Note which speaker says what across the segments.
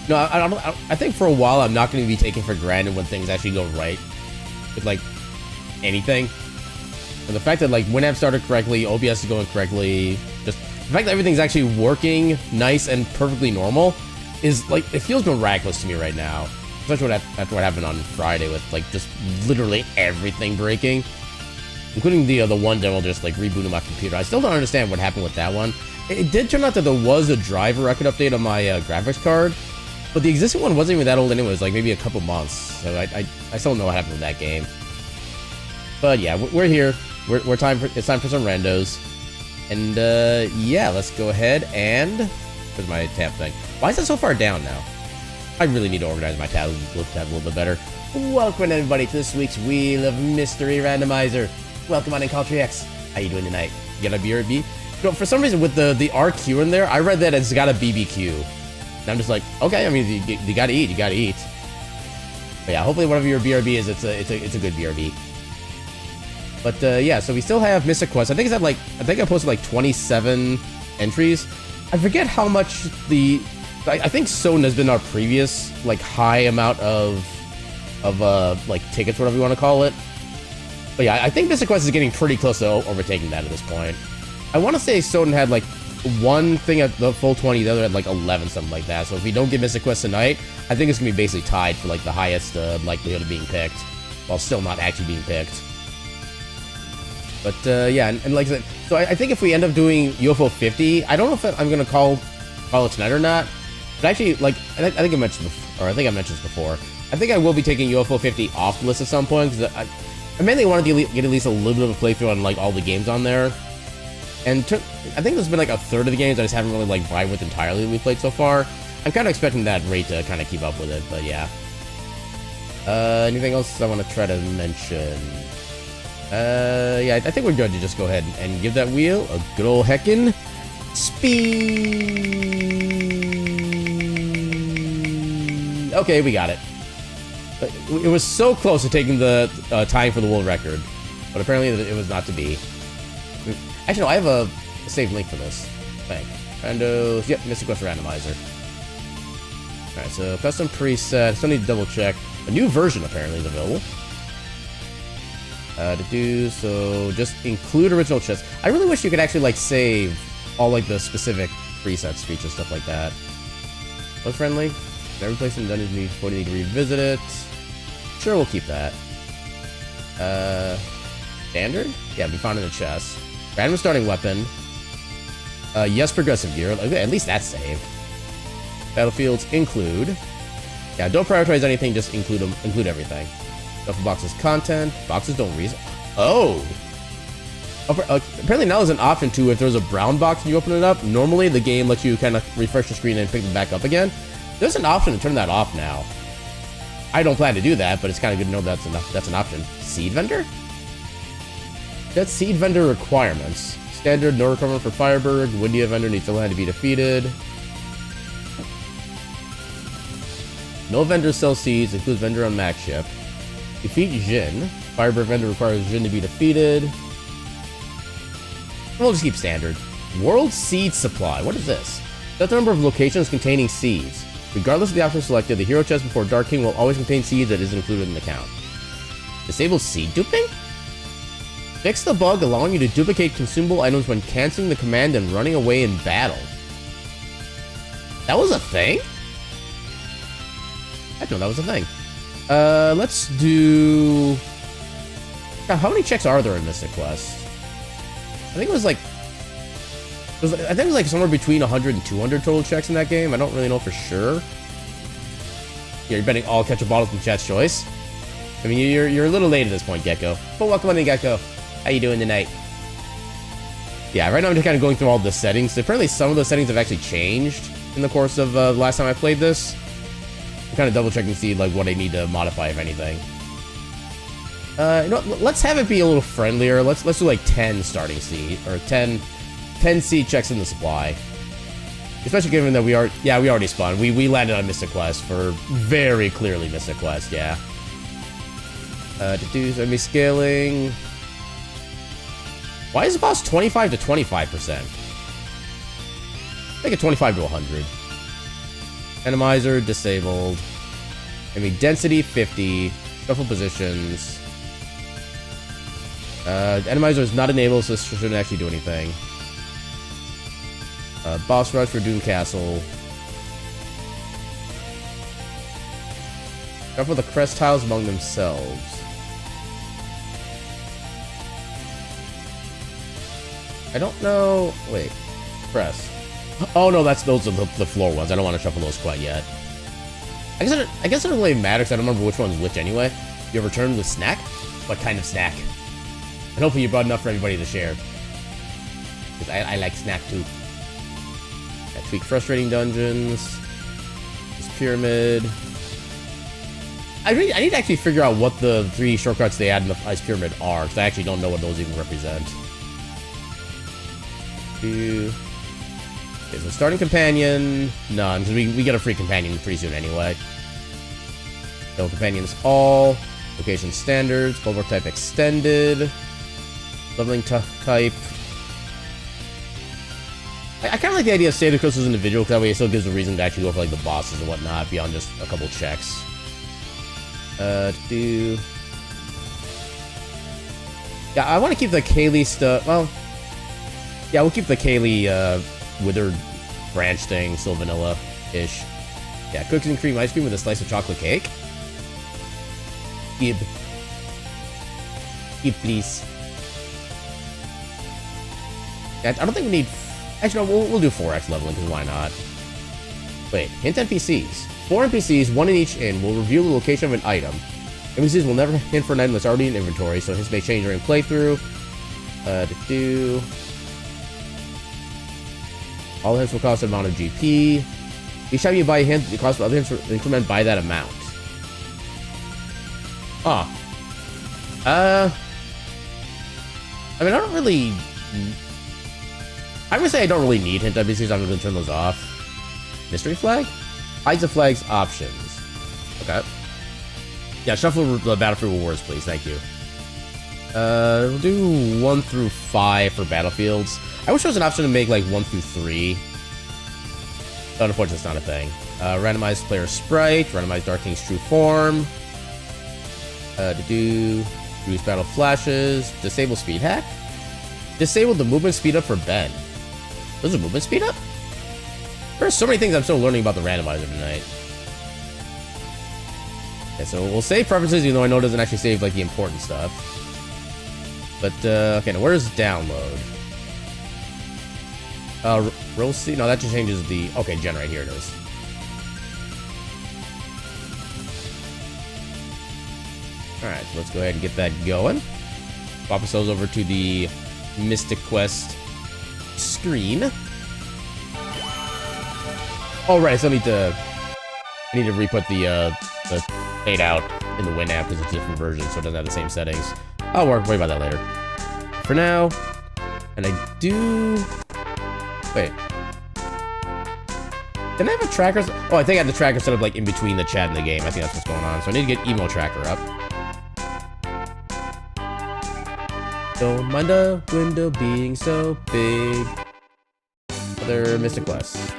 Speaker 1: No, I think for a while I'm not going to be taken for granted when things actually go right with like anything. And the fact that like WinAmp started correctly, OBS is going correctly, just the fact that everything's actually working nice and perfectly normal is like, it feels miraculous to me right now. Especially after what happened on Friday with like just literally everything breaking, including the one demo just like rebooting my computer. I still don't understand what happened with that one. It did turn out that there was a driver record update on my graphics card, but the existing one wasn't even that old anyways, like maybe a couple months. So I still don't know what happened with that game. But yeah, we're here. It's time for some randos. And yeah, let's go ahead and... Where's my tab thing? Why is it so far down now? I really need to organize my tab a little bit better. Welcome everybody to this week's Wheel of Mystery Randomizer. Welcome on in, Culture X. How you doing tonight? You got a BRB? You know, for some reason with the RQ in there, I read that it's got a BBQ. And I'm just like, okay, I mean, you gotta eat, you gotta eat. But yeah, hopefully whatever your BRB is, it's a good BRB. But yeah, so we still have Mystic Quest. I think I posted like 27 entries. I forget how much I think Soden has been our previous like high amount of like tickets, whatever you want to call it. But yeah, I think Mystic Quest is getting pretty close to overtaking that at this point. I want to say Soden had like one thing at the full 20, the other at like 11, something like that. So if we don't get Mystic Quest tonight, I think it's gonna be basically tied for like the highest likelihood of being picked, while still not actually being picked. But yeah, and like I said, so I think if we end up doing UFO 50, I don't know if I'm gonna call it tonight or not. But actually, like I think I mentioned before, or I think I mentioned this before. I think I will be taking UFO 50 off the list at some point because I mainly wanted to get at least a little bit of a playthrough on like all the games on there. And I think there's been like a third of the games I just haven't really like vibed with entirely that we played so far. I'm kind of expecting that rate to kind of keep up with it, but yeah. Anything else I want to try to mention? Yeah, I think we're going to just go ahead and give that wheel a good old heckin' speed. Okay, we got it. It was so close to taking the tying for the world record, but apparently it was not to be. Actually, no, I have a saved link for this. Thank. Randos. Yep, Mystic Quest Randomizer. Alright, so custom preset. Still need to double check. A new version apparently is available. So just include original chests. I really wish you could actually like save all like the specific presets, features, stuff like that. Look friendly. Every place in the dungeon needs 40 to revisit it. Sure, we'll keep that. Standard? Yeah, be found in the chest. Random starting weapon. Yes, progressive gear. Okay, at least that's saved. Battlefields include. Yeah, don't prioritize anything, just include everything. Duffel boxes content. Boxes don't reason. Oh! Apparently now there's an option too, if there's a brown box and you open it up, normally the game lets you kind of refresh the screen and pick them back up again. There's an option to turn that off now. I don't plan to do that, but it's kind of good to know that's an option. Seed vendor? That's seed vendor requirements. Standard, no requirement for Fireberg. Windia vendor needs to land to be defeated. No vendor sells seeds, includes vendor on max ship. Defeat Jin. Fireberg vendor requires Jin to be defeated. We'll just keep standard. World seed supply. What is this? Set the number of locations containing seeds. Regardless of the option selected, the hero chest before Dark King will always contain seeds that isn't included in the count. Disable seed duping? Fix the bug allowing you to duplicate consumable items when canceling the command and running away in battle. That was a thing? I didn't know that was a thing. Let's do... God, how many checks are there in Mystic Quest? I think it was like... I think it was like somewhere between 100 and 200 total checks in that game. I don't really know for sure. Yeah, you're betting all ketchup bottles in chat's choice. I mean, you're a little late at this point, Gecko. But welcome on in, Gecko. How you doing tonight? Yeah, right now I'm just kind of going through all the settings. Apparently some of the settings have actually changed in the course of the last time I played this. I'm kind of double checking to see like what I need to modify, if anything. You know, let's have it be a little friendlier. Let's do like 10 starting seed, or 10 seed checks in the supply. Especially given that we already spawned. We landed on Mystic Quest for very clearly Mystic Quest, yeah. To do enemy scaling. Why is the boss 25 to 25%? Make it 25 to 100. Randomizer disabled. Enemy density 50. Shuffle positions. Randomizer is not enabled, so this shouldn't actually do anything. Boss rush for Doom Castle. Shuffle the crest tiles among themselves. I don't know. Wait. Press. Oh no, those are the floor ones. I don't want to shuffle those quite yet. I guess it doesn't really matter because I don't remember which one's which anyway. You have returned with snack? What kind of snack? And hopefully you brought enough for everybody to share. Because I like snack too. Tweak frustrating dungeons. This pyramid. I need to actually figure out what the 3 shortcuts they add in the Ice Pyramid are, because I actually don't know what those even represent. Okay, so starting companion, none, because we get a free companion pretty soon anyway. So companions all, location standards, bulwark type extended, leveling type. I kind of like the idea of save the crystals individual, because that way it still gives a reason to actually go for like the bosses and whatnot beyond just a couple checks. Yeah, I want to keep the Kaylee stuff. Well, yeah, we'll keep the Kaylee withered branch thing still vanilla-ish. Yeah, cookies and cream ice cream with a slice of chocolate cake. Give, please. Yeah, I don't think we need. Actually, no, we'll do 4x leveling because why not? Wait, hint NPCs. 4 NPCs, 1 in each inn, will reveal the location of an item. NPCs will never hint for an item that's already in inventory, so hints may change during playthrough. All hints will cost an amount of GP. Each time you buy a hint, the cost of other hints will increment by that amount. Huh. I mean, I don't really. I would say I don't really need hint NPCs. I'm going to turn those off. Mystery flag? Hides the flag's options. Okay. Yeah, shuffle the Battlefield rewards, please. Thank you. We'll do 1 through 5 for battlefields. I wish there was an option to make like 1 through 3. But unfortunately, it's not a thing. Randomized player sprite. Randomized Dark King's true form. Boost battle flashes. Disable speed hack. Disable the movement speed up for Ben. There's a movement speed up? There's so many things I'm still learning about the randomizer tonight. Okay, so we'll save preferences, even though I know it doesn't actually save like the important stuff. But okay, now where's download? Roll C. No, that just changes the. Okay, generate. Here it is. All right, so let's go ahead and get that going. Pop ourselves over to the Mystic Quest screen. Oh right, so I need to re-put the fade out in the Winamp because it's a different version, so it doesn't have the same settings. I'll worry about that later. For now, and I do. Wait. Didn't I have a tracker? Oh, I think I had the tracker set up like in between the chat and the game. I think that's what's going on. So I need to get emo tracker up. Don't mind the window being so big. Other Mystic Quests.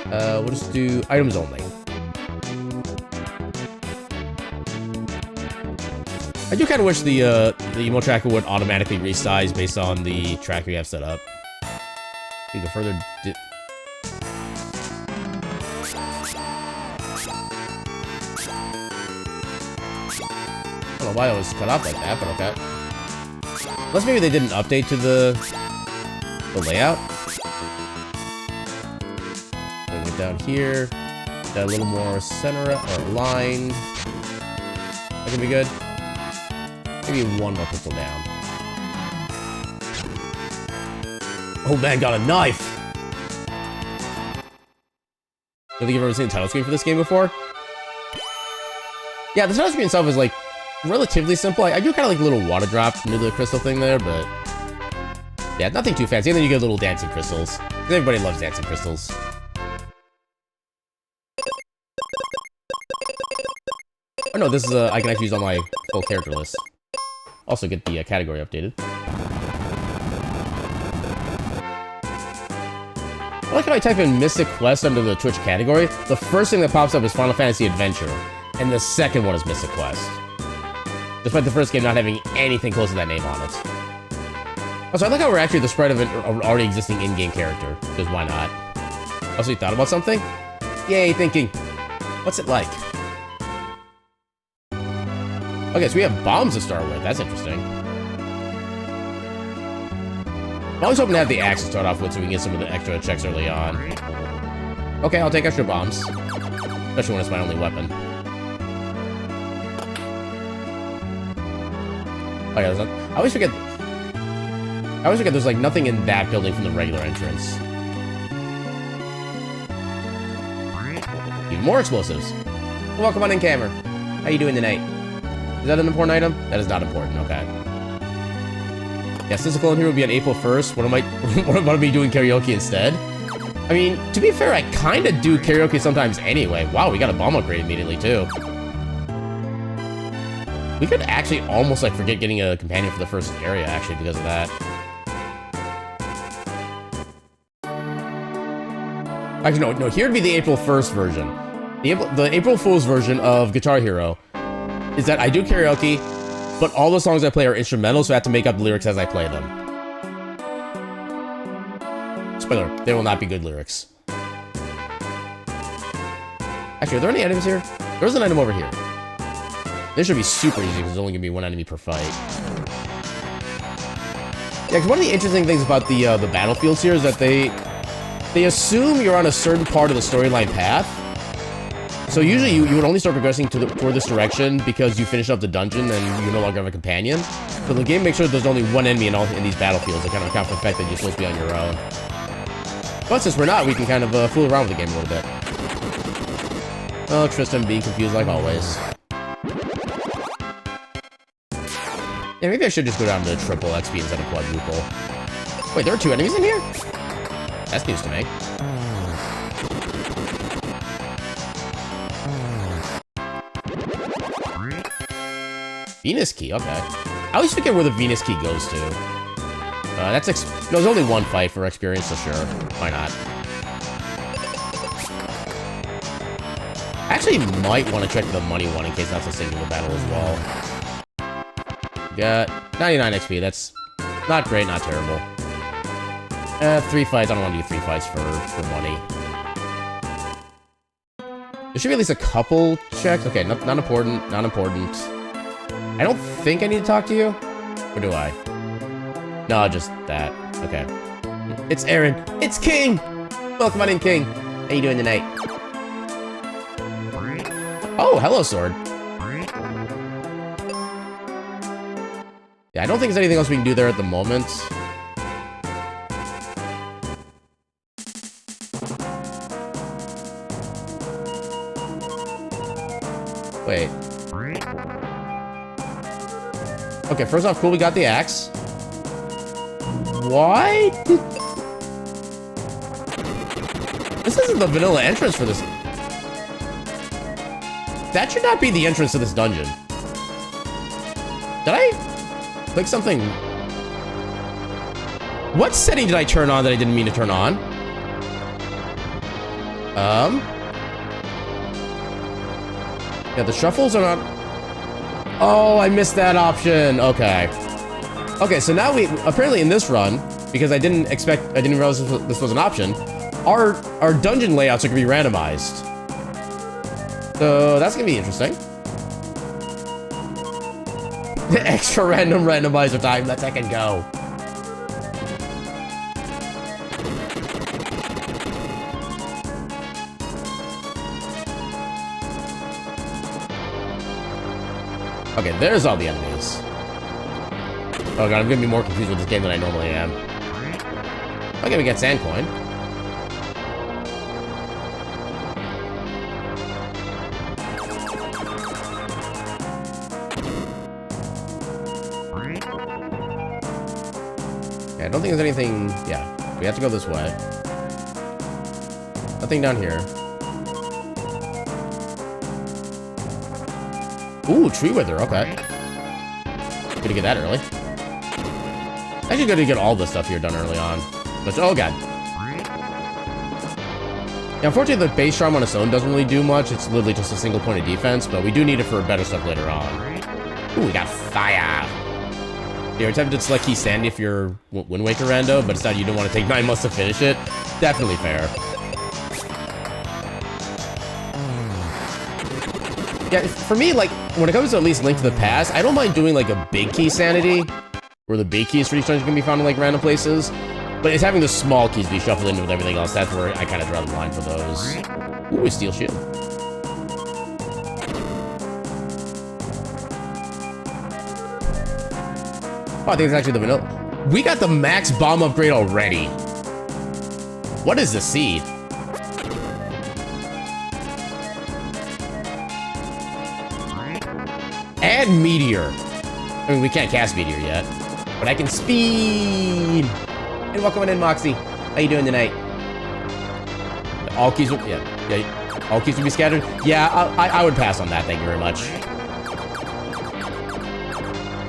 Speaker 1: We'll just do items only. I do kind of wish the emo tracker would automatically resize based on the tracker you have set up. You go further. I don't know why it was cut off like that, but okay. Unless maybe they did an update to the layout. Bring it down here. Got a little more center or aligned. That can be good. Maybe 1 more pixel down. Oh man, got a knife! I think you've ever seen the title screen for this game before? Yeah, the title screen itself is like relatively simple. I do kind of like a little water drop into the crystal thing there, but yeah, nothing too fancy. And then you get little dancing crystals. Everybody loves dancing crystals. Oh no, this is I can actually use on my full character list. Also get the category updated. I like how I type in Mystic Quest under the Twitch category. The first thing that pops up is Final Fantasy Adventure, and the second one is Mystic Quest. Despite the first game not having anything close to that name on it. Also, I like how we're actually the sprite of an already existing in-game character, because why not? Also, you thought about something? Yay, thinking. What's it like? Okay, so we have bombs to start with. That's interesting. I'm always hoping to have the axe to start off with so we can get some of the extra checks early on. Okay, I'll take extra bombs. Especially when it's my only weapon. Oh yeah, I always forget there's like nothing in that building from the regular entrance. Even more explosives. Welcome on in, Cameron. How you doing tonight? Is that an important item? That is not important, okay. Yeah, since the Clone Hero will be on April 1st, what am I be doing karaoke instead? I mean, to be fair, I kinda do karaoke sometimes anyway. Wow, we got a bomb upgrade immediately, too. We could actually almost, like, forget getting a companion for the first area, actually, because of that. Actually, no, here'd be the April 1st version. The April Fool's version of Guitar Hero is that I do karaoke, but all the songs I play are instrumental, so I have to make up lyrics as I play them. Spoiler, they will not be good lyrics. Actually, are there any items here? There's an item over here. This should be super easy because there's only going to be one enemy per fight. Yeah, because one of the interesting things about the battlefields here is that they assume you're on a certain part of the storyline path. So usually you would only start progressing toward this direction because you finish up the dungeon and you no longer have a companion. So the game makes sure there's only one enemy in these battlefields to kind of account for the fact that you're supposed to be on your own. But since we're not, we can kind of fool around with the game a little bit. Oh, Tristan being confused like always. Yeah, maybe I should just go down to triple XP instead of quadruple. Wait, there are 2 enemies in here? That's news to me. Venus Key, okay. I always forget where the Venus Key goes to. No, there's only one fight for experience, so sure. Why not? I actually might want to check the money one in case that's a singular battle as well. Got 99 XP, that's not great, not terrible. 3 fights, I don't want to do 3 fights for money. There should be at least a couple checks. Okay, not important, not important. I don't think I need to talk to you. Or do I? No, just that. Okay. It's Aaron. It's King! Welcome on in, King. How you doing tonight? Oh, hello, Sword. Yeah, I don't think there's anything else we can do there at the moment. Wait. Okay, first off, cool, we got the axe. Why did... This isn't the vanilla entrance for this. That should not be the entrance to this dungeon. Did I click something? What setting did I turn on that I didn't mean to turn on? Yeah, the shuffles are not... Oh, I missed that option. Okay. Okay, so now apparently in this run, because I didn't realize this was an option, our dungeon layouts are gonna be randomized. So that's gonna be interesting. Extra random randomizer time, let's second go. Okay, there's all the enemies. Oh god, I'm gonna be more confused with this game than I normally am. Okay, we got sand coin. Okay, I don't think there's anything... Yeah, we have to go this way. Nothing down here. Ooh, tree wither, okay. Gonna get that early. Actually gonna get all this stuff here done early on. But, oh god. Yeah, unfortunately, the base charm on its own doesn't really do much. It's literally just a single point of defense, but we do need it for better stuff later on. Ooh, we got fire. You're tempted to select Key Sandy if you're Wind Waker rando, but it's not you don't want to take 9 months to finish it. Definitely fair. Yeah, for me, like, when it comes to at least Link to the Past, I don't mind doing, like, a big Key Sanity, where the big keys for each dungeon can be found in, like, random places. But it's having the small keys be shuffled in with everything else. That's where I kind of draw the line for those. Ooh, a steel shield. Oh, I think it's actually the vanilla. We got the max bomb upgrade already. What is the seed? And meteor. I mean, we can't cast meteor yet, but I can speed. And welcome in, Moxie. How you doing tonight? All keys will, yeah. All keys will be scattered. Yeah, I would pass on that. Thank you very much.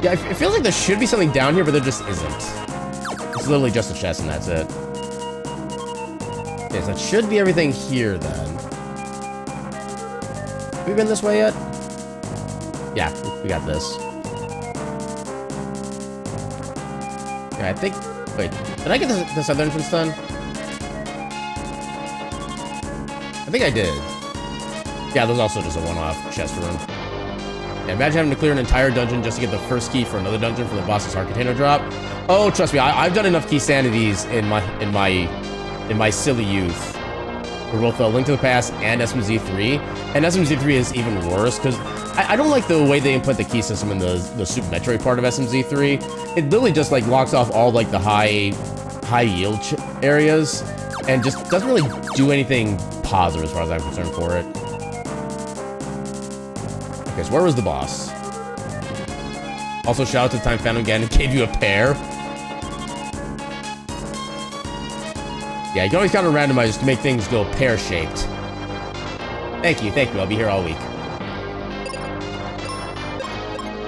Speaker 1: Yeah, it feels like there should be something down here, but there just isn't. It's literally just a chest, and that's it. Okay, so it should be everything here then. Have we been this way yet? Yeah, we got this. Yeah, I think. Wait, did I get this other entrance done? I think I did. Yeah, there's also just a one-off chest room. Yeah, imagine having to clear an entire dungeon just to get the first key for another dungeon for the boss's heart container drop. Oh, trust me, I've done enough key sanities in my silly youth for both Link to the Past and SMZ3. And SMZ3 is even worse because I don't like the way they implement the key system in the Super Metroid part of SMZ3. It literally just like locks off all like the high yield areas and just doesn't really do anything positive as far as I'm concerned for it. Okay, so where was the boss? Also, shout out to the time Phantom Ganon gave you a pair. Yeah, you can always count on randomizers to make things go pear-shaped. Thank you, I'll be here all week.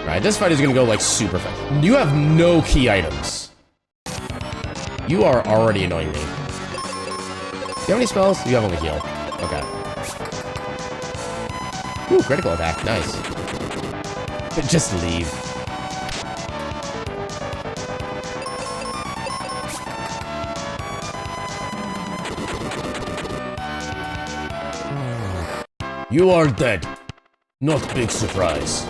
Speaker 1: Alright, this fight is gonna go, like, super fast. You have no key items. You are already annoying me. Do you have any spells? You have only heal. Okay. Ooh, critical attack. Nice. But just leave. You are dead. Not big surprise.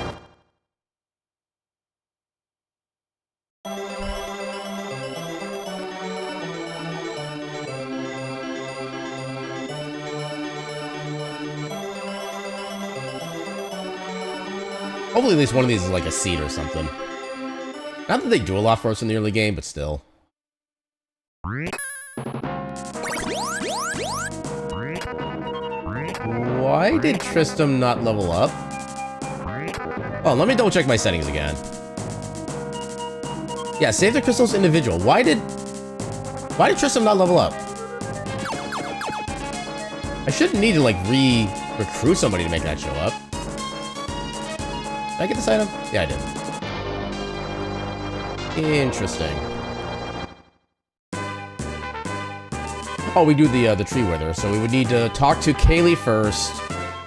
Speaker 1: Hopefully at least one of these is like a seed or something. Not that they do a lot for us in the early game, but still. Why did Tristram not level up? Oh, let me double check my settings again. Yeah, save the crystals individual. Why did Tristram not level up? I shouldn't need to like recruit somebody to make that show up. Did I get this item? Yeah, I did. Interesting. Oh, we do the tree wither, so we would need to talk to Kaylee first,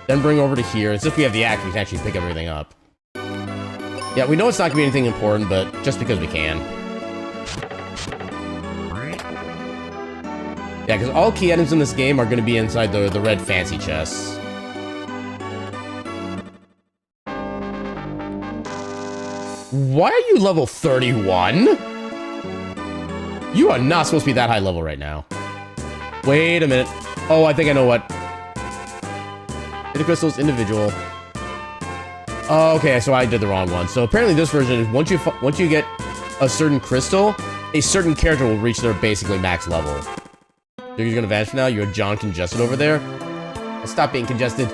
Speaker 1: then bring over to here. It's if we have the axe, we can actually pick everything up. Yeah, we know it's not gonna be anything important, but just because we can. Yeah, because all key items in this game are gonna be inside the red fancy chests. Why are you level 31? You are not supposed to be that high level right now. Wait a minute. Oh, I think I know what. Hit the crystals individual. Oh, okay, so I did the wrong one. So apparently this version is once you get a certain crystal, a certain character will reach their basically max level. You're gonna vanish now? You're John congested over there? Well, stop being congested.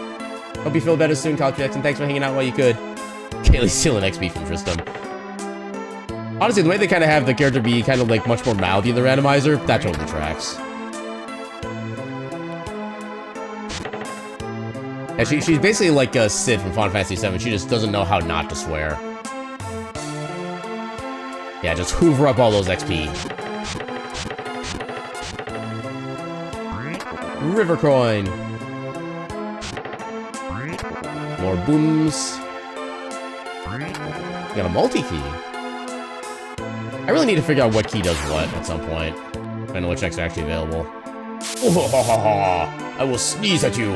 Speaker 1: Hope you feel better soon, Kyle Jackson. Thanks for hanging out while you could. Kaylee's stealing XP from Tristram. Honestly, the way they kind of have the character be kind of like much more mouthy in the randomizer, that totally tracks. Yeah, she's basically like a Sid from Final Fantasy VII. She just doesn't know how not to swear. Yeah, just hoover up all those XP. River coin. More booms. We got a multi-key. I really need to figure out what key does what at some point. I know what checks are actually available. Oh, I will sneeze at you.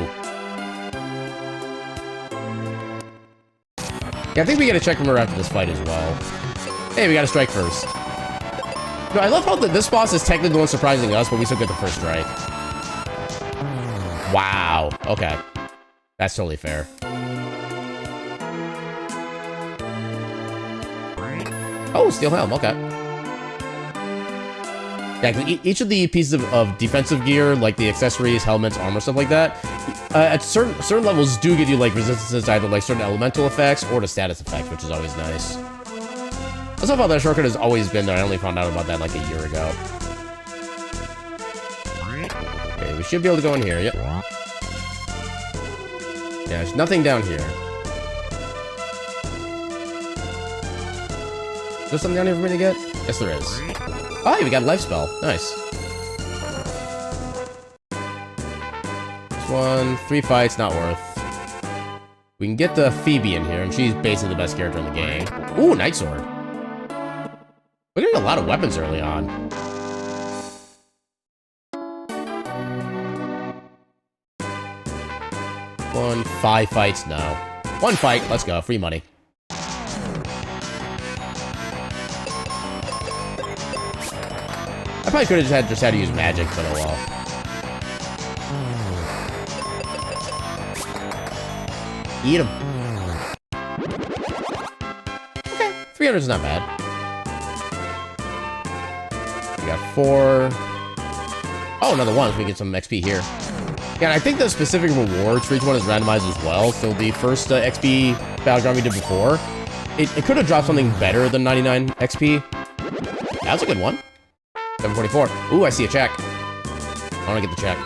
Speaker 1: Yeah, I think we gotta check him after this fight as well. Hey, we gotta strike first. No, I love how this boss is technically the one surprising us, but we still get the first strike. Wow. Okay. That's totally fair. Oh, steel helm. Okay. Yeah, cause each of the pieces of defensive gear, like the accessories, helmets, armor, stuff like that, at certain levels do give you like resistances to either like certain elemental effects or to status effects, which is always nice. I love how that shortcut has always been there. I only found out about that like a year ago. Okay, we should be able to go in here. Yep. Yeah, there's nothing down here. Is there something down here for me to get? Yes, there is. Oh, we got a life spell. Nice. This one, 3 fights, not worth. We can get the Phoebe in here, and she's basically the best character in the game. Ooh, Night Sword. We're getting a lot of weapons early on. One, 5 fights, no. 1 fight, let's go, free money. I probably could have just had to use magic, but oh well. Eat him. Okay, 300 is not bad. We got 4. Oh, another one, so we get some XP here. Yeah, and I think the specific rewards for each one is randomized as well. So the first XP battleground we did before, it could have dropped something better than 99 XP. That's a good one. 744. Ooh, I see a check. I want to get the check.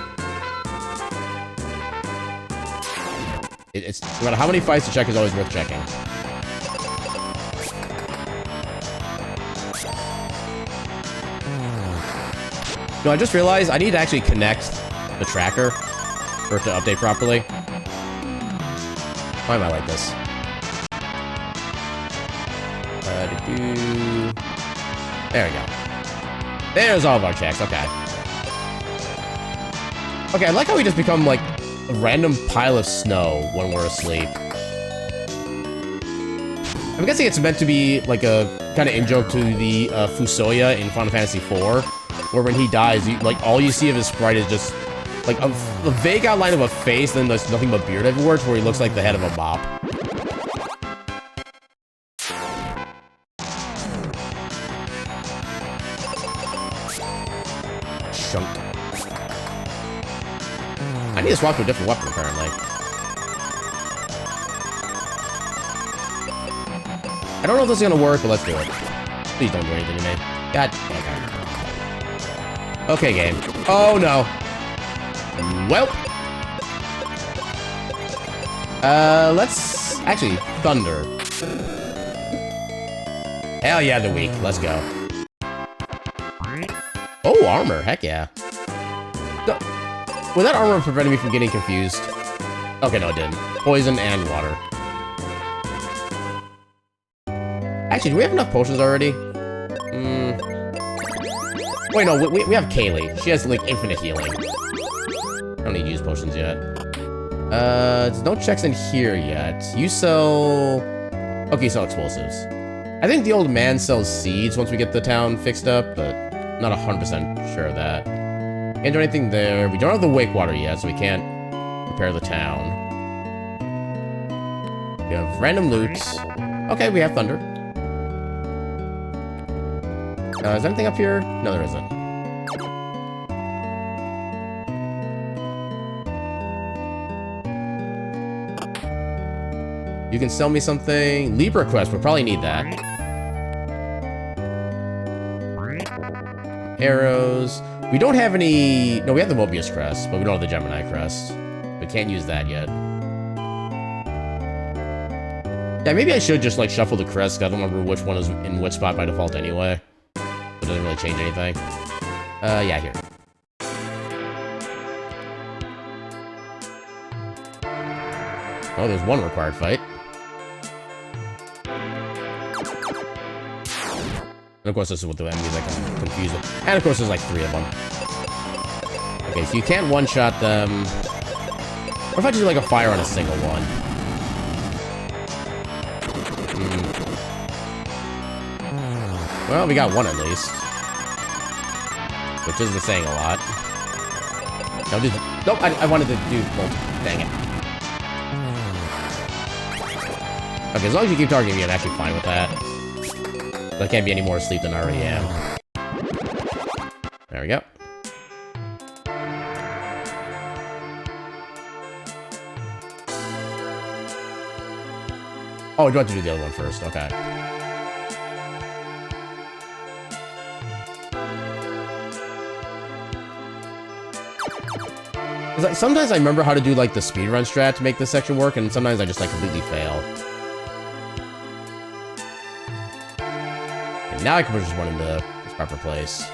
Speaker 1: It's no matter how many fights, the check is always worth checking. No, I just realized I need to actually connect the tracker for it to update properly. Why am I like this? There we go. There's all of our checks, okay. Okay, I like how we just become, like, a random pile of snow when we're asleep. I'm guessing it's meant to be, like, a kind of in-joke to the Fusoya in Final Fantasy IV, where when he dies, like, all you see of his sprite is just, like, a vague outline of a face, then there's nothing but beard everywhere, to where he looks like the head of a mop. Chunk. I need to swap to a different weapon, apparently. I don't know if this is gonna work, but let's do it. Please don't do anything to me. God. Okay, game. Oh, no. Well. Let's... Actually, Thunder. Hell yeah, they're weak. Let's go. Oh, armor. Heck yeah. Well, that armor prevented me from getting confused. Okay, no, it didn't. Poison and water. Actually, do we have enough potions already? Wait, no, we have Kaylee. She has, like, infinite healing. I don't need to use potions yet. There's no checks in here yet. You sell... Okay, you sell explosives. I think the old man sells seeds once we get the town fixed up, but not 100% sure of that. Can't do anything there. We don't have the wake water yet, so we can't repair the town. We have random loot. Okay, we have thunder. Is there anything up here? No, there isn't. You can sell me something. Libra quest, we'll probably need that. Arrows. We don't have any... No, we have the Mobius crest, but we don't have the Gemini crest. We can't use that yet. Yeah, maybe I should just, like, shuffle the crest, 'cause I don't remember which one is in which spot by default anyway. It doesn't really change anything. Yeah, here. Oh, there's one required fight. And of course, this is what the enemies I can confuse them. And of course, there's like 3 of them. Okay, so you can't one-shot them. What if I just do like a fire on a single one? Well, we got one at least. Which isn't saying a lot. No, nope, I wanted to do both. Dang it. Okay, as long as you keep targeting me, I'm actually fine with that. But I can't be any more asleep than I already am. There we go. Oh, I do have to do the other one first. Okay. Like, sometimes I remember how to do like the speedrun strat to make this section work, and sometimes I just like completely fail. And now I can push this one into its proper place.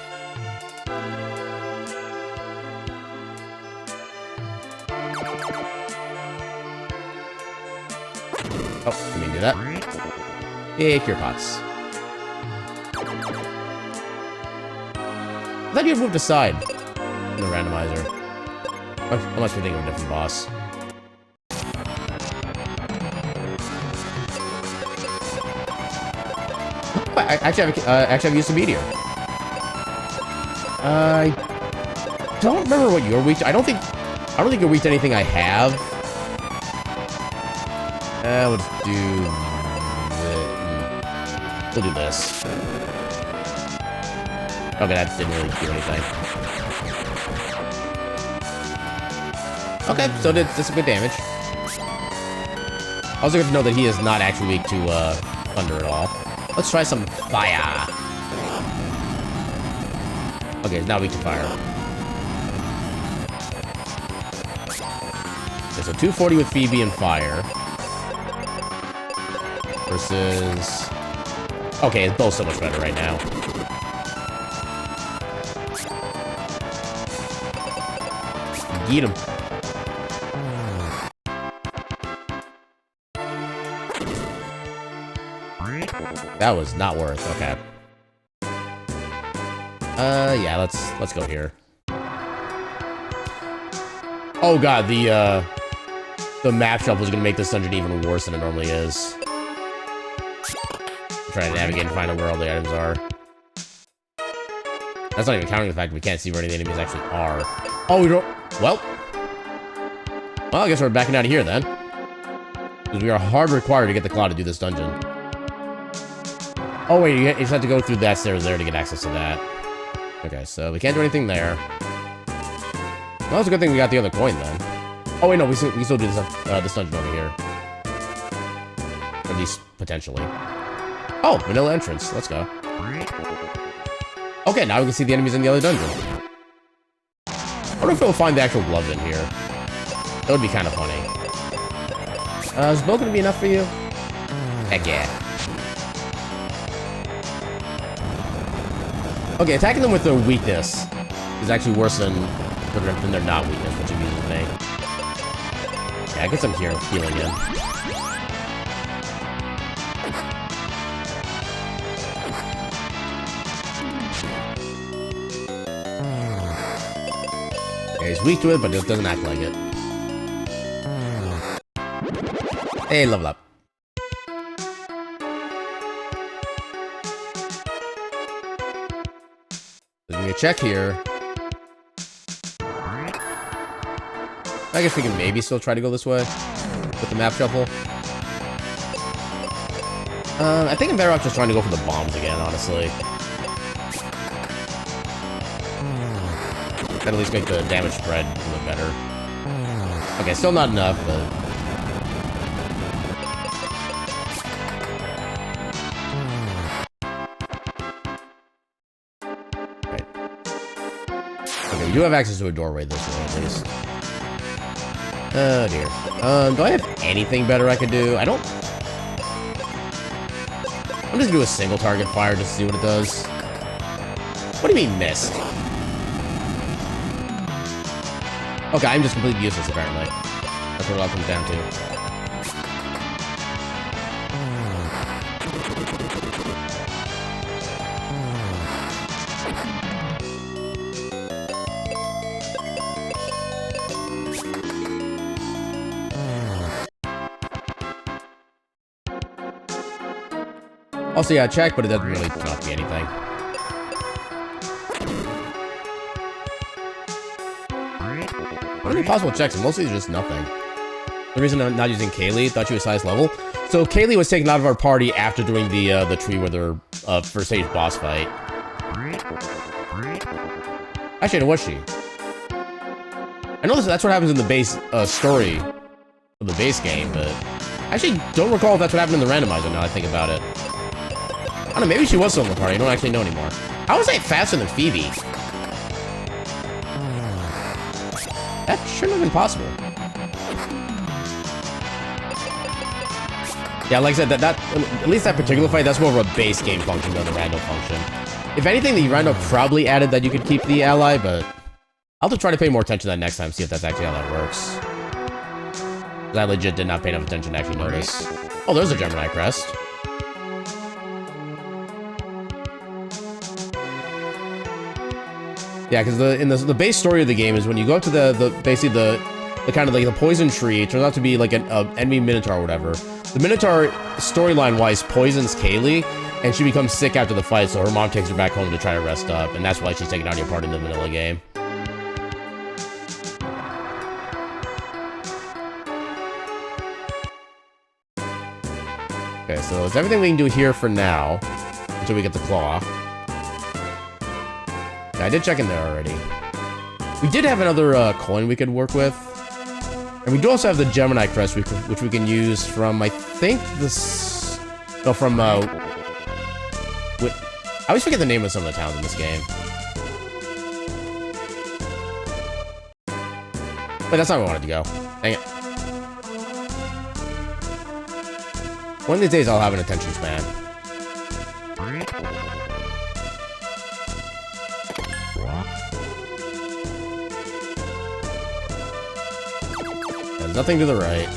Speaker 1: Oh, let me do that. Yay, cure pots. I thought you had moved aside in the randomizer. Unless we're thinking of a different boss. I actually have used a meteor. I don't remember what you're weak to. I don't think you're weak to anything I have. Let's do we'll do this. Okay, that didn't really do anything. Okay, so that's some good damage. Also good to know that he is not actually weak to thunder at all. Let's try some fire. Okay, he's not weak to fire. Okay, so 240 with Phoebe and fire. Versus... Okay, it's both so much better right now. Get him. That was not worth. Okay. Yeah, let's go here. Oh god, the map shuffle is gonna make this dungeon even worse than it normally is. I'm trying to navigate and find out where all the items are. That's not even counting the fact that we can't see where any of the enemies actually are. Oh, we don't. Well, I guess we're backing out of here then, because we are hard required to get the claw to do this dungeon. Oh wait, you just have to go through that stairs there to get access to that. Okay, so we can't do anything there. Well, it's a good thing we got the other coin then. Oh wait, no, we still do this dungeon over here. At least potentially. Oh, vanilla entrance. Let's go. Okay, now we can see the enemies in the other dungeon. I wonder if we'll find the actual gloves in here. That would be kind of funny. Is bow gonna be enough for you? Heck yeah. Okay, attacking them with their weakness is actually worse than their not weakness, which amuses me. Yeah, I get some healing in. Okay, he's weak to it, but it doesn't act like it. Hey, level up. There's gonna be a check here. I guess we can maybe still try to go this way with the map shuffle. I think I'm better off just trying to go for the bombs again, honestly. That'd at least make the damage spread a little better. Okay, still not enough, but... Okay, we do have access to a doorway this way, at least. Oh, dear. Do I have anything better I could do? I don't... I'm just gonna do a single target fire just to see what it does. What do you mean, missed? Okay, I'm just completely useless, apparently. That's what it all comes down to. Also, yeah, check, but it doesn't really turn out to be anything. What are the possible checks? And mostly just nothing. The reason I'm not using Kaylee, thought she was highest level. So Kaylee was taken out of our party after doing the tree with her first stage boss fight. Actually, it was she. I know that's what happens in the base story of the base game, but I actually don't recall if that's what happened in the randomizer now I think about it. I don't know, maybe she was still in the party. I don't actually know anymore. I was like faster than Phoebe. That shouldn't have been possible. Yeah, like I said, at least that particular fight, that's more of a base game function than the random function. If anything, the random probably added that you could keep the ally, but I'll have to try to pay more attention to that next time, see if that's actually how that works. I legit did not pay enough attention to actually notice. Oh, there's a Gemini crest. Yeah, because in the base story of the game is when you go up to basically the kind of like the poison tree, it turns out to be like an enemy Minotaur or whatever. The Minotaur, storyline-wise, poisons Kaylee, and she becomes sick after the fight, so her mom takes her back home to try to rest up, and that's why she's taken out of your part in the vanilla game. Okay, so it's everything we can do here for now, until we get the claw. Yeah, I did check in there already. We did have another coin we could work with. And we do also have the Gemini crest, which we can use from, I think, this... No, from, I always forget the name of some of the towns in this game. But that's not where I wanted to go. Dang it. One of these days, I'll have an attention span. There's nothing to the right.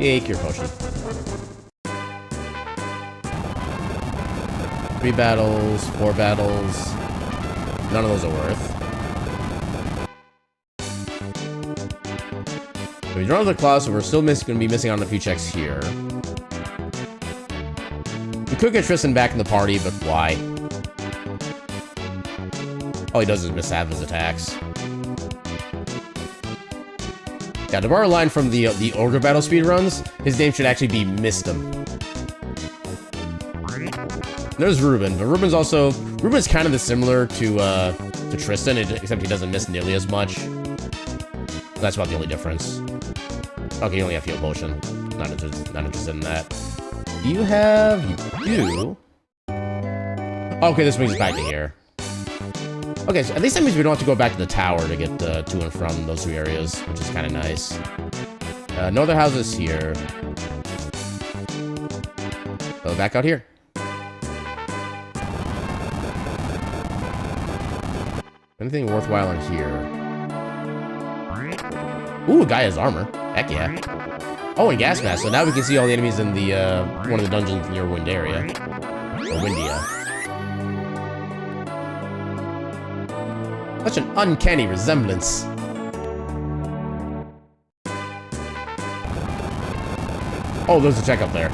Speaker 1: Yay, cure potion. 3 battles, 4 battles. None of those are worth. So we draw the claw, so we're still going to be missing on a few checks here. We could get Tristan back in the party, but why? All he does is miss half his attacks. Yeah, to borrow a line from the Ogre Battle speedruns, his name should actually be Mistem. There's Ruben, but Ruben's kind of similar to Tristan, except he doesn't miss nearly as much. That's about the only difference. Okay, you only have heal potion. Not interested in that. You have... You... Okay, this brings us back to here. Okay, so at least that means we don't have to go back to the tower to get to and from those 2 areas, which is kind of nice. No other houses here. So back out here. Anything worthwhile in here? Ooh, a guy has armor. Heck yeah. Oh, and gas mask. So now we can see all the enemies in the one of the dungeons near Wind area. Or Windia. Such an uncanny resemblance. Oh, there's a check up there.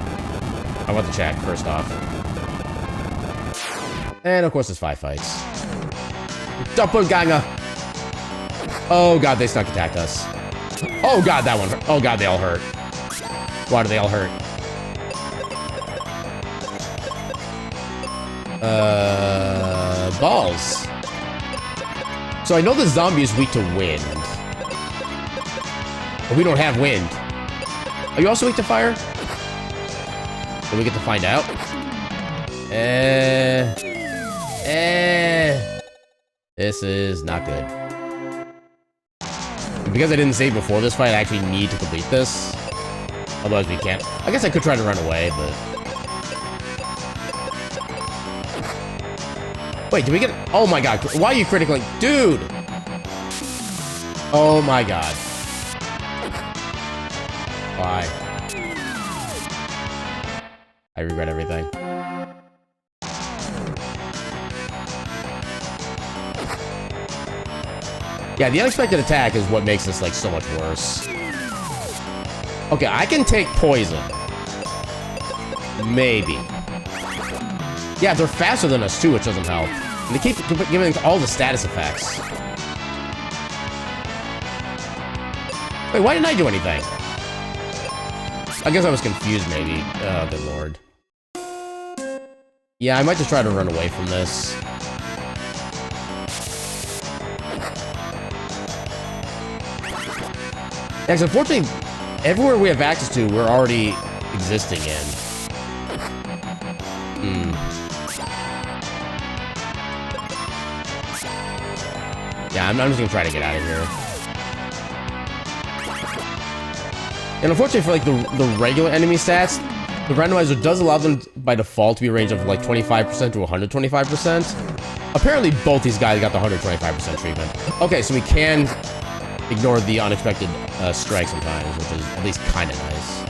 Speaker 1: I want the check, first off. And of course, there's 5 fights. Doppelganger! Oh god, they snuck attacked us. Oh god, that one hurt. Oh god, they all hurt. Why do they all hurt? Balls. So I know the zombie is weak to wind. But we don't have wind. Are you also weak to fire? Do we get to find out? This is not good. And because I didn't save before this fight, I actually need to complete this. Otherwise we can't. I guess I could try to run away, but... Wait, did we get... Oh my god, why are you critically... Dude! Oh my god. Why? I regret everything. Yeah, the unexpected attack is what makes this, like, so much worse. Okay, I can take poison. Maybe. Yeah, they're faster than us, too, which doesn't help. And they keep giving all the status effects. Wait, why didn't I do anything? I guess I was confused, maybe. Oh, good lord. Yeah, I might just try to run away from this. Yeah, because unfortunately, everywhere we have access to, we're already existing in. Yeah, I'm just gonna try to get out of here. And unfortunately for, like, the regular enemy stats, the randomizer does allow them by default to be a range of, like, 25% to 125%. Apparently, both these guys got the 125% treatment. Okay, so we can ignore the unexpected strike sometimes, which is at least kind of nice.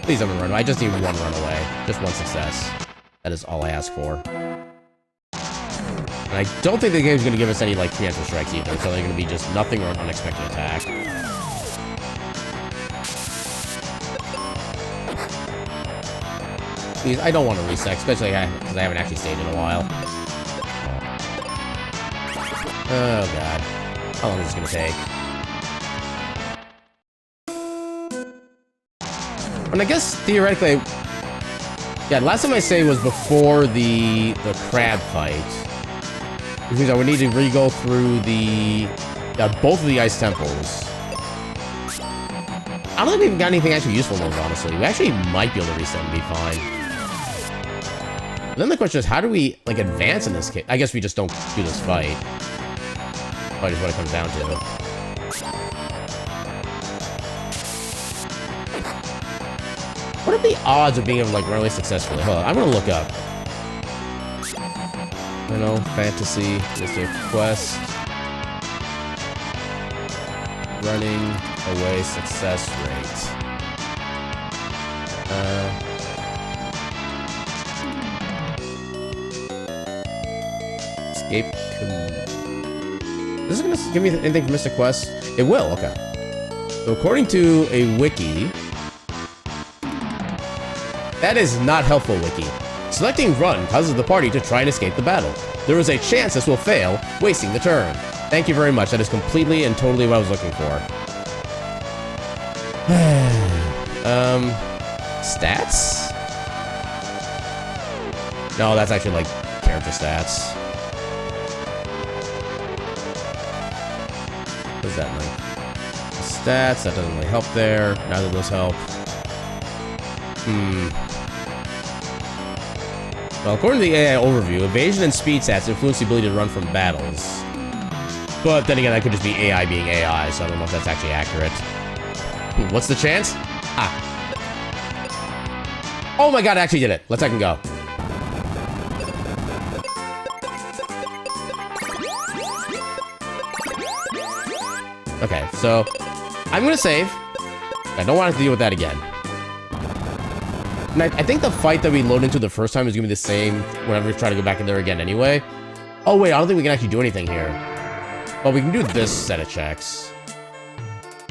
Speaker 1: Please don't run away. I just need one run away. Just one success. That is all I ask for. And I don't think the game's going to give us any, like, preemptive strikes either, so they're going to be just nothing or an unexpected attack. Please, I don't want to reset, especially because I haven't actually stayed in a while. Oh, God. How long is this going to take? And I guess, theoretically... Yeah, last time I saved was before the crab fight. Which means I would need to re-go through the... both of the ice temples. I don't think we've got anything actually useful in those, honestly. We actually might be able to reset and be fine. But then the question is, how do we, like, advance in this case? I guess we just don't do this fight. Probably just what it comes down to. What are the odds of being able to, like, run away successfully? Hold on, I'm gonna look up. You know, fantasy, Mr. Quest. Running away success rate. Escape. Is this gonna give me anything from Mr. Quest? It will, okay. So according to a wiki, that is not helpful, wiki. Selecting run causes the party to try and escape the battle. There is a chance this will fail, wasting the turn. Thank you very much. That is completely and totally what I was looking for. Stats? No, that's actually like character stats. What is that like? Stats, that doesn't really help there. Neither of those help. Well, according to the AI overview, evasion and speed stats influence the ability to run from battles. But then again, that could just be AI being AI, so I don't know if that's actually accurate. What's the chance? Ah. Oh my god, I actually did it. Let's second go. Okay, so I'm gonna save. I don't want to deal with that again. And I think the fight that we load into the first time is gonna be the same whenever we try to go back in there again anyway. Oh wait, I don't think we can actually do anything here. Well, we can do this set of checks.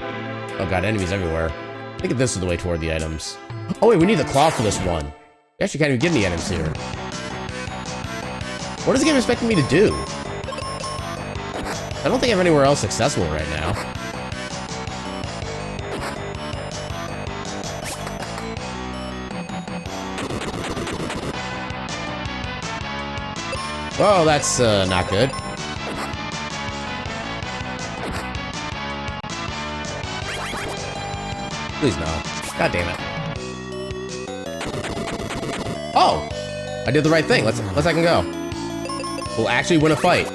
Speaker 1: Oh god, enemies everywhere. I think this is the way toward the items. Oh wait, we need the claw for this one. We actually can't even get any items here. What is the game expecting me to do? I don't think I have anywhere else accessible right now. Oh, that's not good. Please no. God damn it. Oh! I did the right thing. Let's I can go. We'll actually win a fight.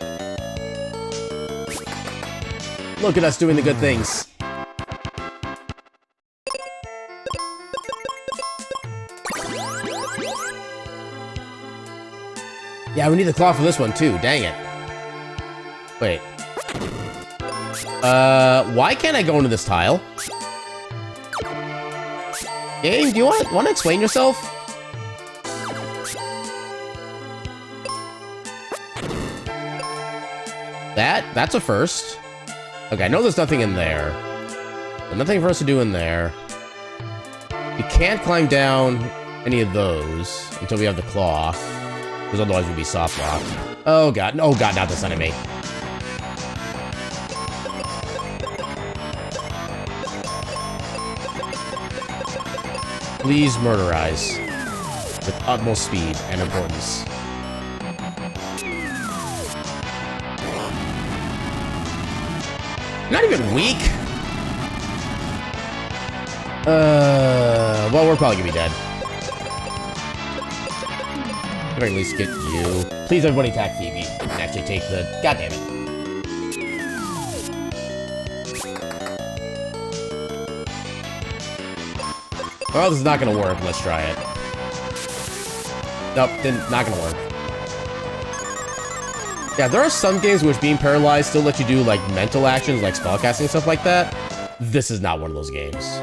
Speaker 1: Look at us doing the good things. Yeah, we need the claw for this one too. Dang it. Wait. Why can't I go into this tile? Game, do you want to explain yourself? That's a first. Okay, I know there's nothing in there. But nothing for us to do in there. We can't climb down any of those until we have the claw. Because otherwise we'd be soft locked. Oh god. Oh god, not this enemy. Please murderize. With utmost speed and importance. Not even weak? Well, we're probably gonna be dead. If I can at least get you. Please, everybody attack Phoebe. And actually take the... God damn it. Well, this is not gonna work. Let's try it. Nope, not gonna work. Yeah, there are some games which being paralyzed still let you do, like, mental actions, like spellcasting and stuff like that. This is not one of those games.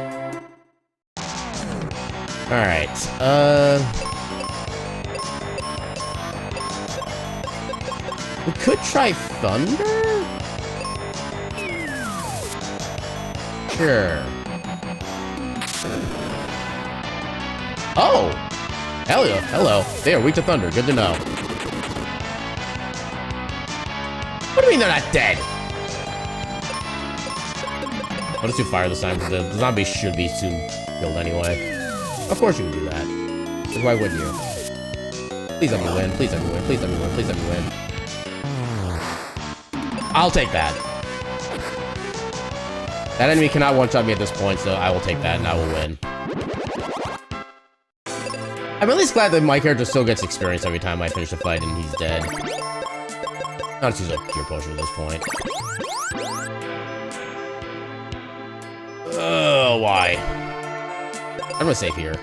Speaker 1: Alright, we could try Thunder? Sure. Oh! Hell yeah, hello. They are weak to Thunder, good to know. What do you mean they're not dead? I'll just do fire this time, because the zombies should be soon killed anyway. Of course you would do that. Because why wouldn't you? Please let me win, please let me win, please let me win, please let me win. I'll take that. That enemy cannot one-shot me at this point, so I will take that and I will win. I'm at least glad that my character still gets experience every time I finish a fight and he's dead. I'll just use a cure potion at this point. Oh, why? I'm gonna save here.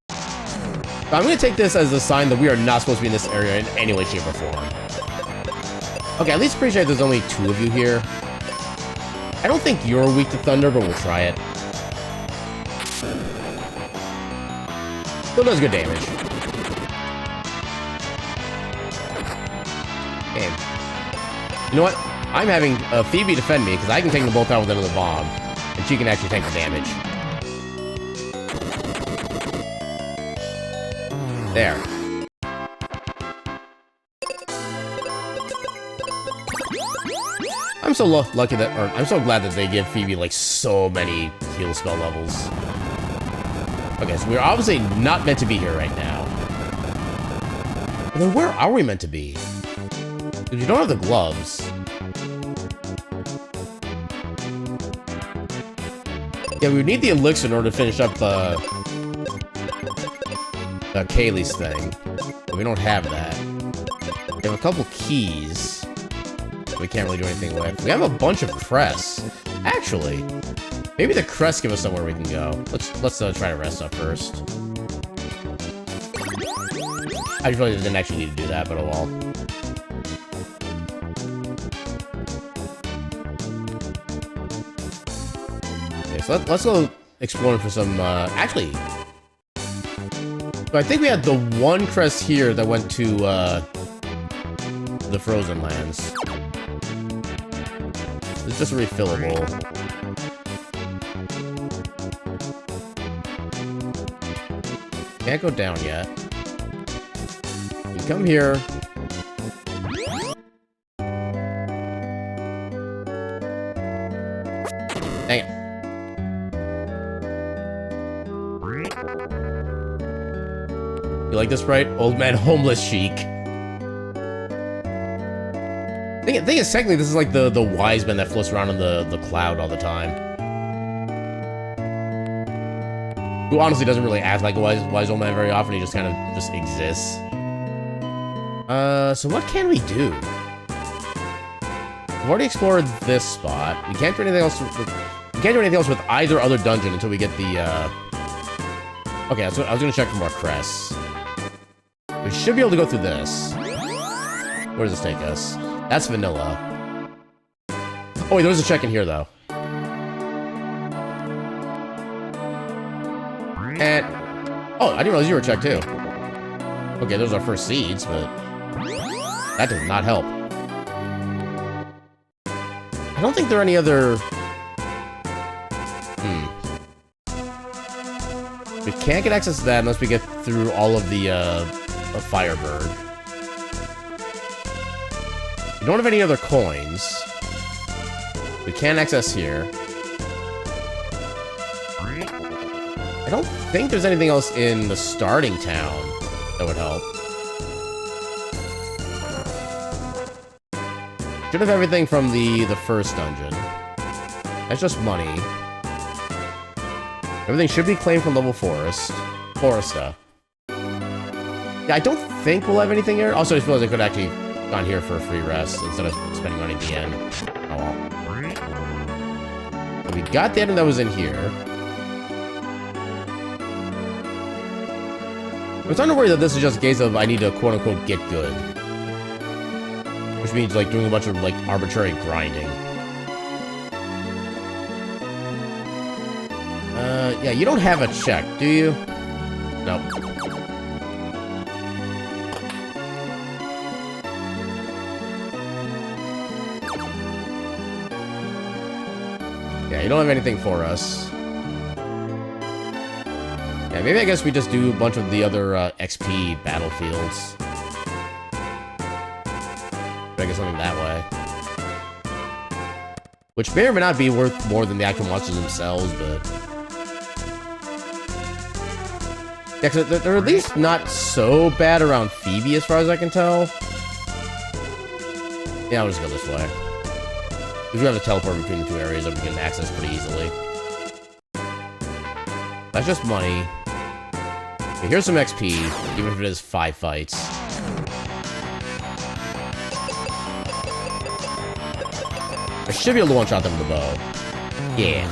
Speaker 1: But I'm gonna take this as a sign that we are not supposed to be in this area in any way, shape, or form. Okay, at least appreciate there's only 2 of you here. I don't think you're weak to Thunder, but we'll try it. Still does good damage. Okay. You know what? I'm having Phoebe defend me, because I can take them both out with another bomb. And she can actually take the damage. There. I'm so lucky that, or I'm so glad that they give Phoebe, like, so many heal spell levels. Okay, so we're obviously not meant to be here right now. But then where are we meant to be? Because you don't have the gloves. Yeah, we would need the elixir in order to finish up the Kaylee's thing. But we don't have that. We have a couple keys. We can't really do anything with. We have a bunch of crests. Actually, maybe the crests give us somewhere we can go. Let's try to rest up first. I really didn't actually need to do that, but oh well. Okay, so let's go exploring for some, actually... So I think we had the one crest here that went to, the Frozen Lands. It's just refillable. Can't go down yet. You come here. Dang it. You like this, right? Old man homeless chic. I think it's technically this is like the wise man that floats around in the cloud all the time. Who honestly doesn't really act like a wise old man very often, he just kind of just exists. So what can we do? We've already explored this spot. We can't do anything else with either other dungeon until we get the okay, so I was gonna check for more crests. We should be able to go through this. Where does this take us? That's vanilla. Oh wait, there was a check in here though. And oh, I didn't realize you were checked too. Okay, those are our first seeds, but That does not help. I don't think there are any other... We can't get access to that unless we get through all of the Firebird. We don't have any other coins. We can't access here. I don't think there's anything else in the starting town that would help. Should have everything from the first dungeon. That's just money. Everything should be claimed from level Foresta. Yeah, I don't think we'll have anything here. Also, I suppose I could actually gone here for a free rest instead of spending money at the end. Oh well. But we got the item that was in here. I'm starting to worry that this is just a case of I need to quote-unquote get good. Which means, like, doing a bunch of, like, arbitrary grinding. Yeah, you don't have a check, do you? Nope. Yeah, you don't have anything for us. Yeah, maybe I guess we just do a bunch of the other XP battlefields. I guess something that way. Which may or may not be worth more than the actual monsters themselves, but... Yeah, because they're at least not so bad around Phoebe, as far as I can tell. Yeah, I'll just go this way. Because we have to teleport between the two areas that we can access pretty easily. That's just money. Okay, here's some XP, even if it is 5 fights. I should be able to one-shot them with the bow. Yeah.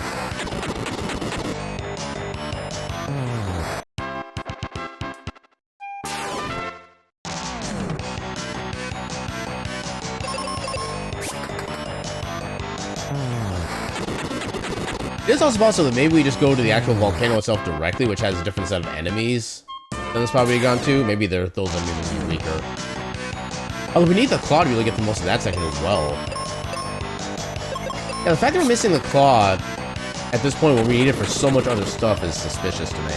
Speaker 1: It is also possible that maybe we just go to the actual volcano itself directly, which has a different set of enemies than this probably gone to. Maybe those enemies will be weaker. Although we need the claw to really get to most of that section as well. Yeah, the fact that we're missing the claw at this point when we need it for so much other stuff is suspicious to me.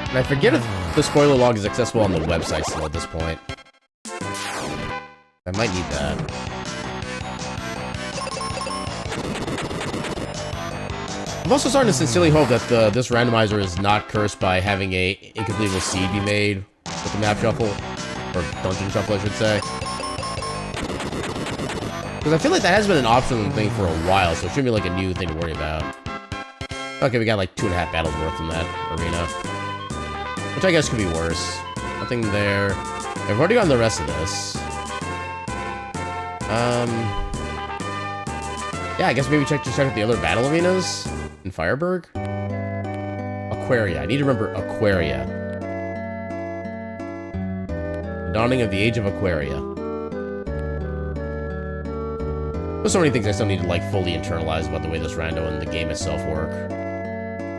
Speaker 1: And I forget if the spoiler log is accessible on the website still at this point. I might need that. I'm also starting to sincerely hope that this randomizer is not cursed by having a incompletable seed be made with the map shuffle. Or dungeon shuffle, I should say. Because I feel like that has been an optional thing for a while, so it shouldn't be like a new thing to worry about. Okay, we got like 2.5 battles worth in that arena. Which I guess could be worse. Nothing there. I've already gotten the rest of this. Yeah, I guess maybe just check out the other battle arenas in Fireburg. Aquaria. I need to remember Aquaria. Dawning of the Age of Aquaria. There's so many things I still need to, like, fully internalize about the way this rando and the game itself work.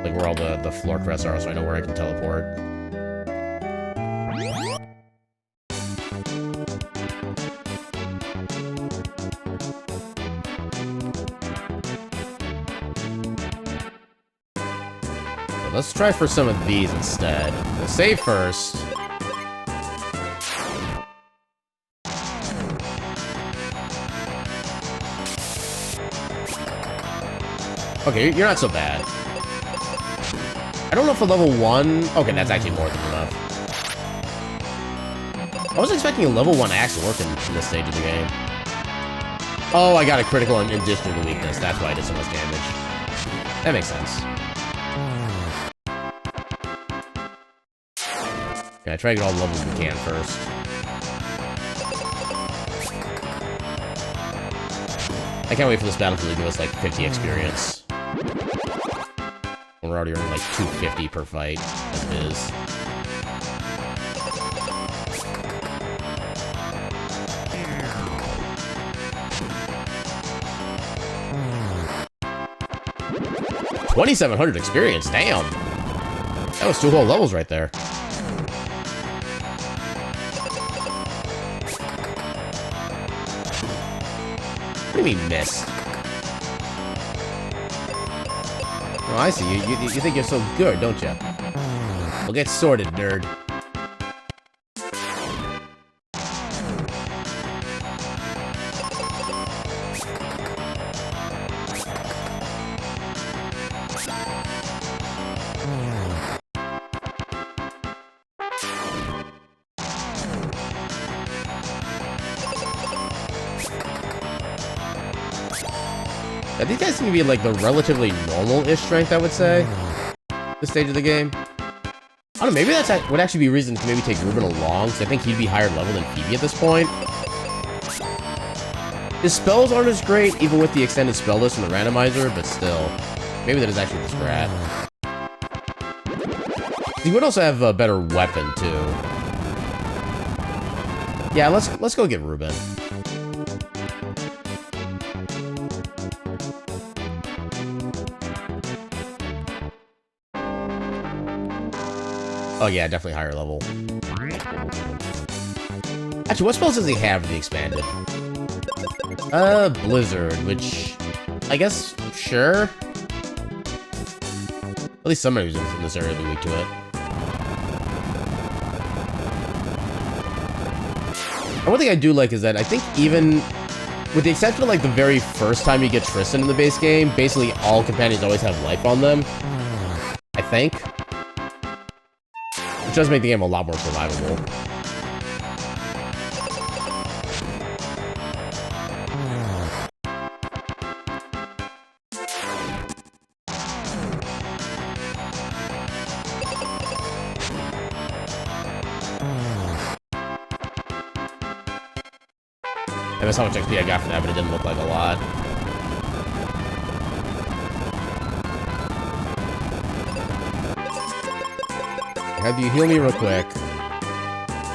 Speaker 1: Like, where all the floor crests are, so I know where I can teleport. Okay, let's try for some of these instead. We'll save first. Okay, you're not so bad. I don't know for level 1... Okay, that's actually more than enough. I was expecting a level 1 axe to work in this stage of the game. Oh, I got a critical in addition to the weakness. That's why I did so much damage. That makes sense. Yeah, try to get all the levels we can first. I can't wait for this battlefield to give us like 50 experience. We're already earning like 250 per fight, as it is. $2,700 experience, damn! That was 2 whole levels right there. do you mean missed? Oh, I see. You think you're so good, don't you? Well, get sorted, nerd. Yeah, these guys seem to be like the relatively normal-ish strength, I would say. This stage of the game. I don't know, maybe that would actually be a reason to maybe take Ruben along, because I think he'd be higher level than Phoebe at this point. His spells aren't as great, even with the extended spell list from the randomizer, but still. Maybe that is actually the strat. He would also have a better weapon, too. Yeah, let's go get Ruben. Oh yeah, definitely higher level. Actually, what spells does he have for the expanded? Blizzard, which... I guess, sure? At least somebody who's in this area will be weak to it. And one thing I do like is that I think even... with the exception of like the very first time you get Tristan in the base game, basically all companions always have life on them. I think. Which does make the game a lot more survivable. I missed how much XP I got from that, but it didn't look like a lot. Have you heal me real quick?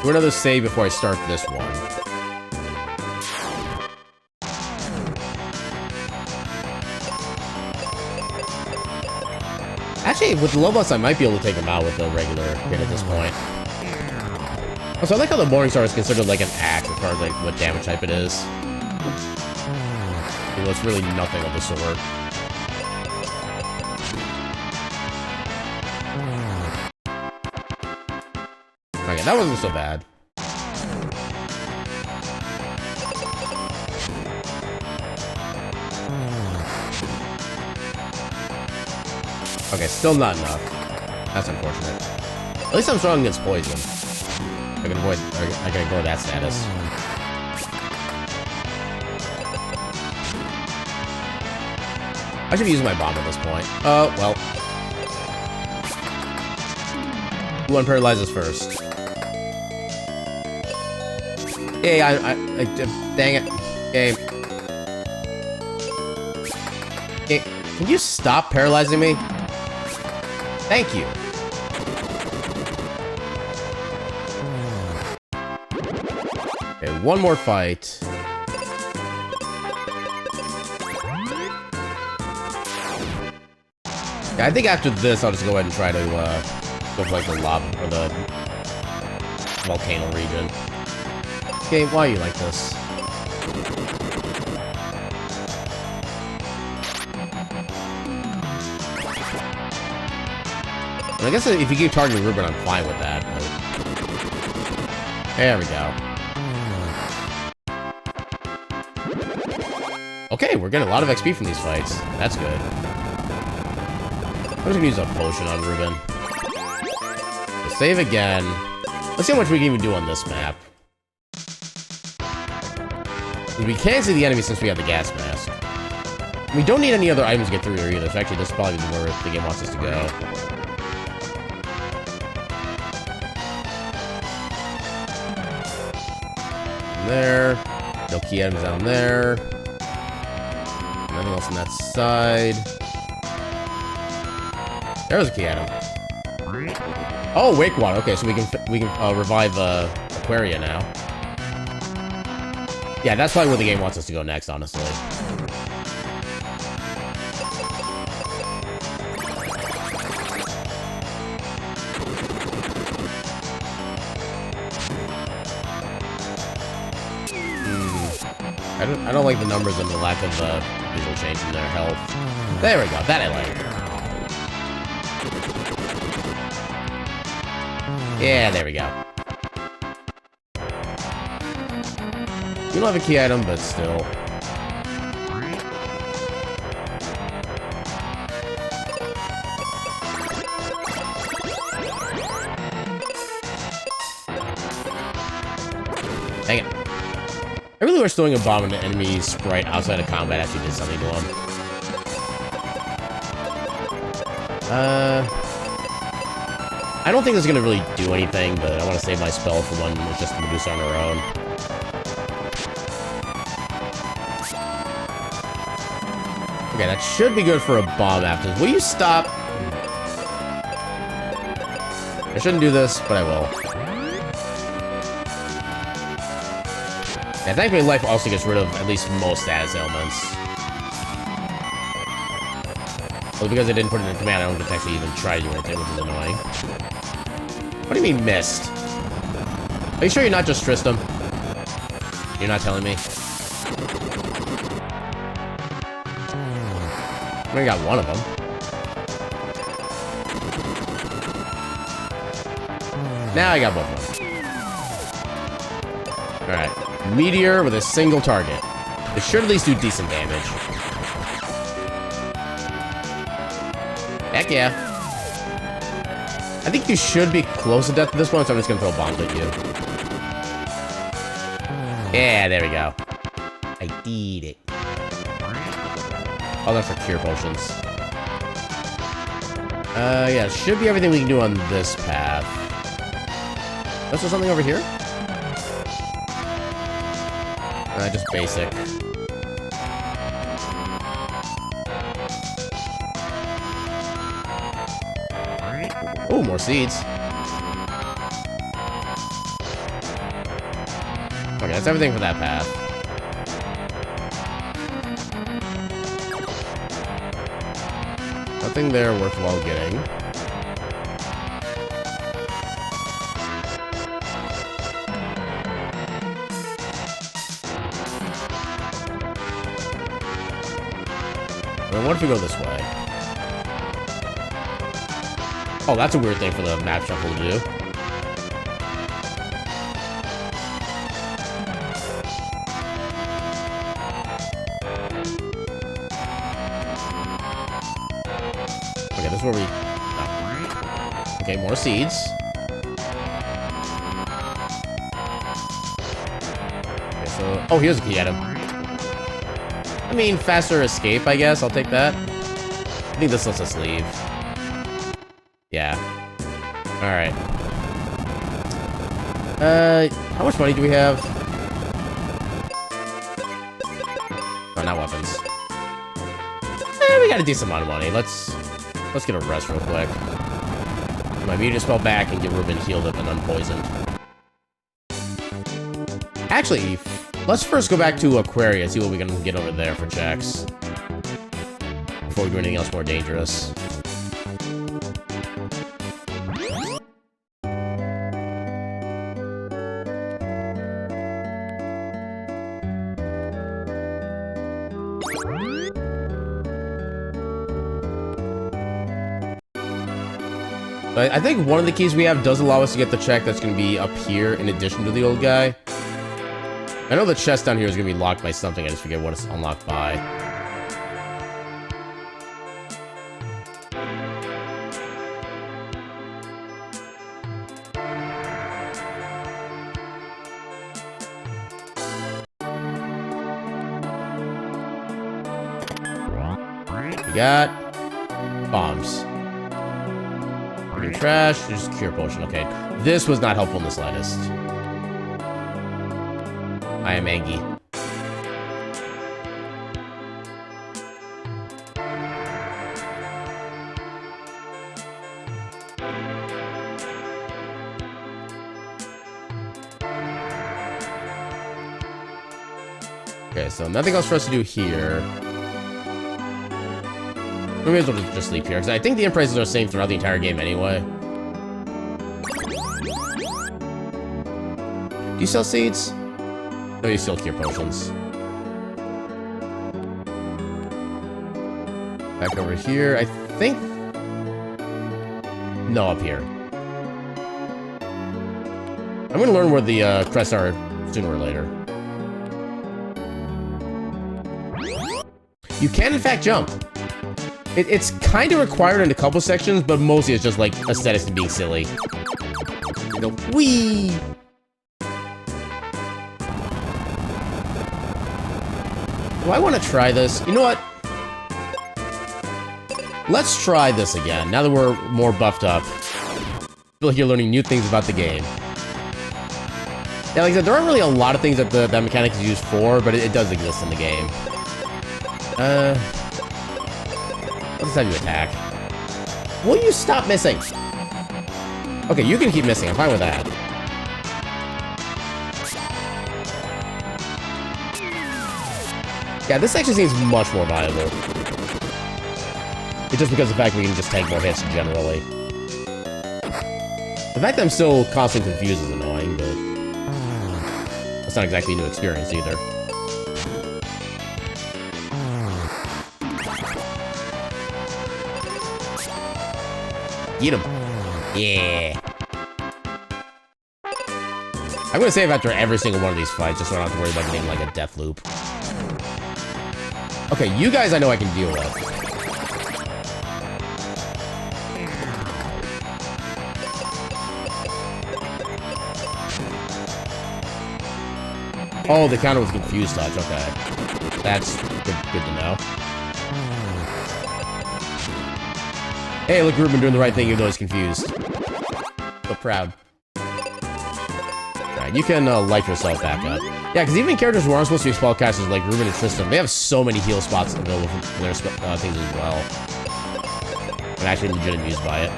Speaker 1: Do another save before I start this one. Actually, with the Lobos, I might be able to take him out with a regular hit at this point. Also, I like how the Morningstar is considered like an axe as far as like what damage type it is. Even though it's really nothing of the sort. Okay, that wasn't so bad. Okay, still not enough. That's unfortunate. At least I'm strong against poison. I can ignore that status. I should be using my bomb at this point. Oh, well. Who unparalyzes first? Hey, dang it. Game. Okay, can you stop paralyzing me? Thank you. Okay, one more fight. Yeah, I think after this, I'll just go ahead and try to go for like the lava or the volcano region. Okay, why are you like this? And I guess if you keep targeting Ruben, I'm fine with that. But... there we go. Okay, we're getting a lot of XP from these fights. That's good. I'm just gonna use a potion on Ruben. We'll save again. Let's see how much we can even do on this map. We can't see the enemy since we have the gas mask. We don't need any other items to get through here either, so actually this is probably where the game wants us to go. There. No key items down there. Nothing else on that side. There's a key item. Oh, wake water. Okay, so we can revive Aquaria now. Yeah, that's probably where the game wants us to go next, honestly. I I don't like the numbers and the lack of visual change in their health. There we go. That I like. Yeah, there we go. You don't have a key item, but still. Dang it. I really wish throwing a bomb in an enemy sprite outside of combat actually did something to him. I don't think this is gonna really do anything, but I want to save my spell for when it's just Medusa on her own. Okay, that should be good for a bomb after this. Will you stop? I shouldn't do this, but I will. And thankfully, life also gets rid of at least most status ailments. Well, because I didn't put it in command, I don't get to actually even try to do anything, which is annoying. What do you mean, missed? Are you sure you're not just Tristram? You're not telling me? I only got one of them. Now I got both of them. Alright. Meteor with a single target. It should at least do decent damage. Heck yeah. I think you should be close to death at this point, so I'm just gonna throw bombs at you. Yeah, there we go. I did it. Oh, that's for cure potions. Yeah, it should be everything we can do on this path. Is there something over here? Just basic. Oh, more seeds. Okay, that's everything for that path. Nothing there worthwhile getting. What if we go this way? Oh, that's a weird thing for the map shuffle to do. Okay, this is where we... Oh. Okay, more seeds. Okay, so... Oh, here's a key item. I mean, faster escape, I guess. I'll take that. I think this lets us leave. Yeah. Alright. How much money do we have? Oh, not weapons. We got a decent amount of money. Let's get a rest real quick. My mutant spell back and get Ruben healed up and unpoisoned. Actually, let's first go back to Aquaria and see what we can get over there for checks. Before we do anything else more dangerous. I think one of the keys we have does allow us to get the check that's going to be up here in addition to the old guy. I know the chest down here is going to be locked by something. I just forget what it's unlocked by. We got bombs. Trash, just cure potion. Okay, this was not helpful in the slightest. I am angry. Okay, so nothing else for us to do here. We may as well just sleep here, because I think the end prices are the same throughout the entire game anyway. Do you sell seeds? No, you sell cure potions. Back over here. I think... No, up here. I'm gonna learn where the crests are sooner or later. You can, in fact, jump. It's kind of required in a couple sections, but mostly it's just like aesthetics and being silly. You go, whee! Do I want to try this? You know what? Let's try this again, now that we're more buffed up. I feel like you're learning new things about the game. Yeah, like I said, there aren't really a lot of things that that mechanic is used for, but it does exist in the game. Let's have you attack. Will you stop missing? Okay, you can keep missing. I'm fine with that. Yeah, this actually seems much more viable. It's just because of the fact we can just take more hits generally. The fact that I'm still constantly confused is annoying, but that's not exactly a new experience either. Get him. Yeah. I'm gonna save after every single one of these fights, just so I don't have to worry about getting like a death loop. Okay, you guys I know I can deal with. Oh, the counter with confused touch, okay. That's good to know. Hey, look, Ruben doing the right thing even though he's confused. So proud. Alright, you can life yourself back up. Yeah, because even characters who aren't supposed to be spellcasters like Ruben and Tristan, they have so many heal spots available for their things as well. I'm actually legit amused by it.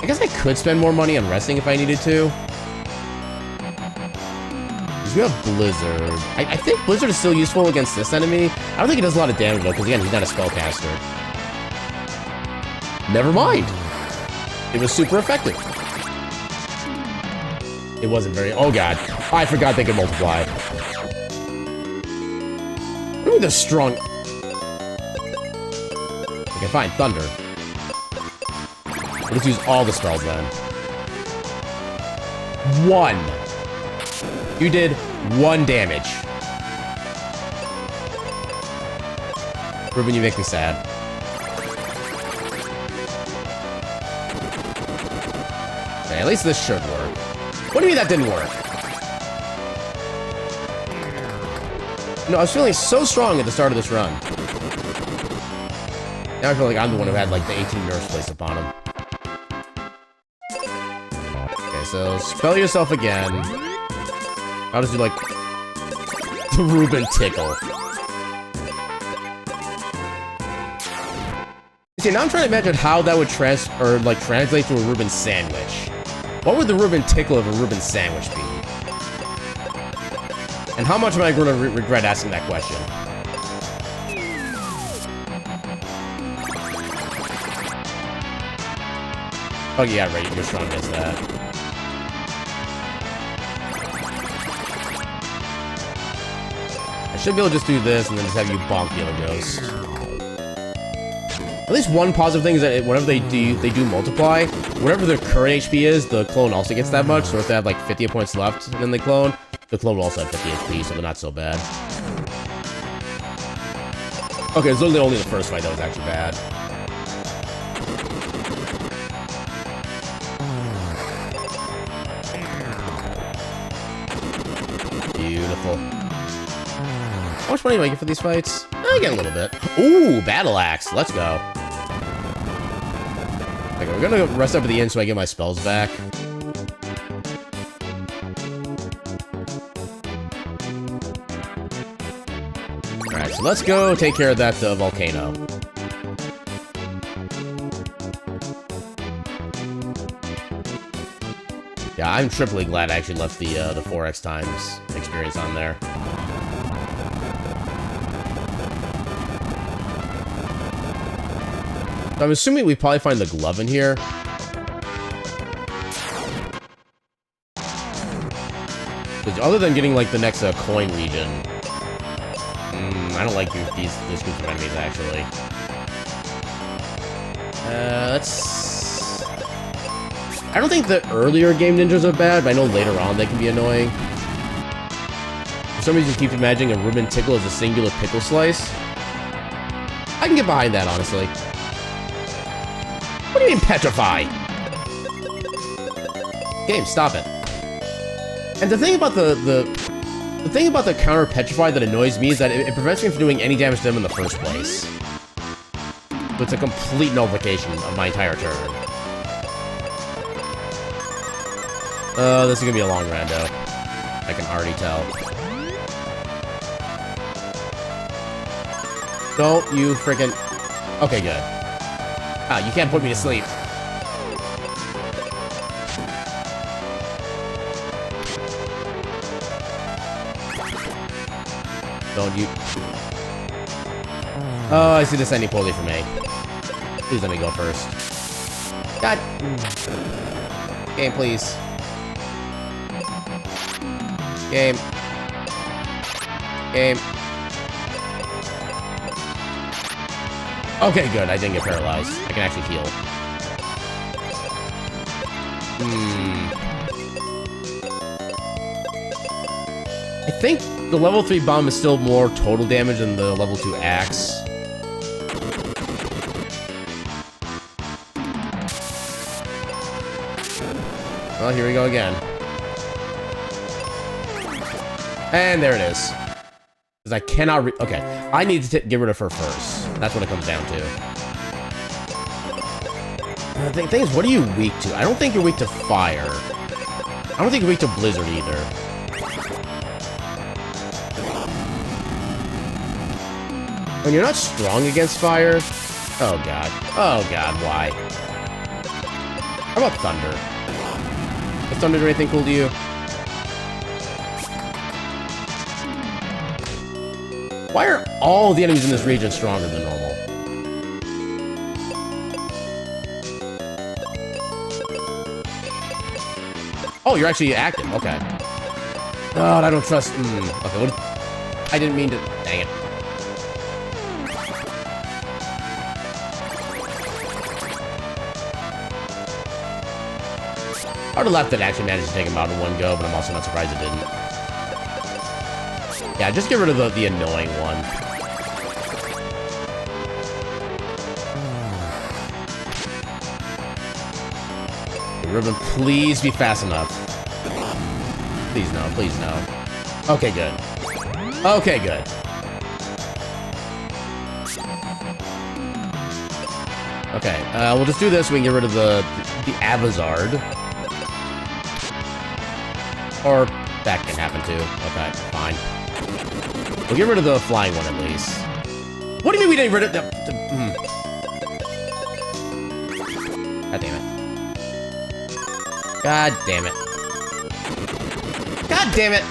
Speaker 1: I guess I could spend more money on resting if I needed to. Because we have Blizzard. I think Blizzard is still useful against this enemy. I don't think it does a lot of damage though, because again, he's not a spellcaster. Never mind. It was super effective. It wasn't very... Oh god. I forgot they could multiply. Look at this strong... Okay, fine. Thunder. Let's use all the spells then. 1. You did 1 damage. Ruben, you make me sad. Okay, at least this should work. What do you mean that didn't work? No, I was feeling so strong at the start of this run. Now I feel like I'm the one who had like the 18 nerfs placed upon him. Okay, so spell yourself again. I'll just do like the Ruben tickle. See, now I'm trying to imagine how that would translate to a Ruben sandwich. What would the Ruben tickle of a Ruben sandwich be? And how much am I going to regret asking that question? Oh yeah, right, you're strong against that. I should be able to just do this and then just have you bonk the other ghost. At least one positive thing is that whenever they do multiply, whatever their current HP is, the clone also gets that much. So if they have like 50 points left and then they clone, the clone will also have 50 HP, so they're not so bad. Okay, it's literally only the first fight that was actually bad. Beautiful. How much money do I get for these fights? I get a little bit. Ooh, Battle Axe. Let's go. Okay, we're gonna rest up at the end so I get my spells back. Alright, so let's go take care of that volcano. Yeah, I'm triply glad I actually left the 4x times experience on there. So I'm assuming we probably find the glove in here. Other than getting like the next coin region, I don't like these groups of enemies, actually. Let's... I don't think the earlier game ninjas are bad, but I know later on they can be annoying. For some reason, keep imagining a ribbon tickle as a singular pickle slice. I can get behind that, honestly. What do you mean, petrify? Game, stop it. And the thing about the thing about the counter petrify that annoys me is that it prevents me from doing any damage to them in the first place. So it's a complete nullification of my entire turn. This is gonna be a long rando. I can already tell. Don't you frickin'... Okay, good. Ah, you can't put me to sleep. Don't you... Oh, I see this ending poorly for me. Please let me go first. God. Game, please. Game. Game. Okay, good. I didn't get paralyzed. I can actually heal. I think the level 3 bomb is still more total damage than the level 2 axe. Well, here we go again. And there it is. Because I cannot okay, I need to get rid of her first. That's what it comes down to. The thing is, what are you weak to? I don't think you're weak to fire. I don't think you're weak to blizzard either. When you're not strong against fire... Oh god. Oh god, why? How about thunder? Does thunder do anything cool to you? Why are all the enemies in this region stronger than normal? Oh, you're actually active. Okay. God, I don't trust... Okay, what... I didn't mean to... Dang it. I would have left that actually managed to take him out in one go, but I'm also not surprised it didn't. Yeah, just get rid of the annoying one. Ribbon, please be fast enough. Please no, please no. Okay, good. Okay, good. Okay, we'll just do this so we can get rid of the Avazard. Or that can happen too. Okay, fine. We'll get rid of the flying one at least. What do you mean we didn't get rid of the... God damn it. God damn it. God damn it!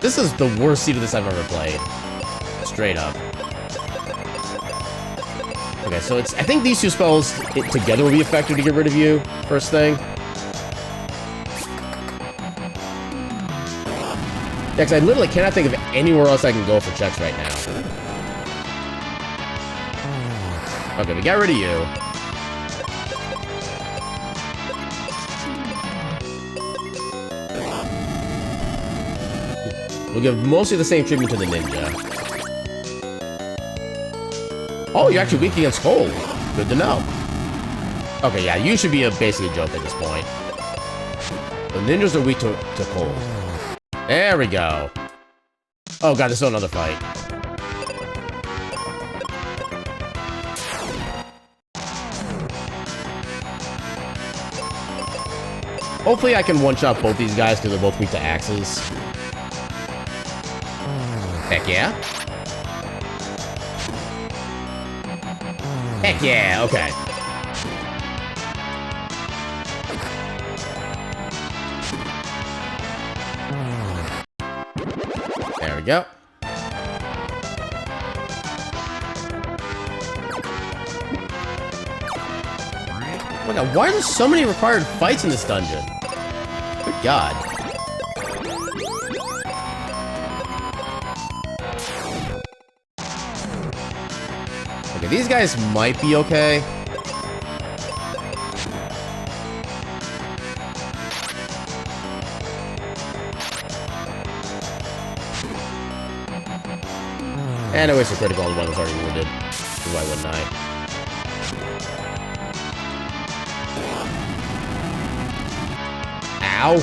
Speaker 1: This is the worst seed of this I've ever played. Straight up. Okay, so it's... I think these two spells together will be effective to get rid of you, first thing. Yeah, because I literally cannot think of anywhere else I can go for checks right now. Okay, we got rid of you. We'll give mostly the same treatment to the ninja. Oh, you're actually weak against cold. Good to know. Okay, yeah, you should be basically a joke at this point. The ninjas are weak to cold. There we go. Oh god, there's still another fight. Hopefully I can one-shot both these guys because they're both weak to axes. Heck yeah. Heck yeah, okay. There we go. Oh my god, why are there so many required fights in this dungeon? Good god. Okay, these guys might be okay. And I waste a critical on one that's already wounded. Why wouldn't I? Ow!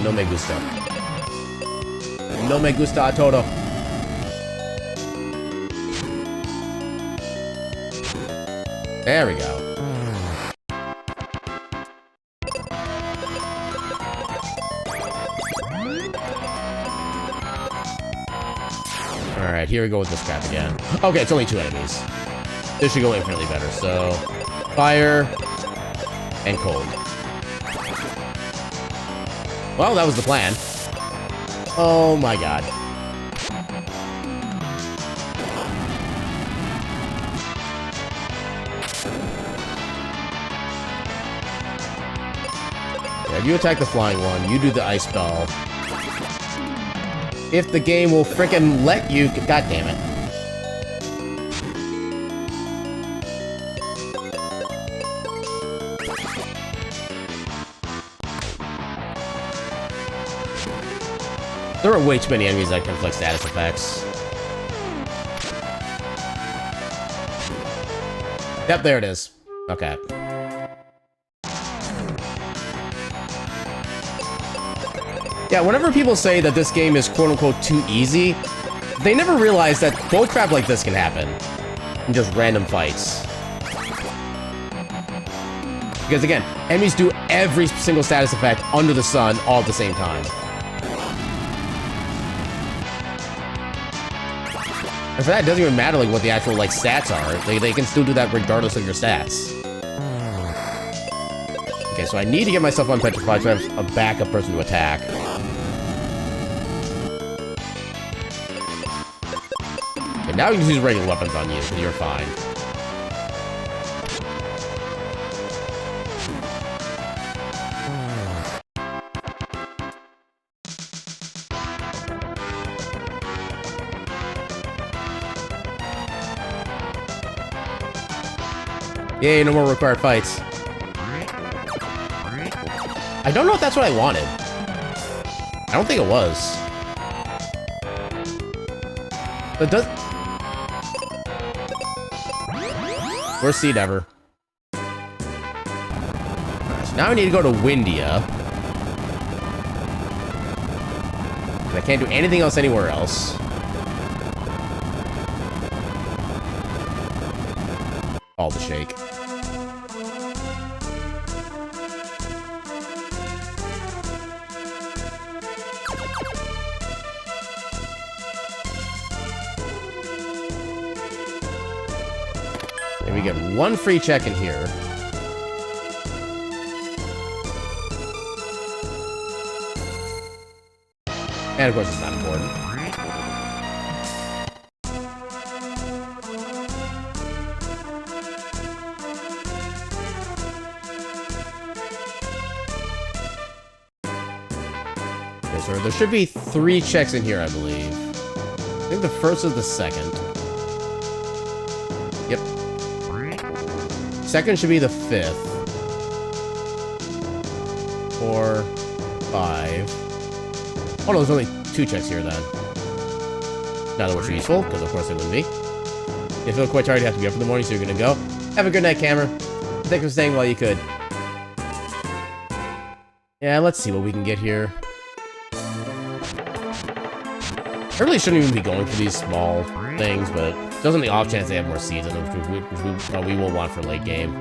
Speaker 1: No me gusta. No me gusta a todo. There we go. Alright, here we go with this crap again. Okay, it's only 2 enemies. This should go infinitely better. So, fire and cold. Well, that was the plan. Oh my god. Yeah, if you attack the flying one, you do the ice spell. If the game will frickin' let you... God damn it. There are way too many enemies that can inflict status effects. Yep, there it is. Okay. Yeah, whenever people say that this game is quote-unquote too easy, they never realize that bullcrap like this can happen in just random fights. Because again, enemies do every single status effect under the sun all at the same time. And for that, it doesn't even matter like what the actual like stats are. They can still do that regardless of your stats. Okay, so I need to get myself unpetrified so I have a backup person to attack. Okay, now you can use regular weapons on you, so you're fine. Yay, no more required fights. I don't know if that's what I wanted. I don't think it was. But does... Worst seed ever. So now I need to go to Windia. And I can't do anything else anywhere else. All the shake. And we get one free check in here. And of course it's not important. Okay, so there should be 3 checks in here, I believe. I think the first is the second. Yep. Second should be the 5th. 4, 5. Oh no, there's only 2 checks here then. Not that much useful, because of course they wouldn't be. You feel quite tired, you have to be up in the morning, so you're gonna go. Have a good night, Cameron. Thanks for staying while you could. Yeah, let's see what we can get here. I really shouldn't even be going for these small things, but just on the off chance they have more seeds in them, which we will want for late game.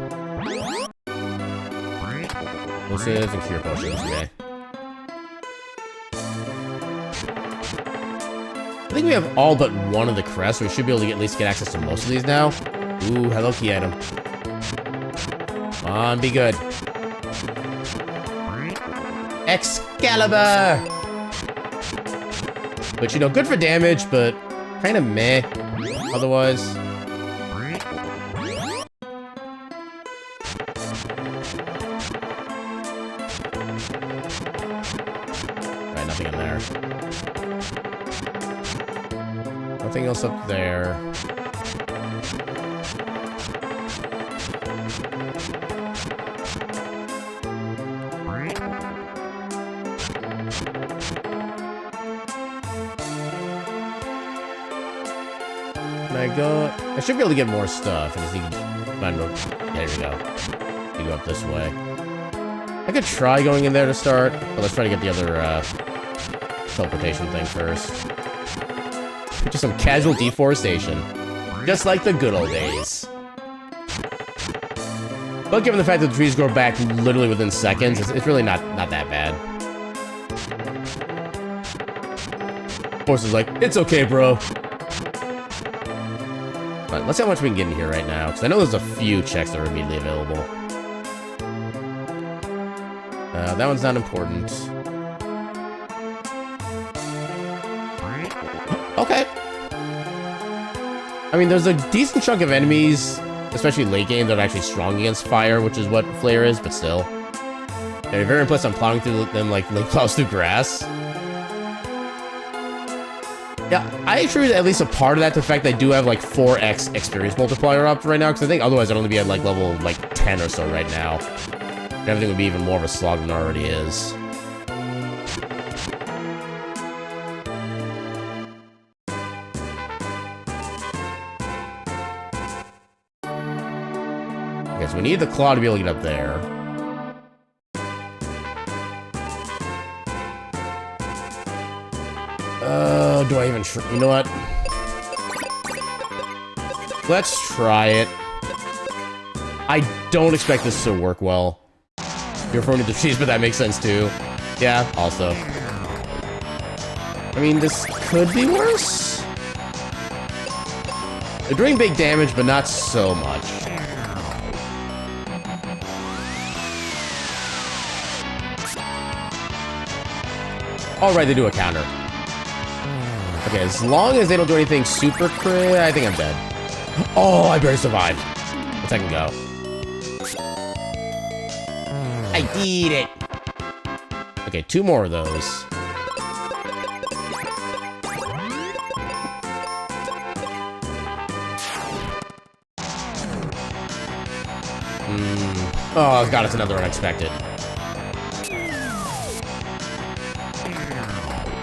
Speaker 1: Explosives and cure potions, okay. I think we have all but one of the crests, so we should be able to at least get access to most of these now. Ooh, hello key item. Come on, be good. Excalibur! But, you know, good for damage, but kind of meh otherwise. Alright, nothing in there. Nothing else up there. Can I go? I should be able to get more stuff. And I think, there we go. You go up this way. I could try going in there to start, but let's try to get the other teleportation thing first. Just some casual deforestation, just like the good old days. But given the fact that the trees grow back literally within seconds, it's really not that bad. Horse is like, it's okay, bro. But let's see how much we can get in here right now, because I know there's a few checks that are immediately available. That one's not important. Okay. I mean, there's a decent chunk of enemies, especially late game, that are actually strong against fire, which is what Flare is, but still. They're very impressed on plowing through them like plows through grass. Yeah, I attribute at least a part of that to the fact that I do have like 4x experience multiplier up right now, because I think otherwise I'd only be at like level like 10 or so right now. And everything would be even more of a slog than it already is. Okay, so we need the claw to be able to get up there. Do I even try? You know what? Let's try it. I don't expect this to work well. You're referring to the cheese, but that makes sense too. Yeah, also. I mean, this could be worse. They're doing big damage, but not so much. Alright, they do a counter. Okay, as long as they don't do anything super crit, I think I'm dead. Oh, I barely survived. Let's second go. I did it. Okay, 2 more of those. Oh, God, it's another unexpected.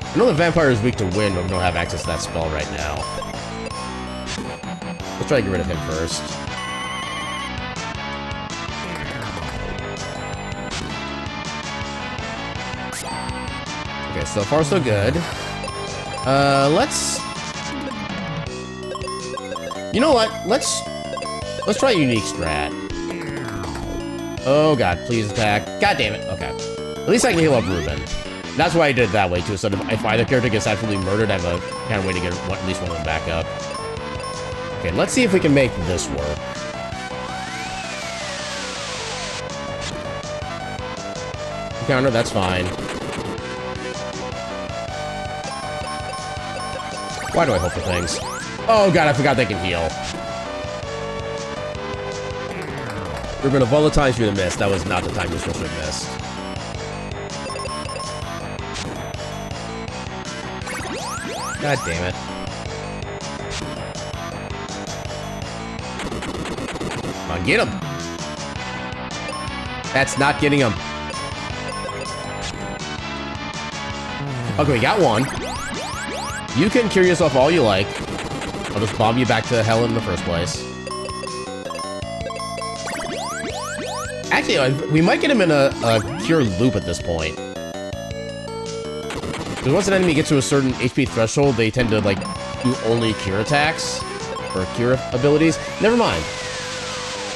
Speaker 1: I know the vampire is weak to wind, but we don't have access to that spell right now. Let's try to get rid of him first. Okay, so far so good. Let's... You know what? Let's try a unique strat. Oh God, please attack. God damn it. Okay. At least I can heal up Ruben. That's why I did it that way too, so if either character gets absolutely murdered, I have a kind of way to get at least one of them back up. Okay, let's see if we can make this work. Counter, that's fine. Why do I hope for things? Oh God, I forgot they can heal. We're gonna volatile through the mist. That was not the time you're supposed to have missed. God damn it. Come on, get him. That's not getting him. Okay, we got one. You can cure yourself all you like. I'll just bomb you back to hell in the first place. Actually, we might get him in a cure loop at this point. Because once an enemy gets to a certain HP threshold, they tend to, like, do only cure attacks. Or cure abilities. Never mind.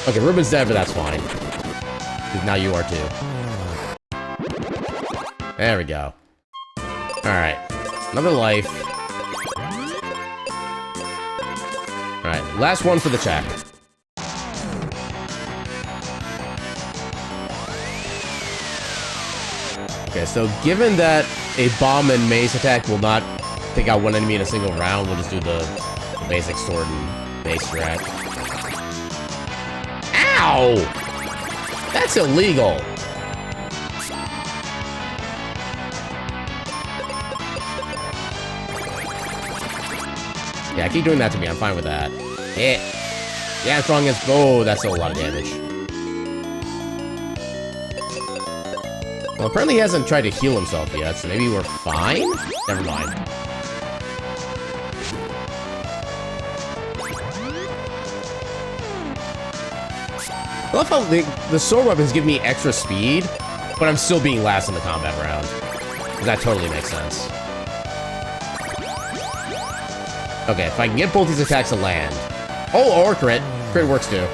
Speaker 1: Okay, Ruben's dead, but that's fine. Because now you are too. There we go. Alright. Another life. Alright, last one for the check. Okay, so given that a bomb and mace attack will not take out one enemy in a single round, we'll just do the basic sword and base strat. Ow! That's illegal! Yeah, keep doing that to me. I'm fine with that. Hit! Yeah, I'm strong against... Oh, that's still a lot of damage. Well, apparently he hasn't tried to heal himself yet, so maybe we're fine? Never mind. love how the sword weapons give me extra speed, but I'm still being last in the combat round. That totally makes sense. Okay, if I can get both these attacks to land. Oh, or crit. Crit works too.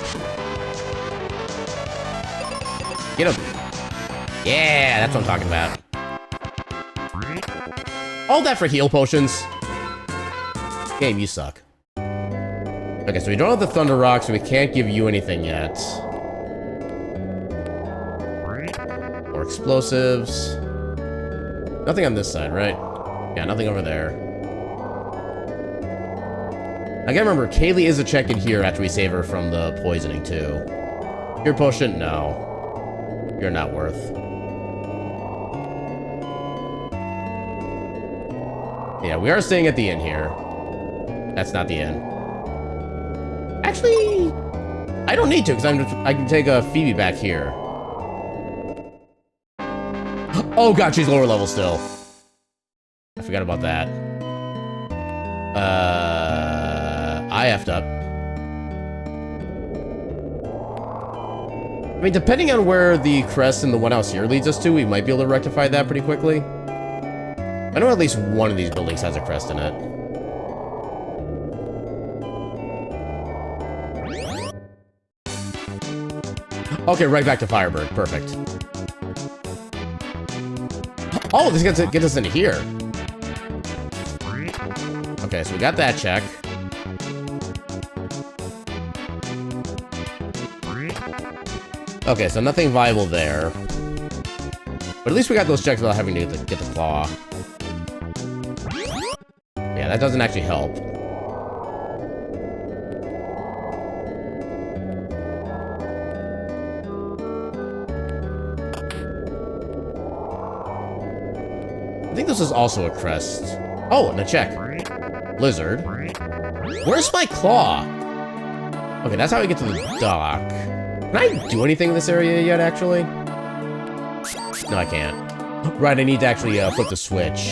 Speaker 1: Get him. Yeah, that's what I'm talking about. All that for heal potions. Game, you suck. Okay, so we don't have the Thunder Rock, so we can't give you anything yet. More explosives. Nothing on this side, right? Yeah, nothing over there. I gotta remember, Kaylee is a check in here after we save her from the poisoning, too. Cure potion? No. You're not worth. Yeah, we are staying at the inn here. That's not the inn. Actually, I don't need to, because I can take a Phoebe back here. Oh god, she's lower level still. I forgot about that. I effed up. I mean, depending on where the crest in the one house here leads us to, we might be able to rectify that pretty quickly. I know at least one of these buildings has a crest in it. Okay, right back to Firebird. Perfect. Oh, this gets us into here. Okay, so we got that check. Okay, so nothing viable there. But at least we got those checks without having to get the claw. Yeah, that doesn't actually help. I think this is also a crest. Oh, and a check. Lizard. Where's my claw? Okay, that's how I get to the dock. Can I do anything in this area yet, actually? No, I can't. Right, I need to actually flip the switch.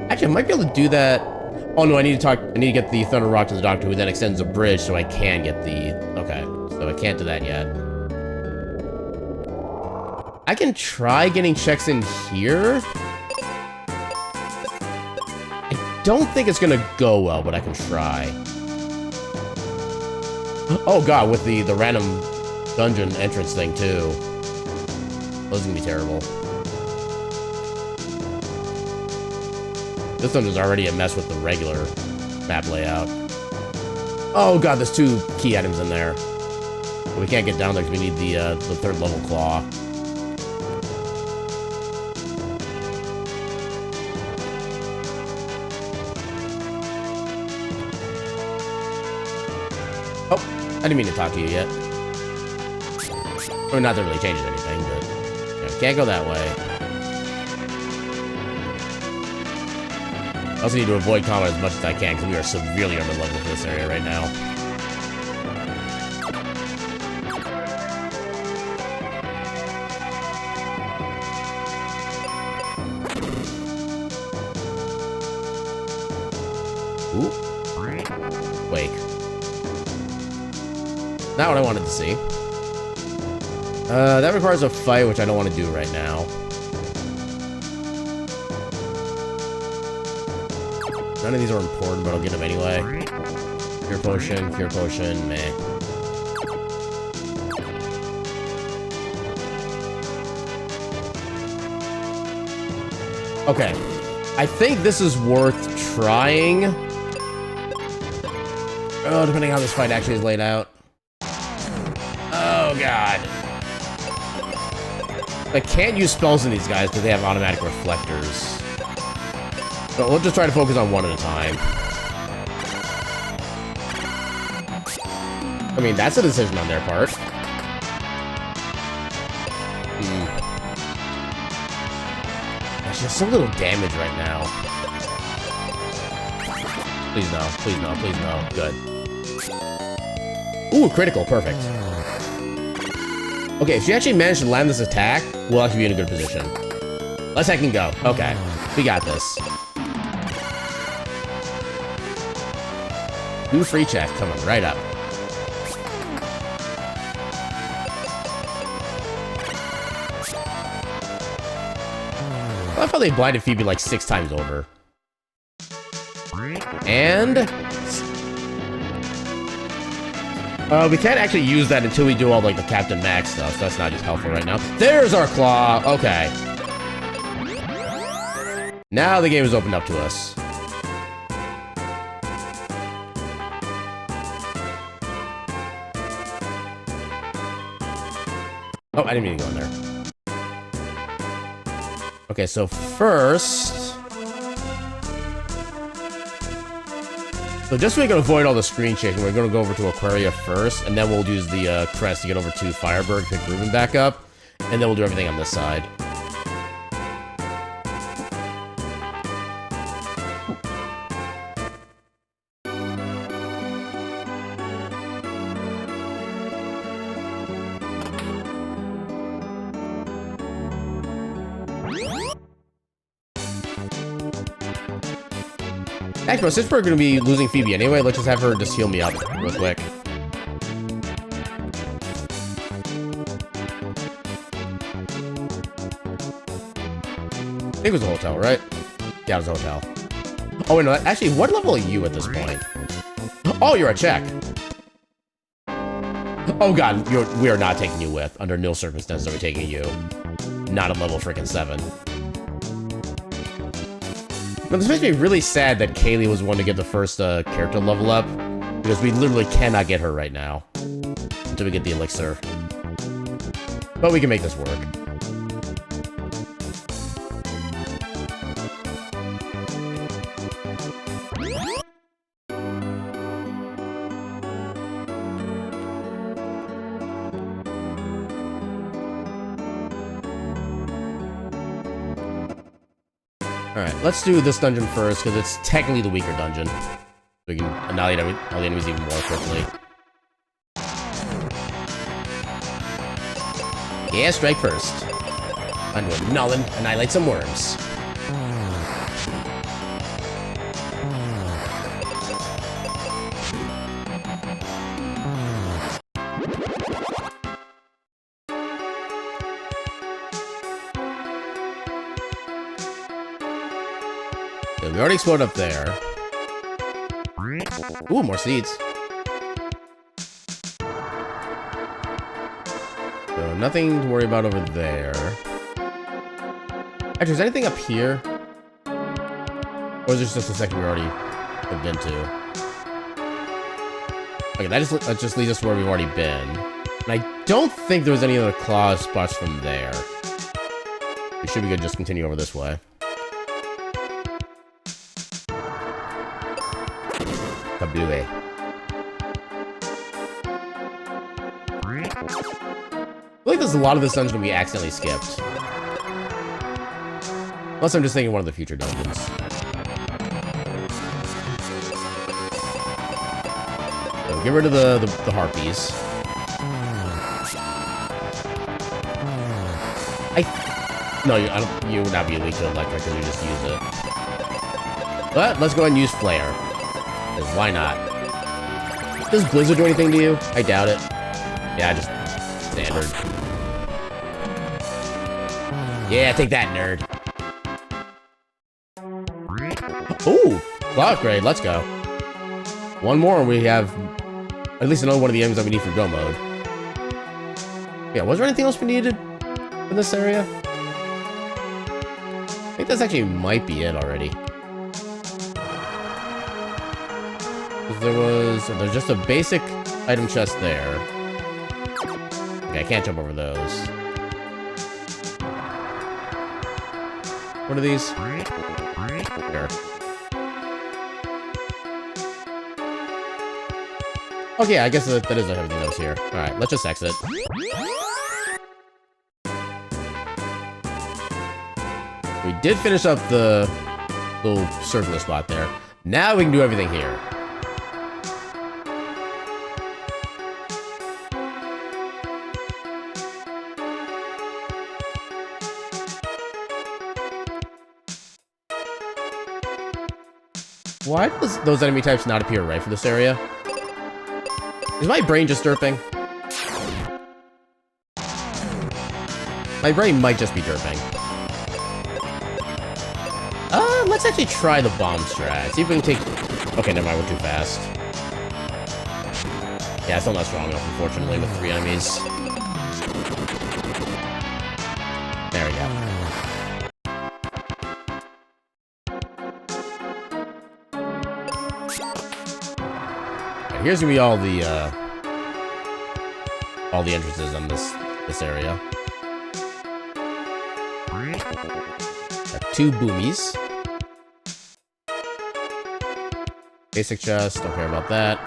Speaker 1: Actually, I might be able to do that. Oh no, I need to get the Thunder Rock to the doctor, who then extends a bridge, so I can get the... Okay, so I can't do that yet. I can try getting checks in here. I don't think it's gonna go well, but I can try. Oh god, with the random dungeon entrance thing too. Those are gonna be terrible. This dungeon's already a mess with the regular map layout. Oh god, there's 2 key items in there. We can't get down there because we need the 3rd level claw. Oh, I didn't mean to talk to you yet. I mean, not that it really changes anything, but... Yeah, can't go that way. I also need to avoid combat as much as I can, because we are severely under-leveled for this area right now. Ooh. Wake. Not what I wanted to see. That requires a fight, which I don't want to do right now. None of these are important, but I'll get them anyway. Cure potion, meh. Okay. I think this is worth trying. Oh, depending on how this fight actually is laid out. Oh, God. I can't use spells in these guys because they have automatic reflectors. But we'll just try to focus on one at a time. I mean, that's a decision on their part. There's just so little damage right now. Please no, please no, please no. Good. Ooh, critical, perfect. Okay, if she actually managed to land this attack, we'll actually be in a good position. Let's heck and go. Okay, we got this. Do free check coming right up. I thought they blinded Phoebe like 6 times over. And... we can't actually use that until we do all, like, the Captain Max stuff, so that's not just helpful right now. There's our claw! Okay. Now the game is opened up to us. Oh, I didn't mean to go in there. Okay, so first... So just so we can avoid all the screen shaking, we're going to go over to Aquaria first, and then we'll use the crest to get over to Fireberg, pick Ruben back up, and then we'll do everything on this side. Actually, since we're going to be losing Phoebe anyway, let's just have her just heal me up real quick. I think it was a hotel, right? Yeah, it was a hotel. Oh, wait, no, actually, what level are you at this point? Oh, you're a check. Oh, God, we are not taking you with. Under no circumstances are we taking you. Not at level freaking 7. Now, this makes me really sad that Kaylee was one to get the first character level up, because we literally cannot get her right now until we get the elixir. But we can make this work. Alright, let's do this dungeon first, because it's technically the weaker dungeon. We can annihilate all the enemies even more quickly. Yeah, strike first. I'm going to null and annihilate some worms. We already exploded up there. Ooh, more seeds. So nothing to worry about over there. Actually, is there anything up here? Or is this just a section we already have been to? Okay, that just leads us to where we've already been. And I don't think there was any other claw spots from there. We should be good to just continue over this way. Kabue. I feel like there's a lot of this dungeon we accidentally skipped. Unless I'm just thinking one of the future dungeons. So get rid of the harpies. No, you would not be weak to electric because you just use it. But let's go ahead and use flare. Because why not? Does Blizzard do anything to you? I doubt it. Yeah, just standard. Yeah, take that, nerd. Ooh, claw upgrade. Let's go. One more, and we have at least another one of the items that we need for go mode. Yeah, was there anything else we needed in this area? I think this actually might be it already. There's just a basic item chest there. Okay, I can't jump over those. What are these? Here. Okay, I guess that is everything that was here. Alright, let's just exit. We did finish up the little circular spot there. Now we can do everything here. Why does those enemy types not appear right for this area? Is my brain just derping? My brain might just be derping. let's actually try the bomb strat. See if we can take... Okay, never mind, we're too fast. Yeah, still not strong enough, unfortunately, with 3 enemies. There we go. Right, here's gonna be all the entrances on this area. Got 2 boomies. Basic chest, don't care about that.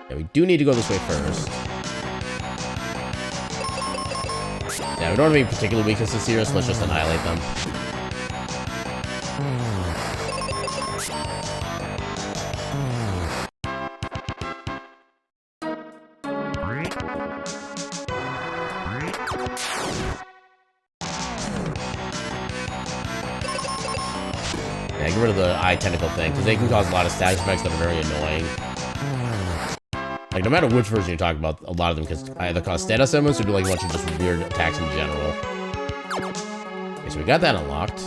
Speaker 1: Yeah, we do need to go this way first. Yeah, we don't have any particular weaknesses here, so let's just annihilate them. Yeah, get rid of the eye tentacle thing, because they can cause a lot of status effects that are very annoying. Like, no matter which version you're talking about, a lot of them can either cause status elements or do like a bunch of just weird attacks in general. Okay, so we got that unlocked.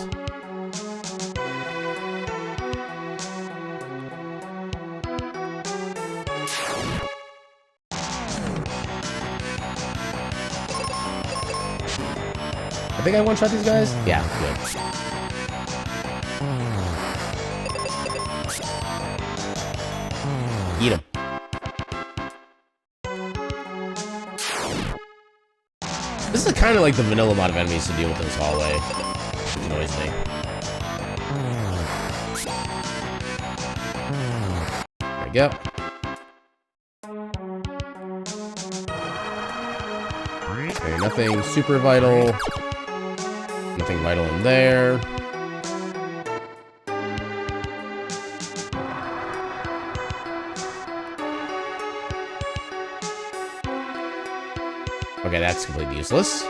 Speaker 1: I think I one-shot these guys? Yeah, good. Eat him. This is kind of like the vanilla amount of enemies to deal with in this hallway, which annoys me. There we go. Okay, nothing super vital. Nothing vital in there. Okay, that's completely useless.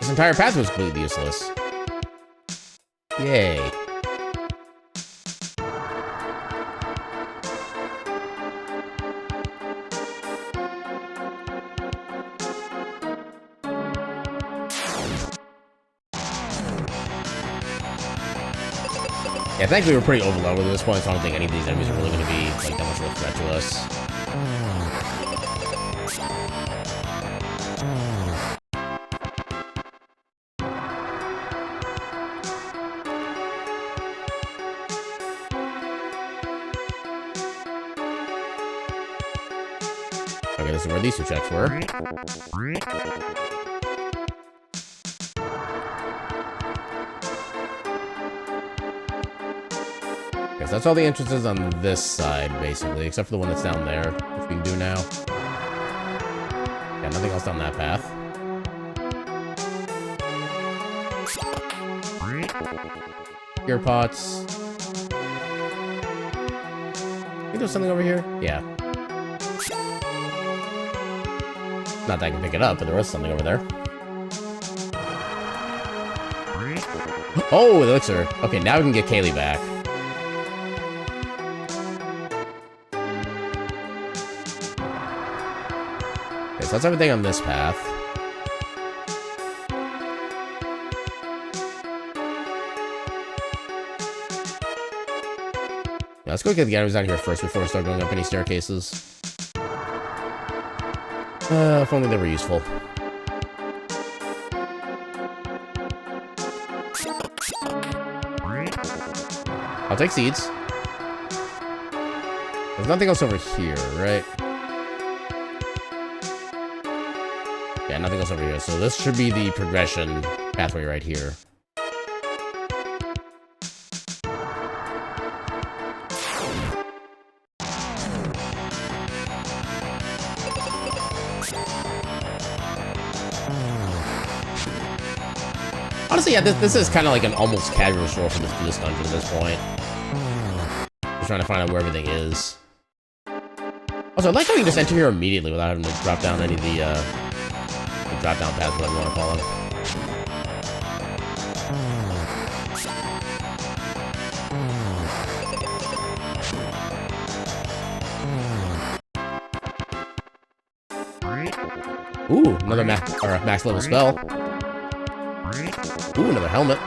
Speaker 1: This entire path was completely useless. Yay. Yeah, thankfully we're pretty overloaded at this point, so I don't think any of these enemies are really going to be like that much of a threat to us. Okay, this is where these 2 checks were. Okay, so that's all the entrances on this side, basically, except for the one that's down there, which we can do now. Yeah, nothing else down that path. Gear pots. I think there's something over here? Yeah. Not that I can pick it up, but there was something over there. Oh, the elixir. Okay, now we can get Kaylee back. Okay, so that's everything on this path. Yeah, let's go get the items down here first before we start going up any staircases. If only they were useful. I'll take seeds. There's nothing else over here, right? Yeah, nothing else over here. So this should be the progression pathway right here. Honestly, yeah, this is kind of like an almost casual stroll for this dungeon at this point. Just trying to find out where everything is. Also, I like how you can just enter here immediately without having to drop down any of the drop-down paths, whatever you want to call them. Ooh, another max level spell. Ooh, another helmet.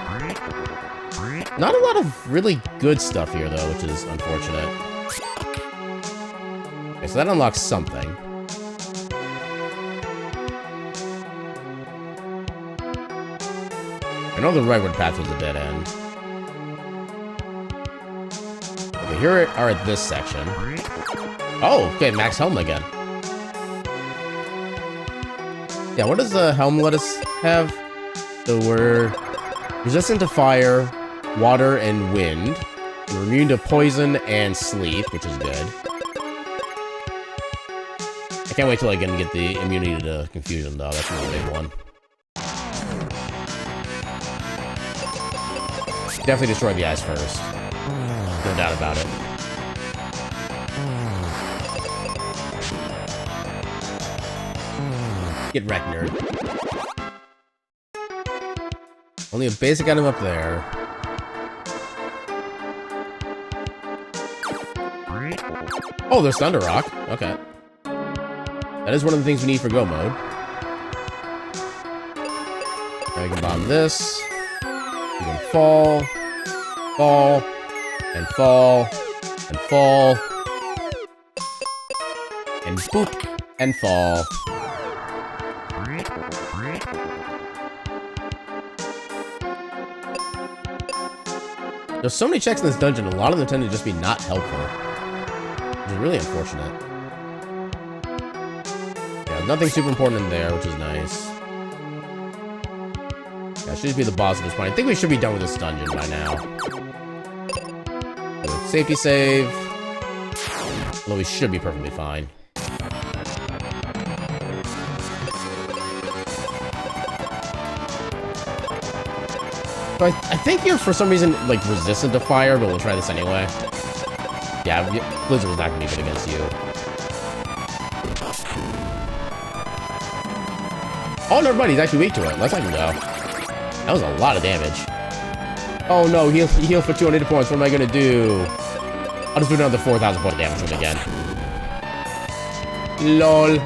Speaker 1: Not a lot of really good stuff here, though, which is unfortunate. Okay, so that unlocks something. I know the rightward path was a dead end. Okay, here are at this section. Oh, okay, max helm again. Yeah, what does the helm let us have? So we're resistant to fire, water, and wind. We're immune to poison and sleep, which is good. I can't wait till I can get the immunity to confusion, though. That's a big one. Definitely destroy the eyes first. No doubt about it. Get wrecked, nerd. Only a basic item up there. Oh, there's Thunder Rock. Okay. That is one of the things we need for Go mode. Now we can bomb this. We can fall, fall, and fall, and fall, and boop, and fall. There's so many checks in this dungeon, a lot of them tend to just be not helpful. Which is really unfortunate. Yeah, nothing super important in there, which is nice. Yeah, should just be the boss at this point. I think we should be done with this dungeon by now. Safety save. Although we should be perfectly fine. So I think you're, for some reason, like, resistant to fire, but we'll try this anyway. Yeah, Blizzard was not going to be good against you. Oh, never mind, he's actually weak to it. Let's let him go. That was a lot of damage. Oh no, he healed for 200 points. What am I going to do? I'll just do another 4,000 point of damage to him again. LOL.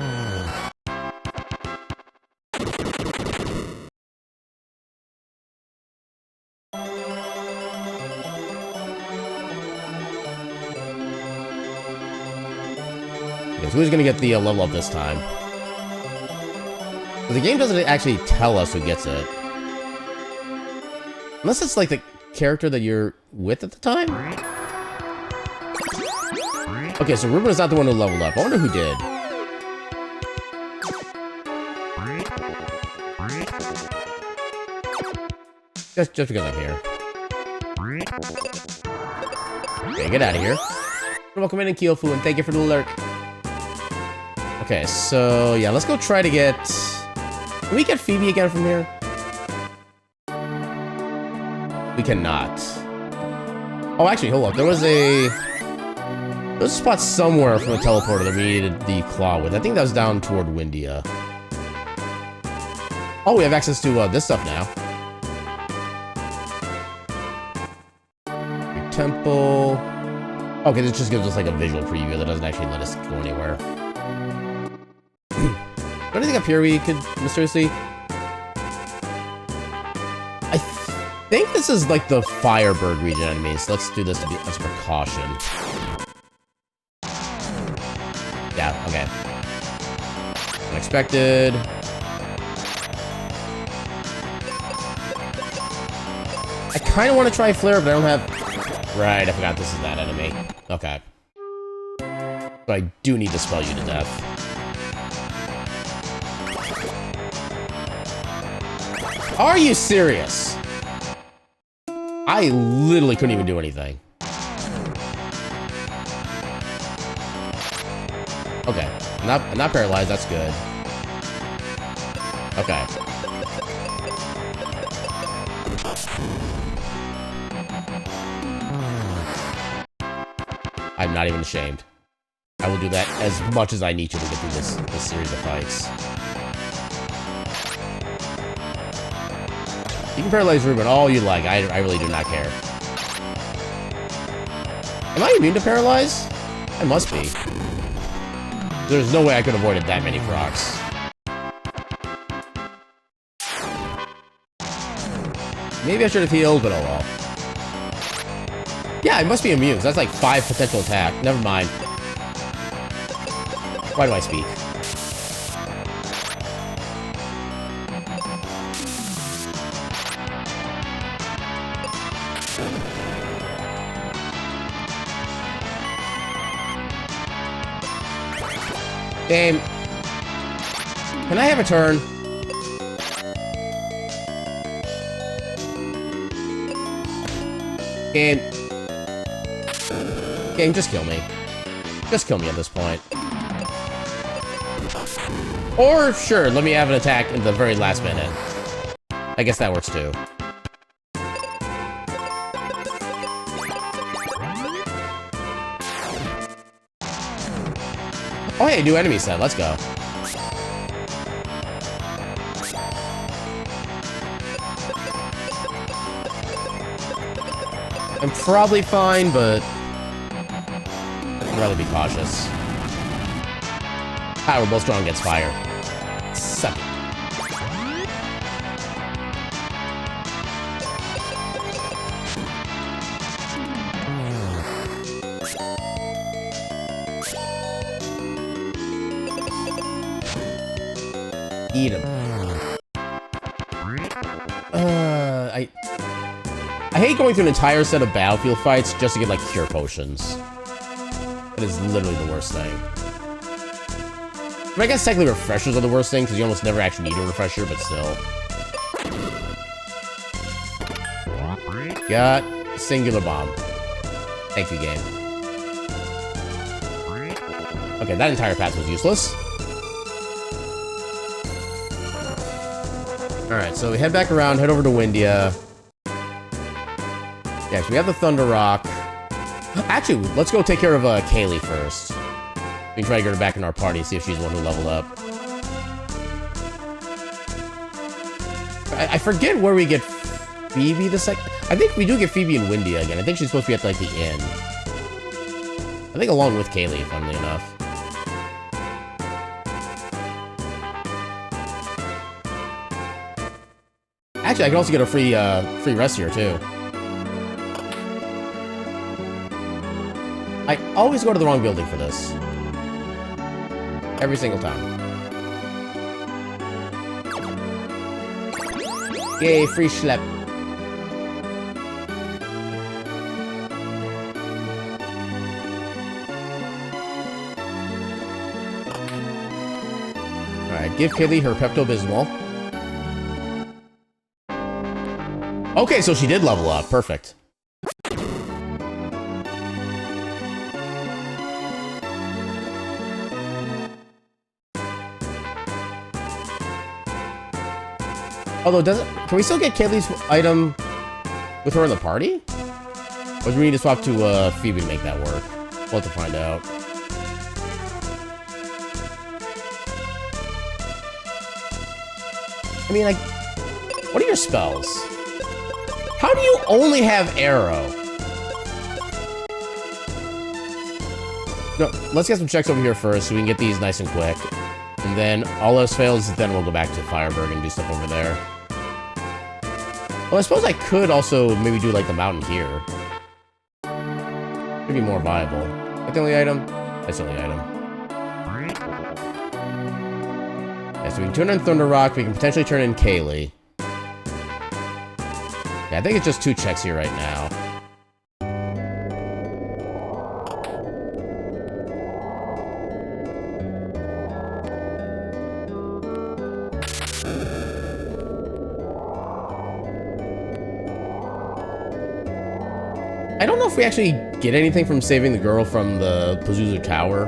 Speaker 1: So who's gonna get the level up this time? But the game doesn't actually tell us who gets it. Unless it's like the character that you're with at the time? Okay, so Ruben is not the one who leveled up. I wonder who did. Just because I'm here. Okay, get out of here. Welcome in, Kyofu, and thank you for the lurk. Okay, so yeah, let's go try to get... Can we get Phoebe again from here? We cannot. Oh, actually, hold up. There was a spot somewhere from the teleporter that we needed the claw with. I think that was down toward Windia. Oh, we have access to this stuff now. Your temple. Okay, this just gives us like a visual preview that doesn't actually let us go anywhere. Anything up here we could mysteriously... I think this is like the Firebird region enemies. So let's do this to be as a precaution. Yeah, okay. Unexpected. I kind of want to try Flare, but I don't have... Right, I forgot this is that enemy. Okay. But I do need to spell you to death. Are you serious? I literally couldn't even do anything. Okay, I'm not paralyzed, that's good. Okay. I'm not even ashamed. I will do that as much as I need to get through this series of fights. You can paralyze Ruben all you like. I really do not care. Am I immune to paralyze? I must be. There's no way I could have avoided that many procs. Maybe I should have healed, but oh well. Yeah, I must be immune. That's like 5 potential attack. Never mind. Why do I speak? Game. Can I have a turn? Game. Game, just kill me. Just kill me at this point. Or, sure, let me have an attack in the very last minute. I guess that works too. Oh hey, new enemy set, let's go. I'm probably fine, but I'd rather be cautious. We're both strong against fire. Suck it. Eat him. I hate going through an entire set of battlefield fights just to get, like, cure potions. That is literally the worst thing. I guess technically refreshers are the worst thing, because you almost never actually need a refresher, but still. Got singular bomb. Thank you, game. Okay, that entire path was useless. Alright, so we head back around, head over to Windia. Yeah, so we have the Thunder Rock. Actually, let's go take care of Kaylee first. We can try to get her back in our party, see if she's the one who leveled up. I forget where we get Phoebe the second. I think we do get Phoebe in Windia again. I think she's supposed to be at, like, the inn. I think along with Kaylee, funnily enough. Actually, I can also get a free rest here, too. I always go to the wrong building for this. Every single time. Yay, free schlep. Alright, give Kaylee her Pepto-Bismol. Okay, so she did level up. Perfect. Although, can we still get Kaylee's item with her in the party? Or do we need to swap to Phoebe to make that work? We'll have to find out. I mean, like, what are your spells? How do you only have arrow? No, let's get some checks over here first so we can get these nice and quick. And then, all else fails, then we'll go back to Fireburg and do stuff over there. Well, I suppose I could also maybe do, like, the mountain here. Maybe more viable. That's the only item? That's the only item. Yeah, so we can turn in Thunder Rock, we can potentially turn in Kaylee. Yeah, I think it's just 2 checks here right now. I don't know if we actually get anything from saving the girl from the Pazuzu Tower.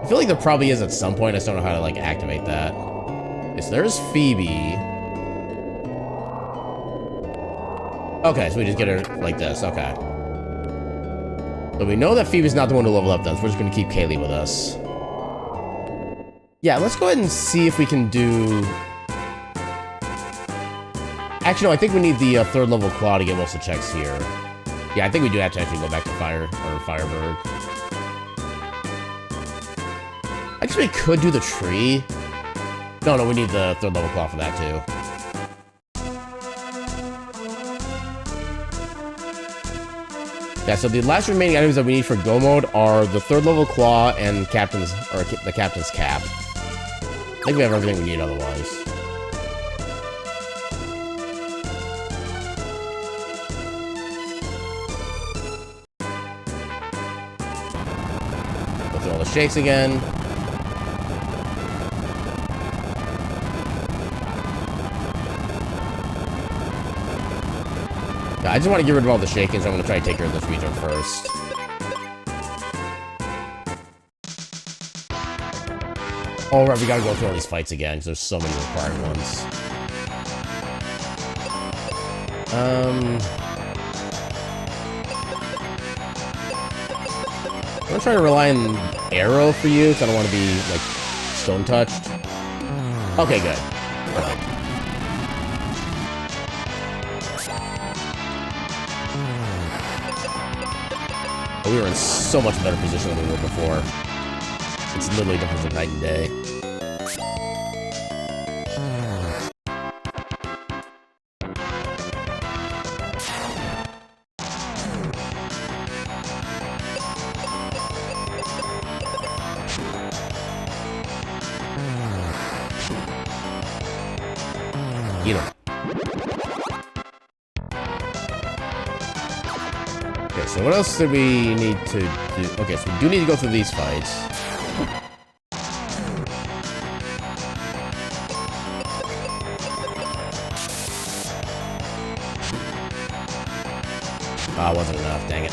Speaker 1: I feel like there probably is at some point. I just don't know how to, like, activate that. Yes, there's Phoebe. Okay, so we just get her like this. Okay. So we know that Phoebe's not the one to level up then, so we're just going to keep Kaylee with us. Yeah, let's go ahead and see if we can do... Actually, no, I think we need the 3rd level claw to get most of the checks here. Yeah, I think we do have to actually go back to Fireburg. I guess we could do the tree. No, we need the 3rd level claw for that too. Yeah, so the last remaining items that we need for Go Mode are the 3rd level claw and the captain's cap. I think we have everything we need otherwise. Go through all the shakes again. I just want to get rid of all the shakings. So I'm going to try to take care of this region first. Oh, right, we gotta go through all these fights again, because there's so many required ones. I'm gonna try to rely on arrow for you, because I don't want to be, like, stone-touched. Okay, good. Perfect. But we were in so much better position than we were before. It's literally a difference of night and day. Eat him. Okay, so what else do we need to do? Okay, so we do need to go through these fights. Ah, wasn't enough, dang it.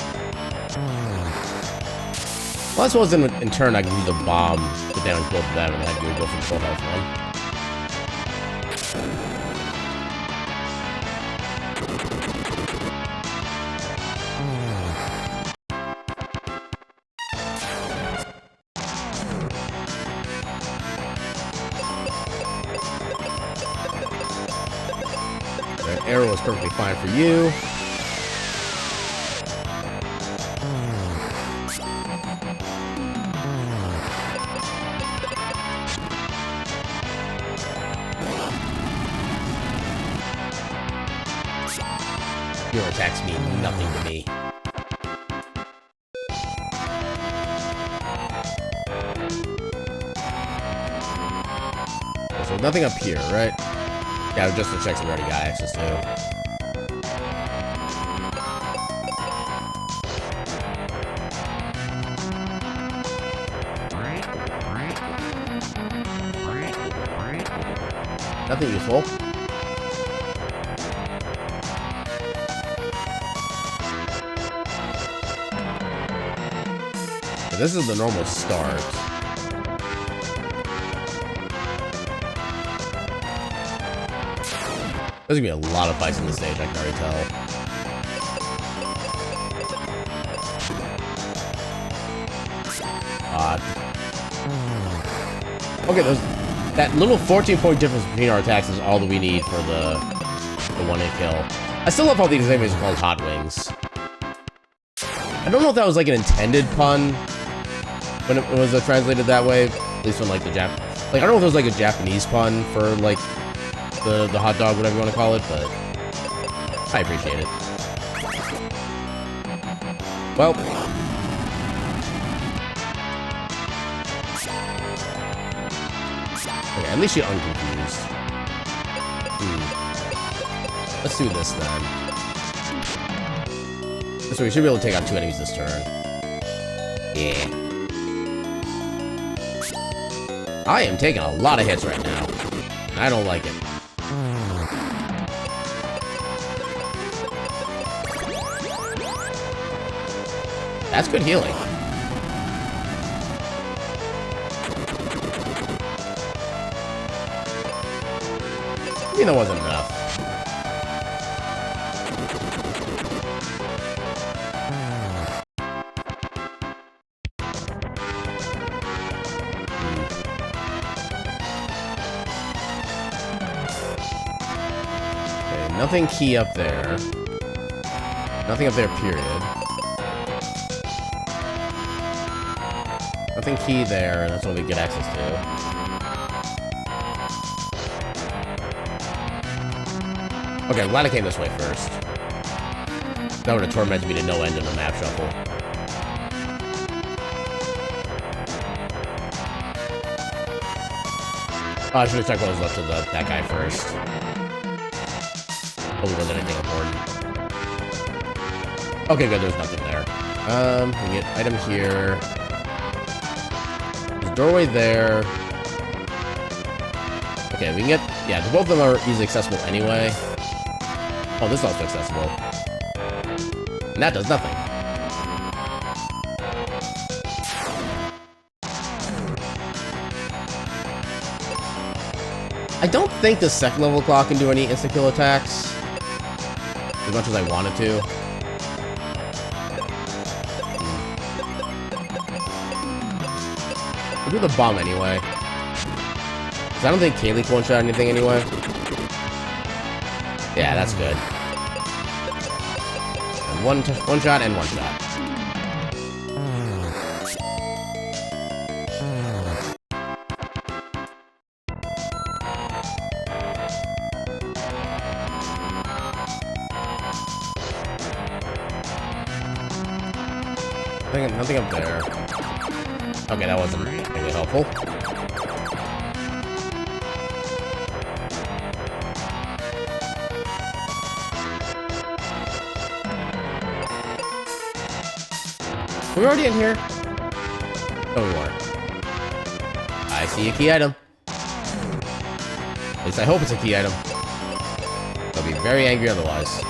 Speaker 1: Well, I suppose in turn I can use a bomb to damage both of them and have you go for the full health one. That arrow is perfectly fine for you. Your attacks mean nothing to me. So nothing up here, right? Yeah, just the checks we already got access to. Nothing useful. This is the normal start. There's gonna be a lot of fights in this stage, I can already tell. Okay, that little 14-point difference between our attacks is all that we need for the one-hit kill. I still love how these enemies are called Hot Wings. I don't know if that was like an intended pun when it was translated that way, at least when like the I don't know if it was like a Japanese pun for like the hot dog, whatever you want to call it, but I appreciate it. Well, okay, at least you're unconfused. Let's do this then. So we should be able to take out 2 enemies this turn. Yeah. I am taking a lot of hits right now. I don't like it. That's good healing. I mean, that wasn't enough. Nothing key up there. Nothing up there, period. Nothing key there, and that's what we get access to. Okay, I'm glad I came this way first. That would have tormented me to no end in the map shuffle. Oh, I should have checked what was left of that guy first. Hopefully wasn't anything important. Okay, good, there's nothing there. We can get item here. There's a doorway there. Okay, we can get... Yeah, both of them are easily accessible anyway. Oh, this is also accessible. And that does nothing. I don't think the second level clock can do any insta-kill attacks. As much as I wanted to. We'll do the bomb anyway. Because I don't think Kaylee can one-shot anything anyway. Yeah, that's good. And one shot and one shot. Nothing up there. Okay, that wasn't really helpful. Are we already in here? Oh, we weren't. I see a key item. At least I hope it's a key item. I'll be very angry otherwise.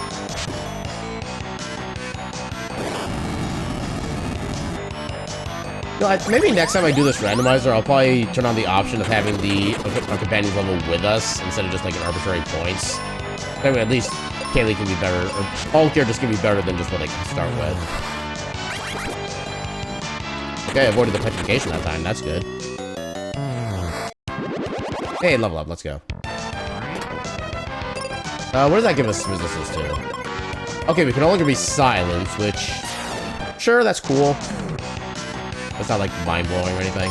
Speaker 1: No, maybe next time I do this randomizer, I'll probably turn on the option of having our companions level with us instead of just like an arbitrary points. That way, at least Kaylee can be better, or all characters can be better than just what they can start with. Okay, I avoided the petrification that time. That's good. Hey, level up. Let's go. What does that give us resistance to? Okay, we can no longer be silenced, which... Sure, that's cool. It's not like mind-blowing or anything.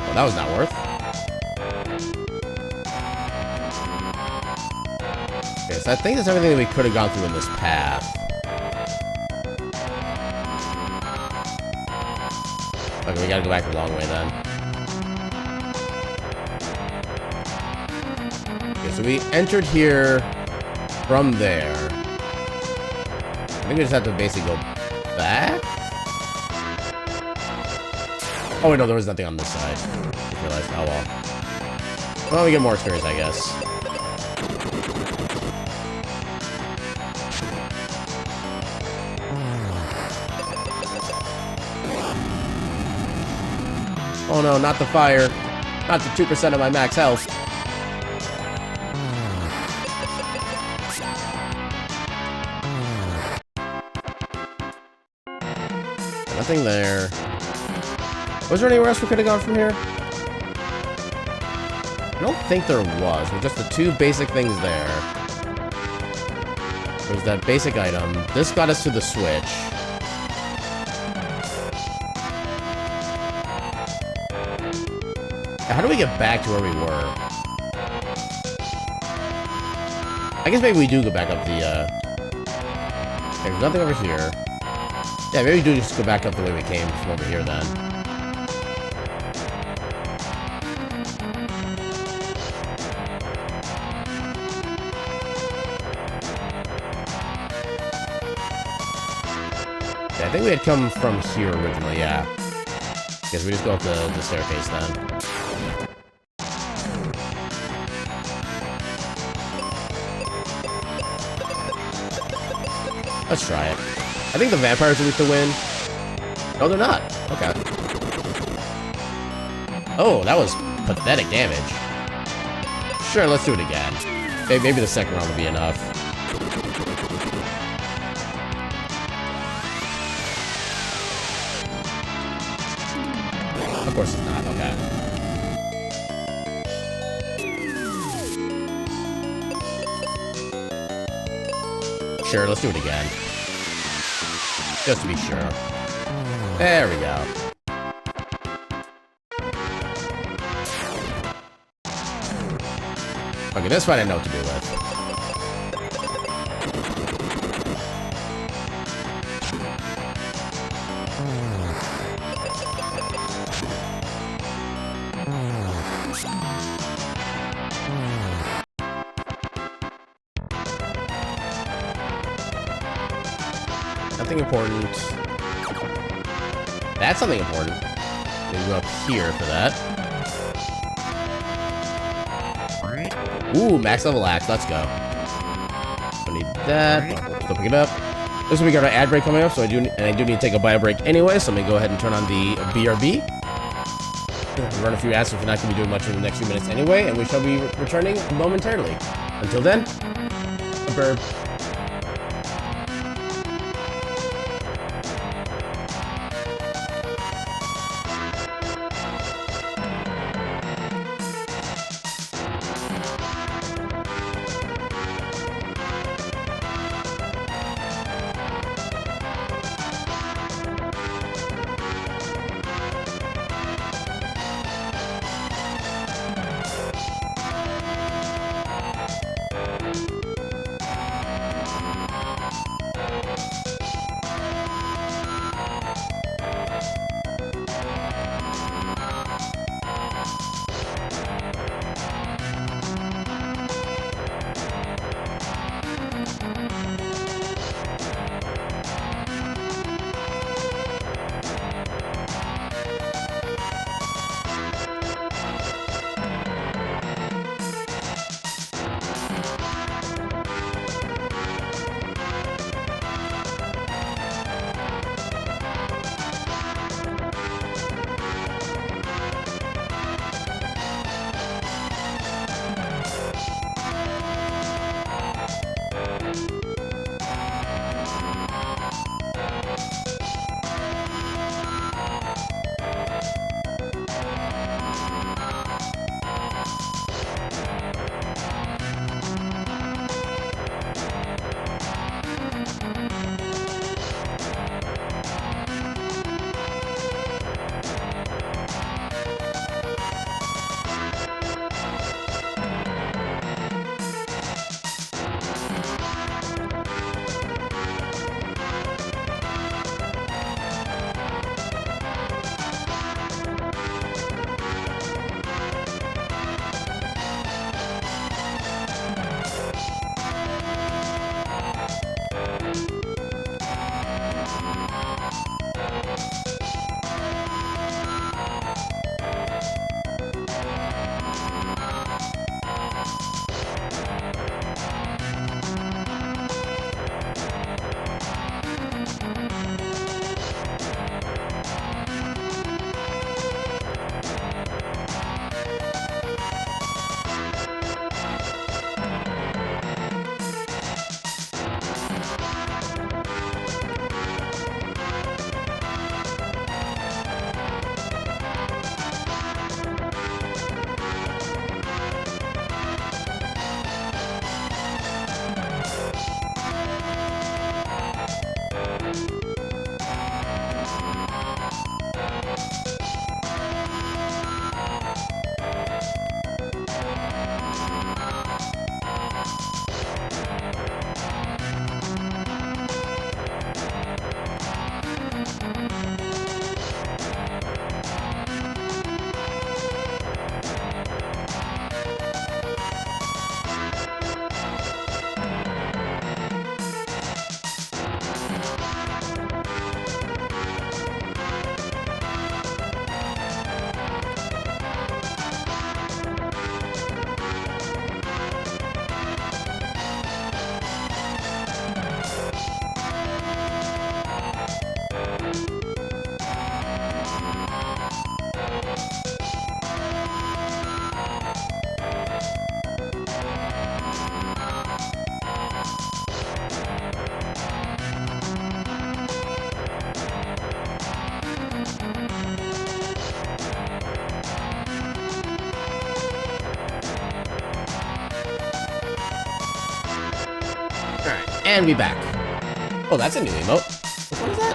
Speaker 1: Well, that was not worth. Okay, so I think that's everything that we could have gone through in this path. Okay, we gotta go back the long way then. Okay, so we entered here from there. I think we just have to basically go back? Oh, wait, no, there was nothing on this side. I realized. Oh, well. Well, we get more experience, I guess. Oh no, not the fire. Not the 2% of my max health. Nothing there. Was there anywhere else we could have gone from here? I don't think there was. With just the two basic things there. There's that basic item. This got us to the switch. How do we get back to where we were? I guess maybe we do go back up the, okay, there's nothing over here. Yeah, maybe we do just go back up the way we came from over here then. Yeah, I think we had come from here originally, yeah. Guess we just go up the staircase then. Let's try it. I think the vampires are weak to win. No, they're not. Okay. Oh, that was pathetic damage. Sure, let's do it again. Maybe the second round will be enough. Of course it's not. Okay. Sure, let's do it again. Just to be sure. There we go. Okay, this fight I know what to do with. Nothing important. That's something important. Maybe go up here for that. Ooh, max level axe. Let's go. Don't need that. Still pick it up. This week we got our ad break coming up, so I do need to take a bio break anyway. So let me go ahead and turn on the BRB. Run a few ads if we're not going to be doing much in the next few minutes anyway, and we shall be returning momentarily. Until then, a burp. And we back. Oh, that's a new emote. What is that?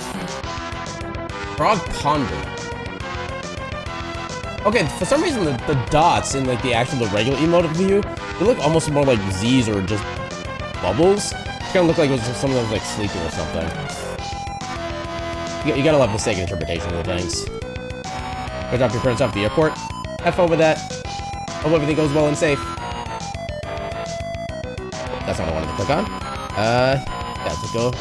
Speaker 1: Frog Ponder. Okay, for some reason the dots in like the regular emote view, they look almost more like Z's or just bubbles. It kind of look like it was someone that was like sleeping or something. You gotta love mistaken interpretation of the things. Go drop your parents off at the airport. Have fun with that. Hope everything goes well and safe. That's not what I wanted to click on. Yeah, let's go.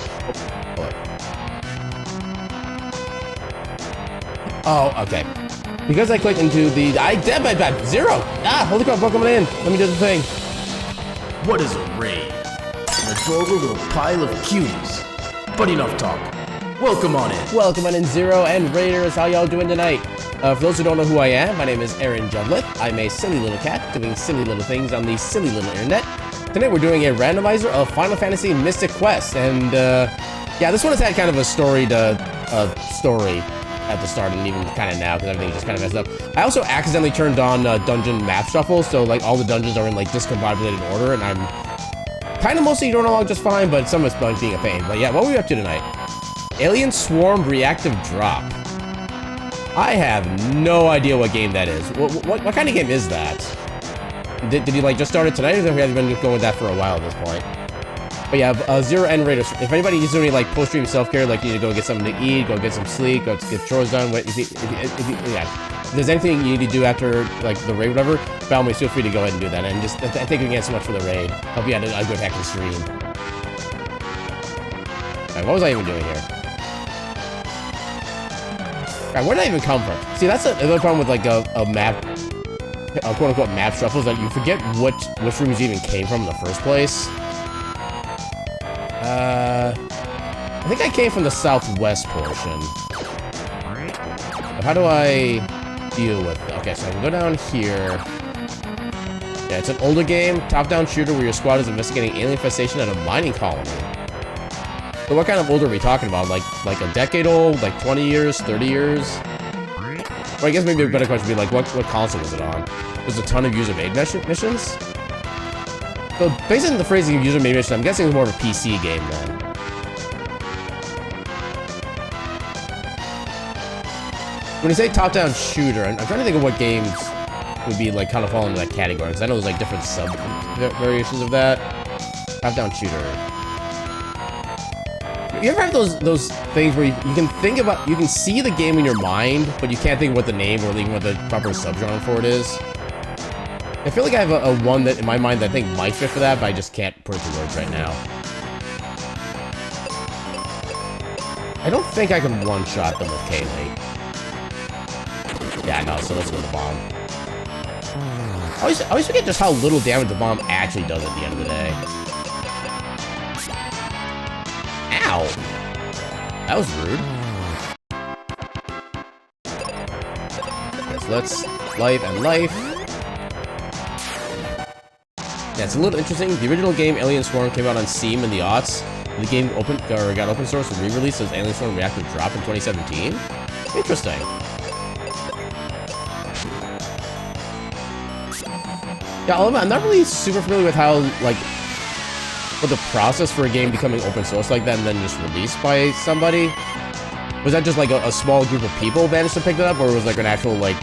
Speaker 1: Oh, okay. Because I clicked into the... Zero! Ah, holy crap, welcome in. Let me do the thing.
Speaker 2: What is a raid? An adorable little pile of cuties. But enough talk. Welcome on in.
Speaker 1: Welcome on in, Zero and Raiders. How y'all doing tonight? For those who don't know who I am, my name is Aaron Judlith. I'm a silly little cat doing silly little things on the silly little internet. Tonight we're doing a randomizer of Final Fantasy Mystic Quest, and yeah, this one has had kind of a story at the start and even kind of now because everything just kind of messed up. I also accidentally turned on dungeon map shuffle, so like all the dungeons are in like discombobulated order, and I'm kind of mostly going along just fine, but some of it's being a pain. But yeah, what were we up to tonight? Alien Swarm Reactive Drop. I have no idea what game that is. What kind of game is that? Did you like just start it tonight, or have you been going with that for a while at this point? But yeah, Zero and Raiders. If anybody needs doing any like post-stream self-care, like you need to go get something to eat, go get some sleep, go get chores done. If there's anything you need to do after like the raid, whatever, by all means, feel free to go ahead and do that. And just thank you again so much for the raid. Hope you had a good hacking stream. Alright, what was I even doing here? Alright, where did I even come from? See, that's another problem with like a map, quote-unquote map shuffles, that you forget which rooms you even came from in the first place. I think I came from the southwest portion. But how do I deal with it? Okay, so I can go down here. Yeah, it's an older game, top-down shooter where your squad is investigating alien infestation at a mining colony. So what kind of older are we talking about? Like a decade old? Like 20 years? 30 years? Or I guess maybe a better question would be like, what console was it on? There's a ton of user-made missions? So based on the phrasing of user-made mission, I'm guessing it's more of a PC game then. When you say top-down shooter, I'm trying to think of what games would be like kind of fall into that category, because I know there's like different sub-variations of that. Top-down shooter. You ever have those things where you can think about, you can see the game in your mind, but you can't think of what the name or even what the proper subgenre for it is? I feel like I have a one that in my mind that I think might fit for that, but I just can't put it to words right now. I don't think I can one-shot them with Kaylee. Yeah, no, so let's go with the bomb. I always forget just how little damage the bomb actually does at the end of the day. Ow! That was rude. Okay, so let's life and life. Yeah, it's a little interesting. The original game, Alien Swarm, came out on Steam in the aughts. The game got open source and re-released as Alien Swarm Reactive Drop in 2017. Interesting. Yeah, I'm not really super familiar with how, like, what the process for a game becoming open source like that and then just released by somebody. Was that just like a small group of people managed to pick it up, or was like an actual like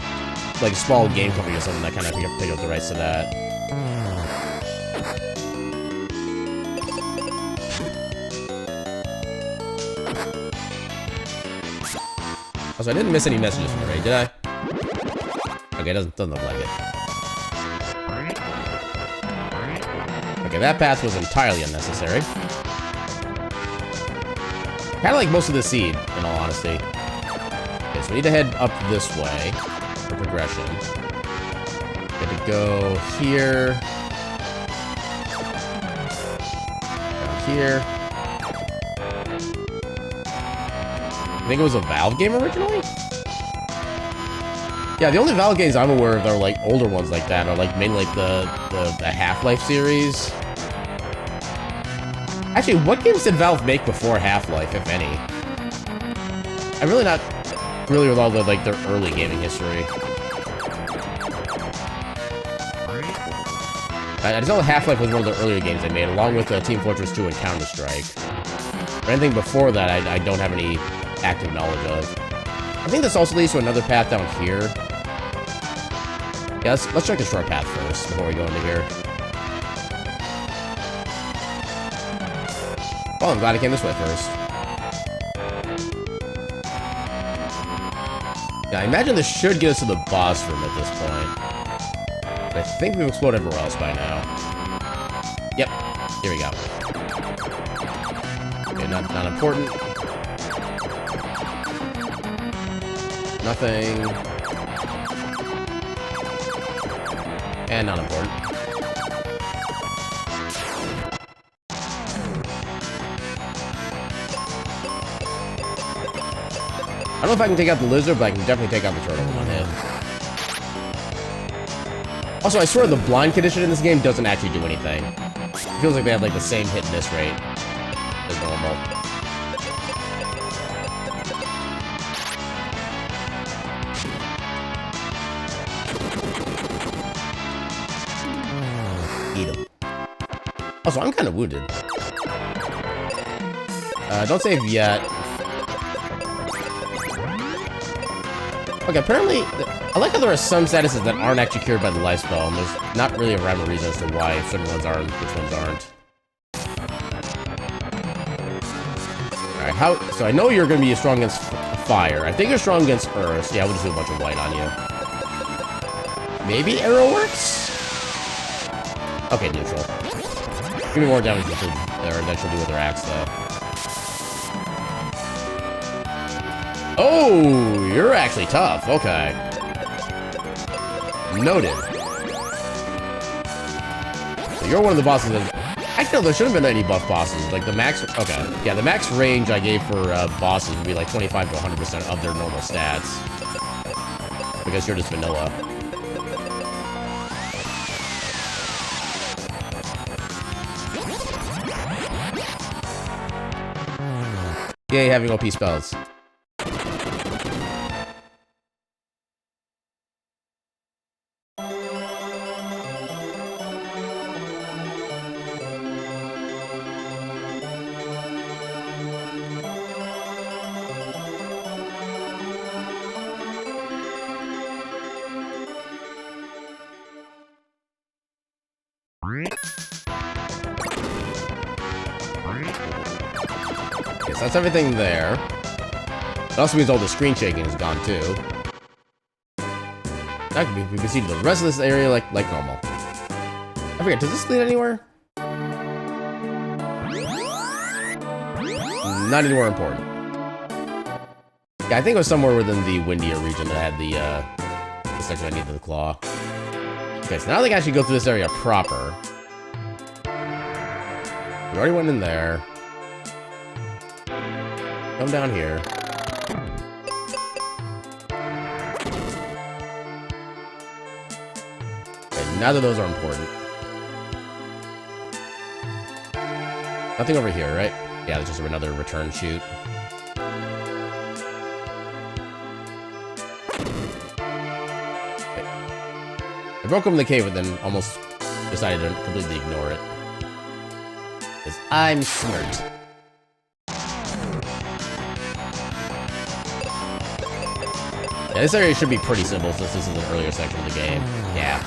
Speaker 1: small game company or something that kind of picked up the rights to that? So I didn't miss any messages from the raid, did I? Okay, doesn't look like it. Okay, that path was entirely unnecessary. Kind of like most of the seed, in all honesty. Okay, so we need to head up this way for progression. Got to go here. Down here. I think it was a Valve game originally? Yeah, the only Valve games I'm aware of that are like older ones like that are like mainly like the Half-Life series. Actually, what games did Valve make before Half-Life, if any? I'm really not familiar with all the like their early gaming history. I just know Half-Life was one of the earlier games they made, along with Team Fortress 2 and Counter-Strike. But anything before that, I don't have any active knowledge of. I think this also leads to another path down here. Yeah, let's check the short path first before we go into here. Well, I'm glad I came this way first. Yeah, I imagine this should get us to the boss room at this point. But I think we've explored everywhere else by now. Yep, here we go. Okay, not important. Nothing. And not important. I don't know if I can take out the lizard, but I can definitely take out the turtle in one hit. Also, I swear the blind condition in this game doesn't actually do anything. It feels like they have like the same hit and miss rate as normal. Eat him. Also, I'm kind of wounded. Don't save yet. Okay, apparently, I like how there are some statuses that aren't actually cured by the life spell, and there's not really a rhyme or reason as to why certain ones are and which ones aren't. Alright, so I know you're going to be strong against fire. I think you're strong against earth. Yeah, we'll just do a bunch of white on you. Maybe arrow works? Okay, neutral. Give me more damage than she'll do with her axe, though. Oh, you're actually tough. Okay. Noted. So you're one of the bosses that... Actually, no, there shouldn't have been any buff bosses. Like, the max... Okay. Yeah, the max range I gave for bosses would be like 25 to 100% of their normal stats. Because you're just vanilla. Yay, having OP spells. Okay, so that's everything there. It also means all the screen shaking is gone too. Now we can see the rest of this area like normal. I forget, does this lead anywhere? Not anywhere important. Yeah, I think it was somewhere within the windier region that had the section I needed the claw. Okay, so now I think I should go through this area proper. We already went in there. Come down here. Okay, neither of those are important. Nothing over here, right? Yeah, there's just another return chute. Okay. I broke open the cave and then almost decided to completely ignore it. Because I'm smart. Yeah, this area should be pretty simple since this is an earlier section of the game. Yeah.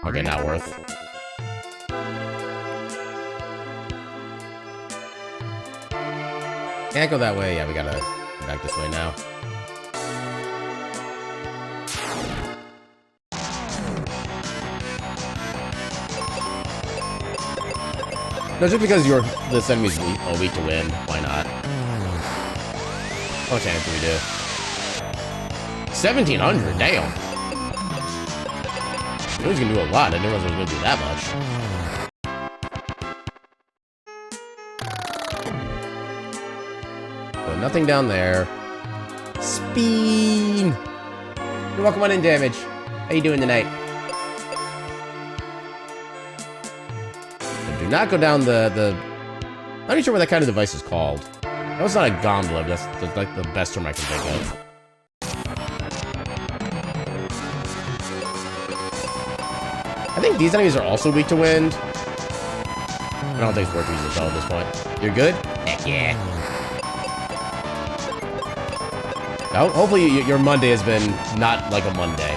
Speaker 1: Okay, not worth. Can't go that way. Yeah, we gotta go back this way now. No, just because this enemy's weak to wind, why not? How much damage do we do? 1,700, damn! I knew he was gonna do a lot, I didn't realize he was gonna do that much. So nothing down there. Speen! You're welcome on in, damage. How you doing tonight? Do not go down the... Not even sure what that kind of device is called. That was not a gondola, but that's like the best term I can think of. I think these enemies are also weak to wind. I don't think it's worth using the spell at this point. You're good? Heck yeah. Now, hopefully your Monday has been not like a Monday.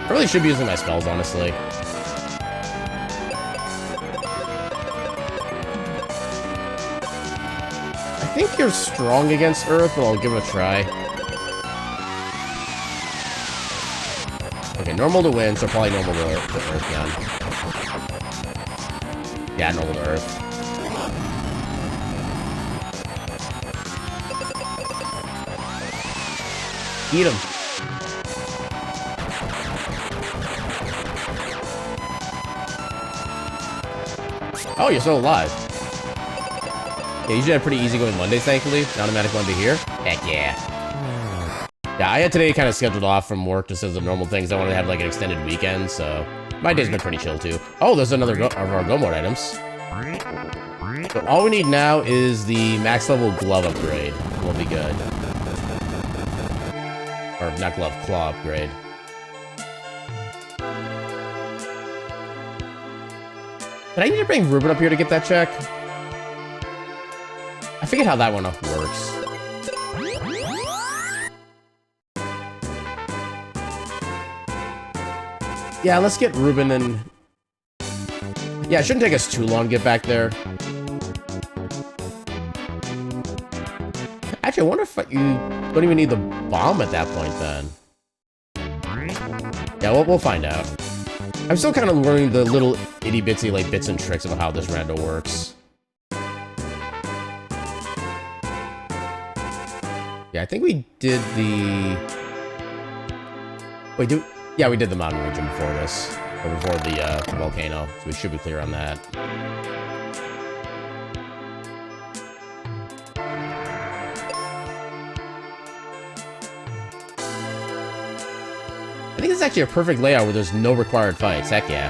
Speaker 1: I really should be using my spells, honestly. I think you're strong against Earth, but I'll give it a try. Okay, normal to wind, so probably normal to Earth then. Yeah, normal to Earth. Eat him. Oh, you're still alive. Yeah, usually have pretty easy going Mondays, thankfully. Automatic Monday here. Heck yeah. Yeah, I had today kind of scheduled off from work just as the normal things. I wanted to have like an extended weekend, so my day's been pretty chill too. Oh, there's another of our go mode items. So all we need now is the max level glove upgrade. We'll be good. Or not glove, claw upgrade. Did I need to bring Ruben up here to get that check? I forget how that one works. Yeah, let's get Ruben and... Yeah, it shouldn't take us too long to get back there. Actually, I wonder if you don't even need the bomb at that point, then. Yeah, we'll find out. I'm still kind of learning the little itty-bitsy, like, bits and tricks of how this rando works. Yeah, I think we did the... Wait, yeah, we did the mountain region before this. Or before the volcano, so we should be clear on that. I think it's actually a perfect layout where there's no required fights. Heck yeah.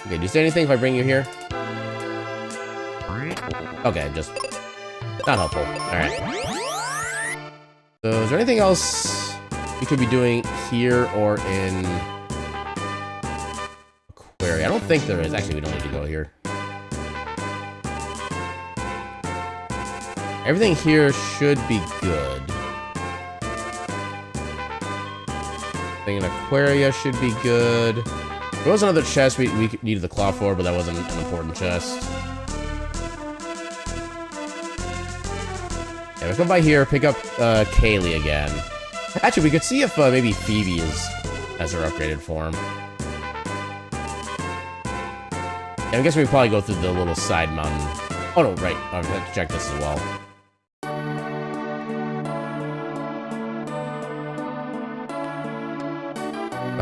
Speaker 1: Okay, do you say anything if I bring you here? Okay, just... not helpful. Alright. So, is there anything else we could be doing here or in... Aquaria? I don't think there is. Actually, we don't need to go here. Everything here should be good. Thing in Aquaria should be good. There was another chest we needed the claw for, but that wasn't an important chest. Yeah, let's go by here, pick up Kaylee again. Actually, we could see if maybe Phoebe has her upgraded form. Yeah, I guess we could probably go through the little side mountain. Oh no, right. I have to check this as well.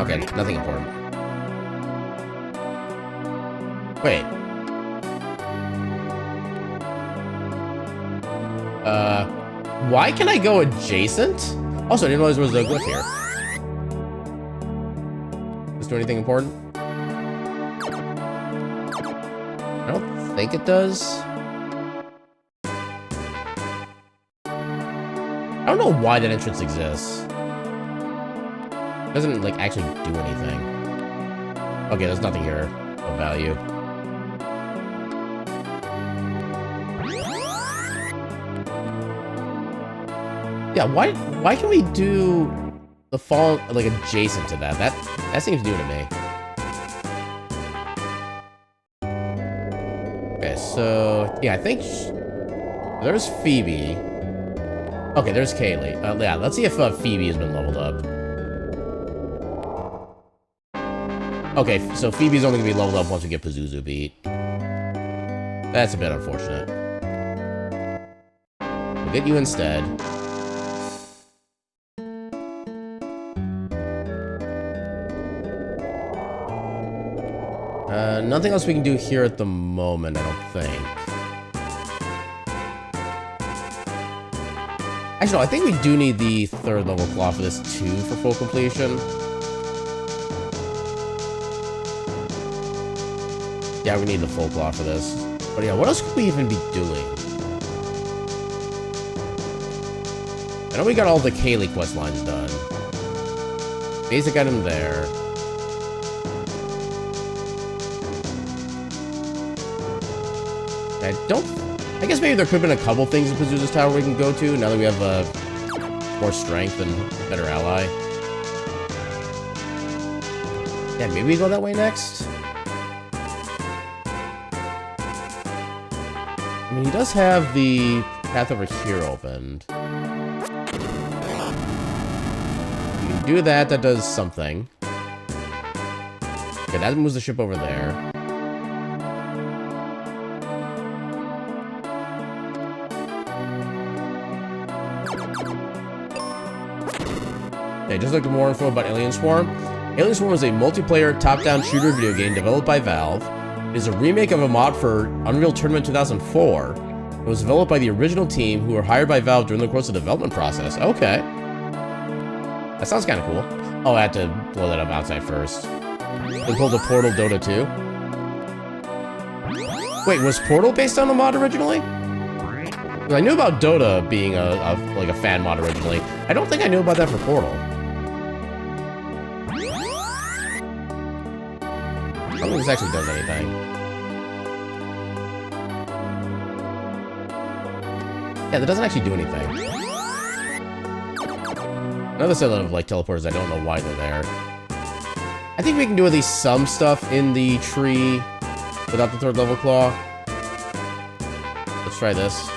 Speaker 1: Okay, nothing important. Wait. Why can I go adjacent? Also, I didn't realize there was a glyph here. Does this do anything important? I don't think it does. I don't know why that entrance exists. It doesn't, like, actually do anything. Okay, there's nothing here of value. Yeah, why can we do the fall, like, adjacent to that? That seems new to me. Okay, so, yeah, I think there's Phoebe. Okay, there's Kaylee. Yeah, let's see if Phoebe has been leveled up. Okay, so Phoebe's only gonna be leveled up once we get Pazuzu beat. That's a bit unfortunate. We'll get you instead. Nothing else we can do here at the moment, I don't think. Actually, no, I think we do need the 3rd level claw for this too for full completion. Yeah, we need the full claw for this. But yeah, what else could we even be doing? I know we got all the Kaylee quest lines done. Basic item there. I guess maybe there could have been a couple things in Pazuzu's Tower we can go to now that we have more strength and better ally. Yeah, maybe we go that way next. I mean, he does have the path over here opened. You can do that, that does something. Okay, that moves the ship over there. Okay, just look at more info about Alien Swarm. Alien Swarm is a multiplayer top-down shooter video game developed by Valve. It is a remake of a mod for Unreal Tournament 2004. It was developed by the original team who were hired by Valve during the course of the development process. Okay. That sounds kind of cool. Oh, I had to blow that up outside first. Then pulled a Portal Dota 2. Wait, was Portal based on a mod originally? I knew about Dota being like a fan mod originally. I don't think I knew about that for Portal. I don't think this actually does anything. Yeah, that doesn't actually do anything. Another set of like teleporters, I don't know why they're there. I think we can do at least some stuff in the tree without the third level claw. Let's try this.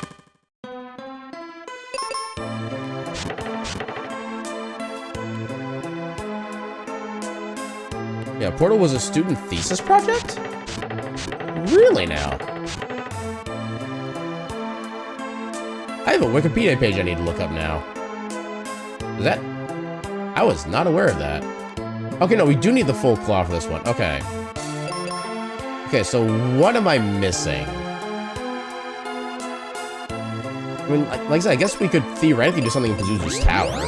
Speaker 1: Yeah, Portal was a student thesis project? Really now? I have a Wikipedia page I need to look up now. Is that? I was not aware of that. Okay, no, we do need the full claw for this one. Okay. Okay, so what am I missing? I mean, like I said, I guess we could theoretically do something in Pazuzu's Tower.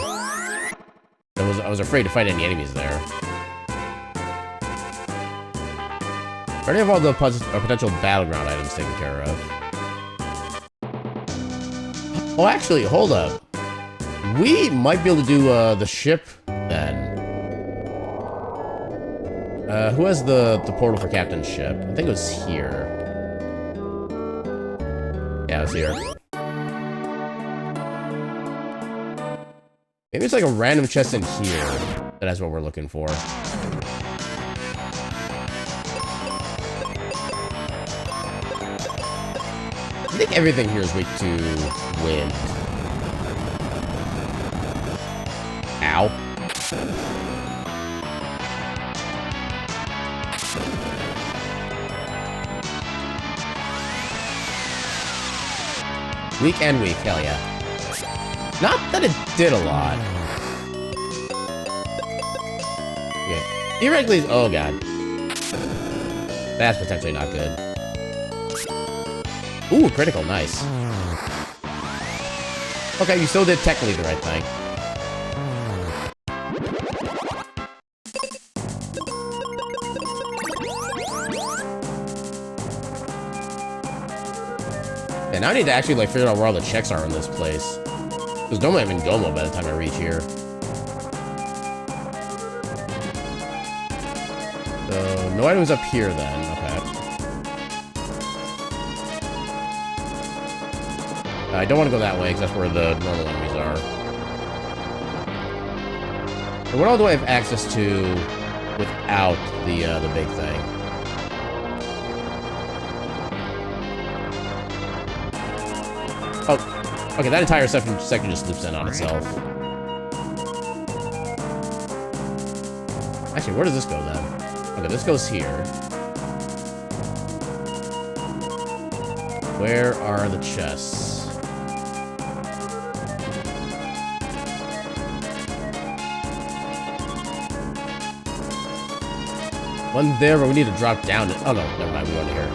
Speaker 1: I was afraid to fight any enemies there. I already have all the potential battleground items taken care of. Oh, actually, hold up. We might be able to do the ship then. Who has the portal for Captain's ship? I think it was here. Yeah, it was here. Maybe it's like a random chest in here. That's what we're looking for. I think everything here is weak to wind. Ow. Weak and weak, hell yeah. Not that it did a lot. Okay. Theoretically, oh god. That's potentially not good. Ooh, critical, nice. Okay, you still did technically the right thing. And now I need to actually like figure out where all the checks are in this place. Because normally I'm in Gomo by the time I reach here. So, no items up here then, okay. I don't want to go that way, because that's where the normal enemies are. And what all do I have access to without the big thing? Oh, okay, that entire section just loops in on itself. Actually, where does this go then? Okay, this goes here. Where are the chests? One there, but we need to drop down. Oh no, never mind. We go into here.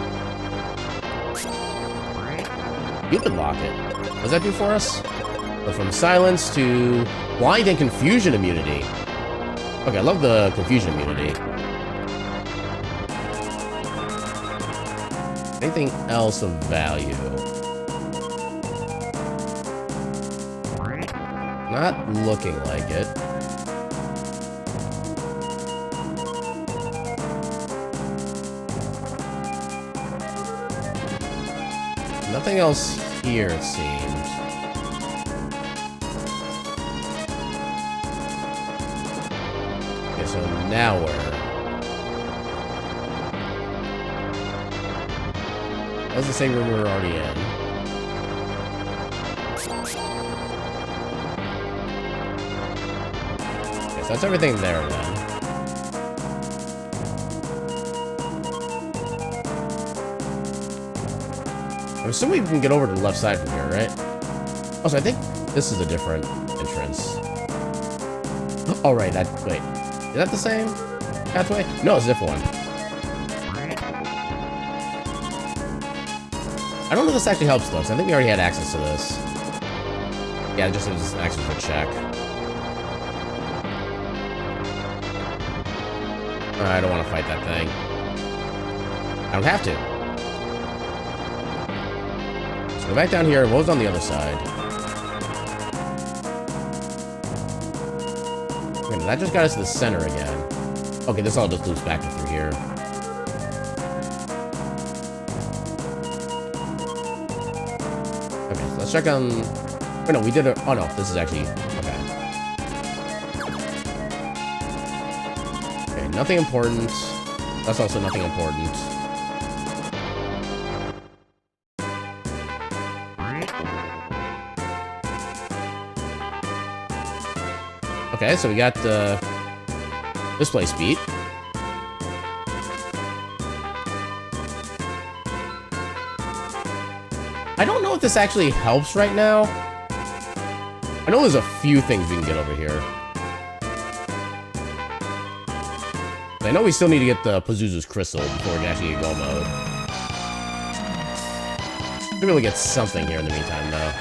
Speaker 1: You can lock it. What does that do for us? Go from silence to blind and confusion immunity. Okay, I love the confusion immunity. Anything else of value? Not looking like it. Nothing else here, it seems. Okay, so now where? That was the same room we were already in. Okay, so that's everything there then. I'm assuming we can get over to the left side from here, right? Also, I think this is a different entrance. Oh, right, wait. Is that the same pathway? No, it's a different one. I don't know if this actually helps, though, because I think we already had access to this. Yeah, it just gives us access for check. I don't want to fight that thing. I don't have to. So go back down here. What was on the other side? Okay, that just got us to the center again. Okay, this all just loops back to through here. Okay, so let's check on... Oh, no, we did it. Oh, no, this is actually... Okay. Okay, nothing important. That's also nothing important. Okay, so we got this place beat. I don't know if this actually helps right now. I know there's a few things we can get over here. I know we still need to get the Pazuzu's Crystal before we can actually get Go mode. We'll really get something here in the meantime, though.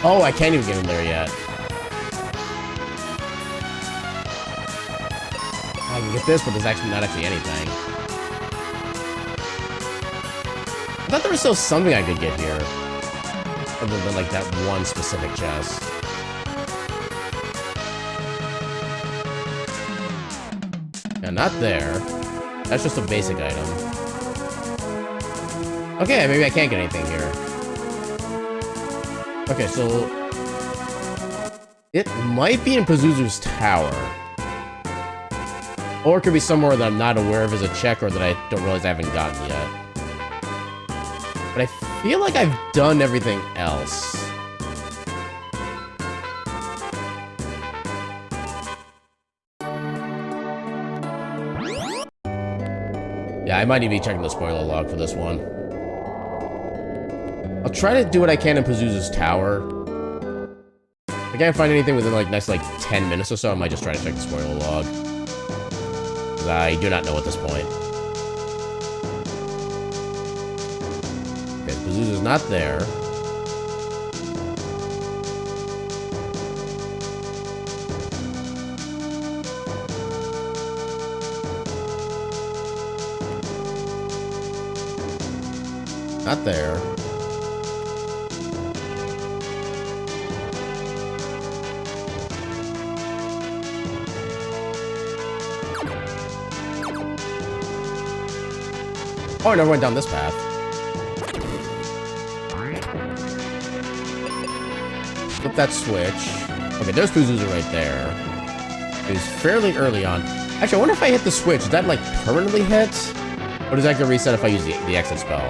Speaker 1: Oh, I can't even get him there yet. I can get this, but there's actually not actually anything. I thought there was still something I could get here. Other than, like, that one specific chest. Yeah, not there. That's just a basic item. Okay, maybe I can't get anything here. Okay, so... it might be in Pazuzu's tower. Or it could be somewhere that I'm not aware of as a check or that I don't realize I haven't gotten yet. But I feel like I've done everything else. Yeah, I might need to be checking the spoiler log for this one. I'll try to do what I can in Pazuzu's tower. If I can't find anything within like next 10 minutes or so, I might just try to check the spoiler log. Because I do not know at this point. Okay, Pazuzu's not there. Not there. Oh, I never went down this path. Flip that switch. Okay, there's Pazuzu right there. It was fairly early on. Actually, I wonder if I hit the switch, does that like permanently hit? Or does that get reset if I use the exit spell?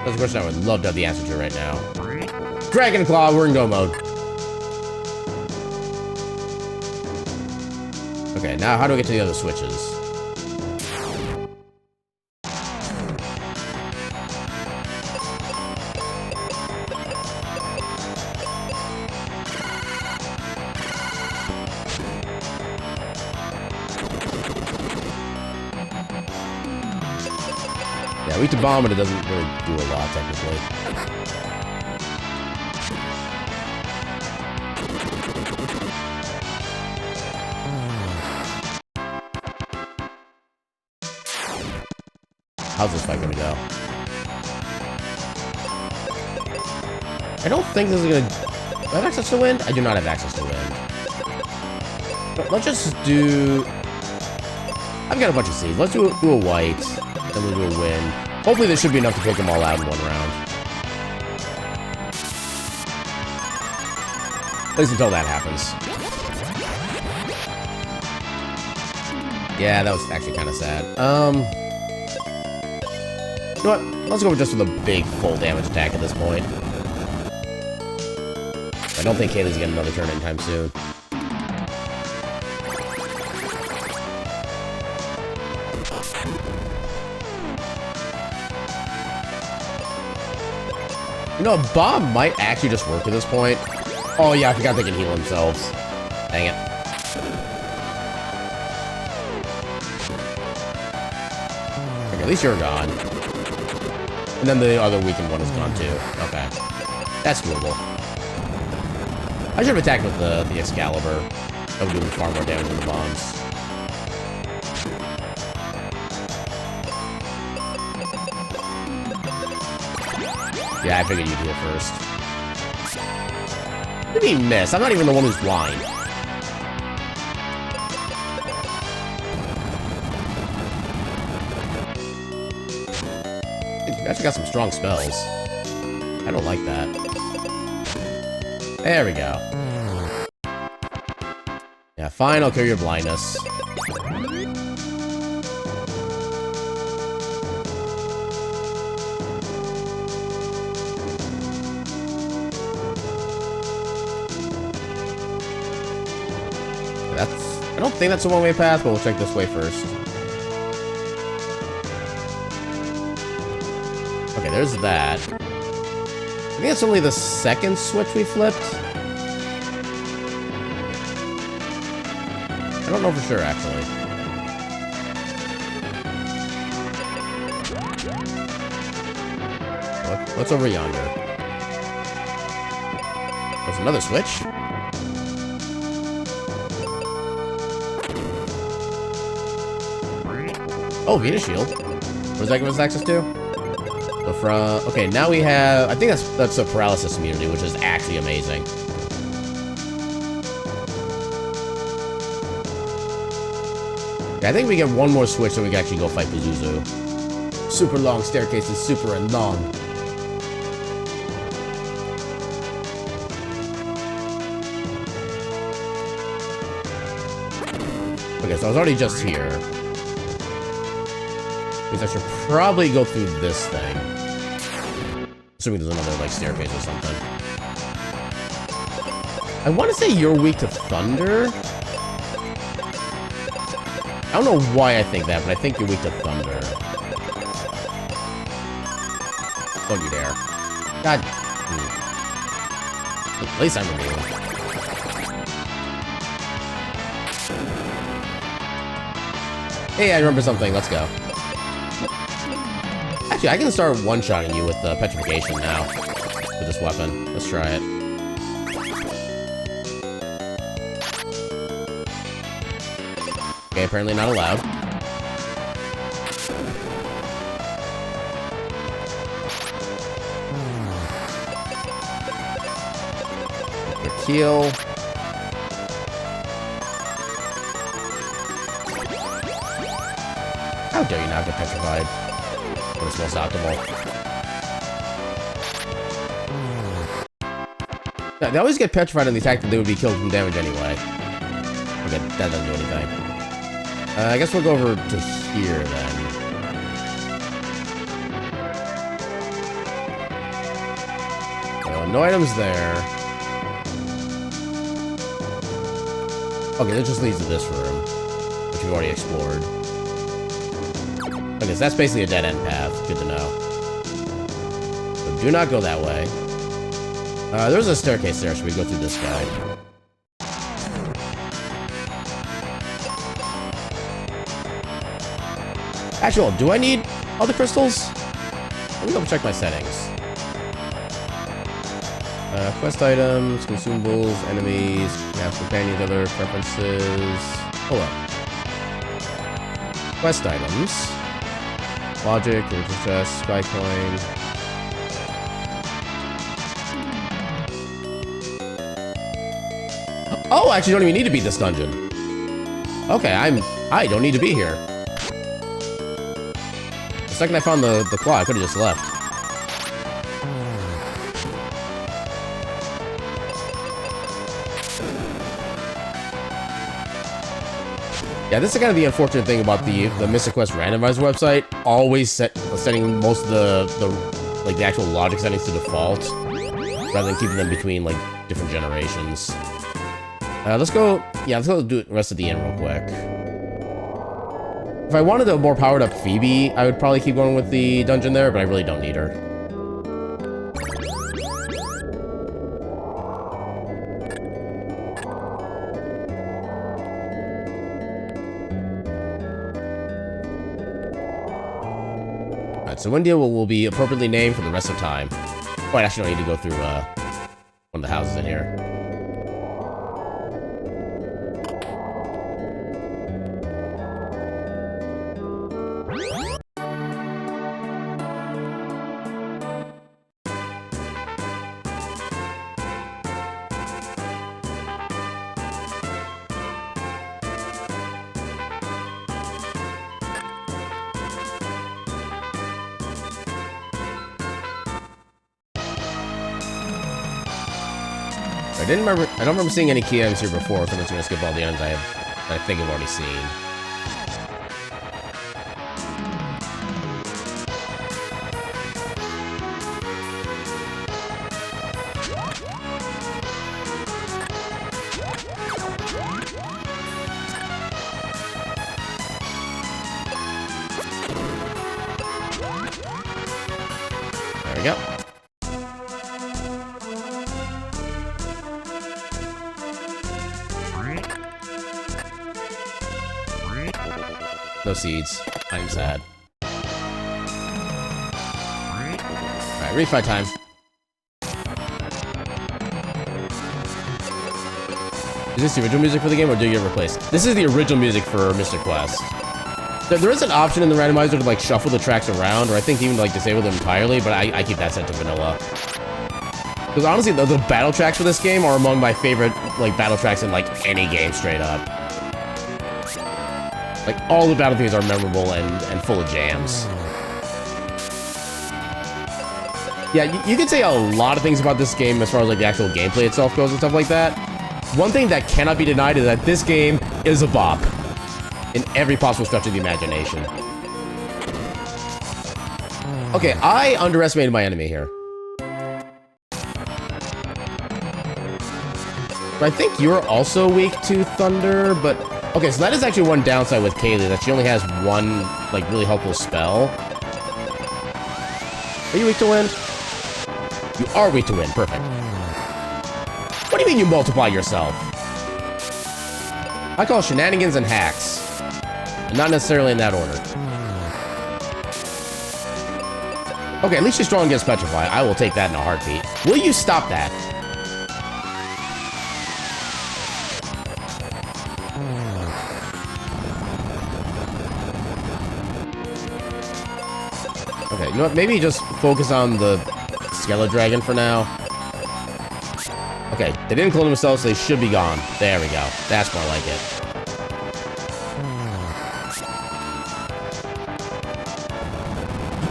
Speaker 1: That's a question I would love to have the answer to right now. Dragon Claw, we're in Go mode. Okay, now how do I get to the other switches? Weak to bomb, but it doesn't really do a lot, technically. How's this fight gonna go? I don't think this is gonna... Do I have access to wind? I do not have access to wind. But let's just do... I've got a bunch of seeds. Let's do a white, then we'll do a wind. Hopefully this should be enough to take them all out in one round. At least until that happens. Yeah, that was actually kind of sad. You know what? Let's go just with a big full damage attack at this point. I don't think Kaylee's getting another turn anytime soon. You know, Bob might actually just work at this point. Oh yeah, I forgot they can heal themselves. Dang it. Okay, at least you're gone. And then the other weakened one is gone too. Okay. That's doable. I should have attacked with the Excalibur. That would do far more damage than the bombs. Yeah, I figured you'd heal first. What do you mean miss? I'm not even the one who's blind. You actually got some strong spells. I don't like that. There we go. Yeah, fine, I'll cure your blindness. I don't think that's a one-way path, but we'll check this way first. Okay, there's that. I think it's only the second switch we flipped. I don't know for sure, actually. What's over yonder? There's another switch. Oh, Venus Shield. What does that give us access to? So from... Okay, now we have... I think that's a paralysis immunity, which is actually amazing. Okay, I think we get one more switch so we can actually go fight Pazuzu. Super long staircases, super and long. Okay, so I was already just here. Because I should probably go through this thing. Assuming there's another, like, staircase or something. I want to say you're weak to thunder. I don't know why I think that, but I think you're weak to thunder. Don't you dare. God. At least I'm immune. Hey, I remember something. Let's go. Actually, I can start one-shotting you with petrification now. With this weapon. Let's try it. Okay, apparently not allowed. Your keel. How dare you not get petrified? When it's most optimal. They always get petrified on the attack that they would be killed from damage anyway. Okay, that doesn't do anything. I guess we'll go over to here then. No items there. Okay, that just leads to this room, which we've already explored. Okay, so that's basically a dead-end path. Good to know. So do not go that way. There's a staircase there. Should we go through this guy? Actually, do I need all the crystals? Let me double check my settings. Quest items, consumables, enemies, maps, companions, other preferences. Hold up. Quest items. Logic, original chest, spy coin. Oh, I actually don't even need to beat this dungeon. Okay, I don't need to be here. The second I found the claw, I could have just left. Yeah, this is kind of the unfortunate thing about the Mystery Quest Randomizer website. Always setting most of the actual logic settings to default, rather than keeping them between like different generations. Let's go. Yeah, let's go do the rest of the inn real quick. If I wanted a more powered up Phoebe, I would probably keep going with the dungeon there, but I really don't need her. So Windia will be appropriately named for the rest of time. Oh, I actually don't need to go through one of the houses in here. I don't remember seeing any key items here before, so I'm just gonna skip all the items I think I've already seen. There we go. No seeds. I'm sad. Alright, refight time. Is this the original music for the game, or do you get replaced? This is the original music for Mystery Quest. There is an option in the randomizer to like shuffle the tracks around, or I think even like disable them entirely, but I keep that set to vanilla. Because honestly, the battle tracks for this game are among my favorite like battle tracks in like any game, straight up. Like, all the battle themes are memorable and full of jams. Yeah, you could say a lot of things about this game as far as like the actual gameplay itself goes and stuff like that. One thing that cannot be denied is that this game is a bop in every possible stretch of the imagination. Okay, I underestimated my enemy here. I think you're also weak to thunder, but... Okay, so that is actually one downside with Kaylee, that she only has one, like, really helpful spell. Are you weak to wind? You are weak to wind, perfect. What do you mean you multiply yourself? I call shenanigans and hacks. And not necessarily in that order. Okay, at least you're strong against Petrify. I will take that in a heartbeat. Will you stop that? Okay, you know what? Maybe just focus on the Skeleton Dragon for now. Okay, they didn't clone themselves, so they should be gone. There we go. That's more like it.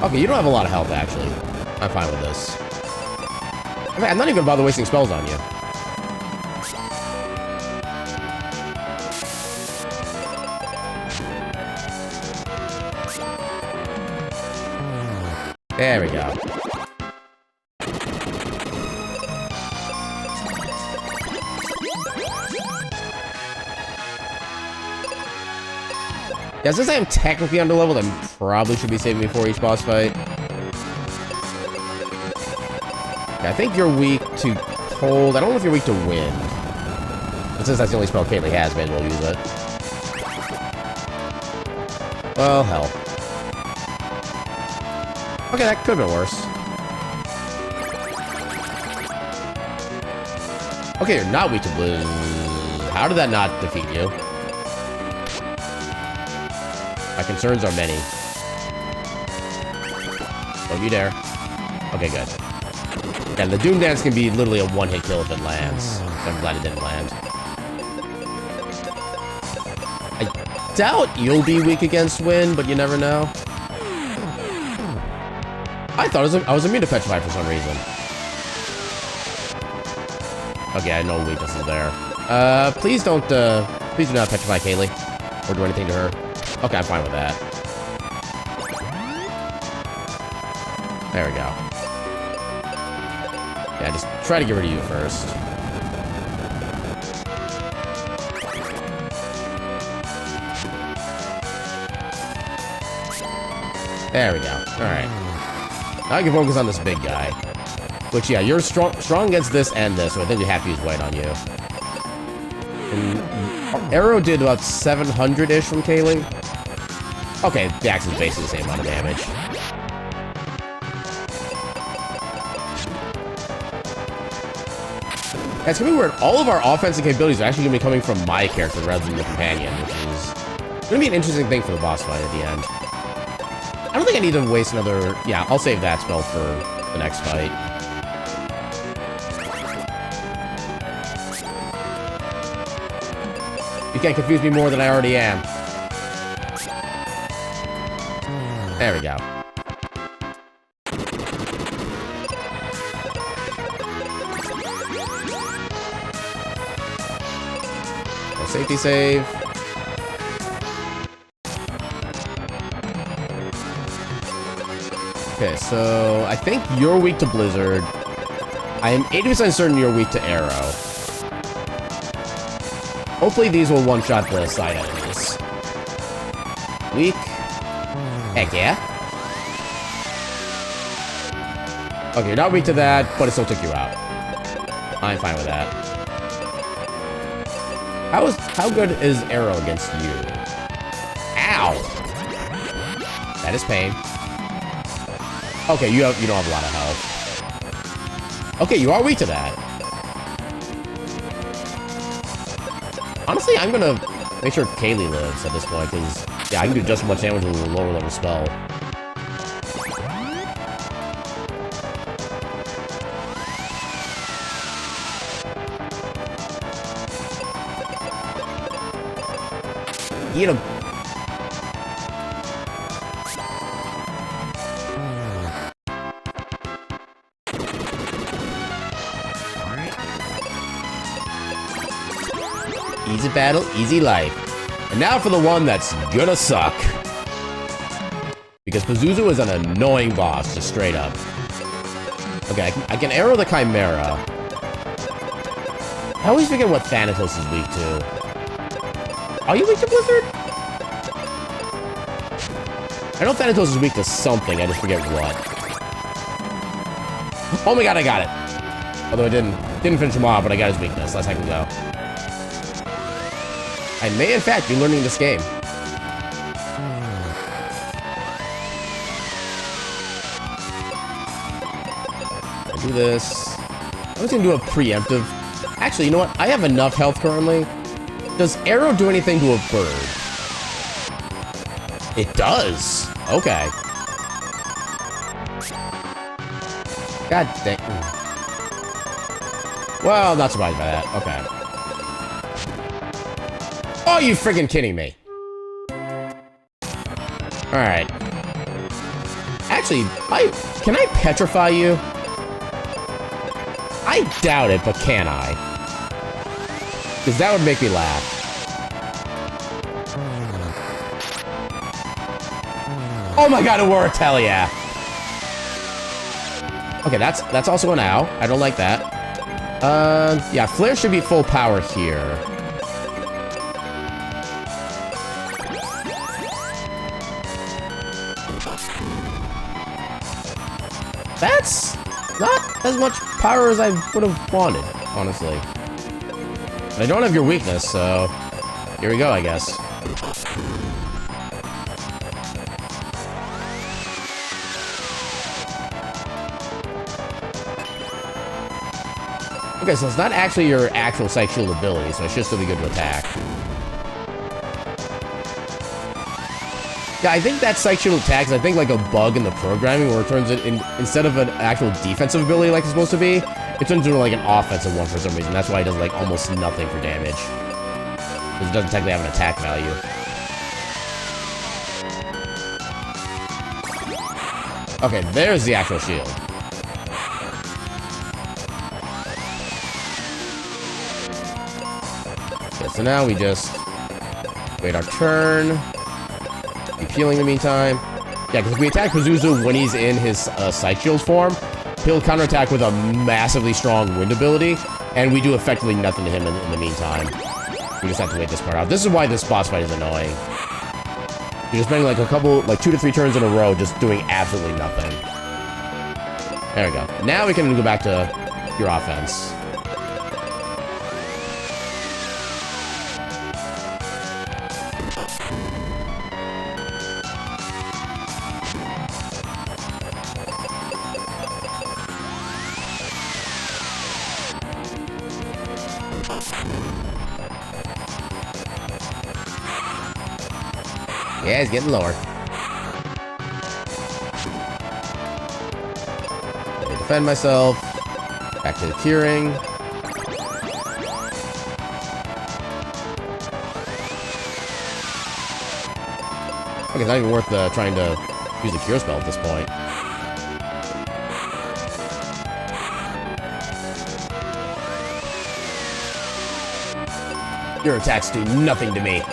Speaker 1: Okay, you don't have a lot of health, actually. I'm fine with this. In fact, I'm not even gonna bother wasting spells on you. There we go. Yeah, since I am technically underleveled, I probably should be saving before each boss fight. Yeah, I think you're weak to cold. I don't know if you're weak to wind. But since that's the only spell Kaylee has, may as well use it. Well, hell. Okay, that could have been worse. Okay, you're not weak to blue. How did that not defeat you? My concerns are many. Don't you dare. Okay, good. Yeah, the Doom Dance can be literally a one-hit kill if it lands. So I'm glad it didn't land. I doubt you'll be weak against wind, but you never know. I thought I was immune to Petrify for some reason. Okay, I know weaknesses there. Please do not petrify Kaylee. Or do anything to her. Okay, I'm fine with that. There we go. Yeah, just try to get rid of you first. There we go. Alright. Now I can focus on this big guy. Which, yeah, you're strong against this and this, so I think we have to use white on you. And Arrow did about 700-ish from Kaylee. Okay, the axe is basically the same amount of damage. It's gonna be weird. All of our offensive capabilities are actually gonna be coming from my character rather than the companion, which is gonna be an interesting thing for the boss fight at the end. I don't think I need to waste another... Yeah, I'll save that spell for the next fight. You can't confuse me more than I already am. There we go. No safety save. Okay, so I think you're weak to Blizzard. I am 80% certain you're weak to Arrow. Hopefully these will one-shot the side enemies. Weak. Heck yeah. Okay, you're not weak to that, but it still took you out. I'm fine with that. How good is Arrow against you? Ow! That is pain. Okay, you don't have a lot of health. Okay, you are weak to that. Honestly, I'm gonna make sure Kaylee lives at this point, because, yeah, I can do just as much damage with a lower level spell. Eat him. Easy battle, easy life. And now for the one that's gonna suck. Because Pazuzu is an annoying boss, just straight up. Okay, I can arrow the Chimera. I always forget what Thanatos is weak to. Are you weak to Blizzard? I know Thanatos is weak to something, I just forget what. Oh my god, I got it. Although I didn't finish him off, but I got his weakness. Last I can go. I may, in fact, be learning this game. I do this. I was gonna do a preemptive. Actually, you know what? I have enough health currently. Does Arrow do anything to a bird? It does. Okay. God dang. Well, not surprised by that. Okay. Oh, you freaking kidding me. Alright. Actually, can I petrify you? I doubt it, but can I? Because that would make me laugh. Oh my god, it worked! Hell yeah. Okay, that's also an ow. I don't like that. Yeah, Flare should be full power here. That's not as much power as I would have wanted, honestly. But I don't have your weakness, so here we go, I guess. Okay, so it's not actually your actual Psych Shield ability, so it should still be good to attack. Yeah, I think that Psych Shield attack is, I think, like a bug in the programming where it turns it in, instead of an actual defensive ability like it's supposed to be, it turns into like an offensive one for some reason. That's why it does like almost nothing for damage. Because it doesn't technically have an attack value. Okay, there's the actual shield. Okay, so now we just wait our turn. Keep healing in the meantime. Yeah, because if we attack Pazuzu when he's in his Psych Shield form, he'll counterattack with a massively strong wind ability, and we do effectively nothing to him in the meantime. We just have to wait this part out. This is why this boss fight is annoying. You're just spending like a couple, like 2 to 3 turns in a row just doing absolutely nothing. There we go. Now we can go back to your offense. Yeah, it's getting lower. Let me defend myself. Back to the curing. Okay, it's not even worth trying to use the cure spell at this point. Your attacks do nothing to me.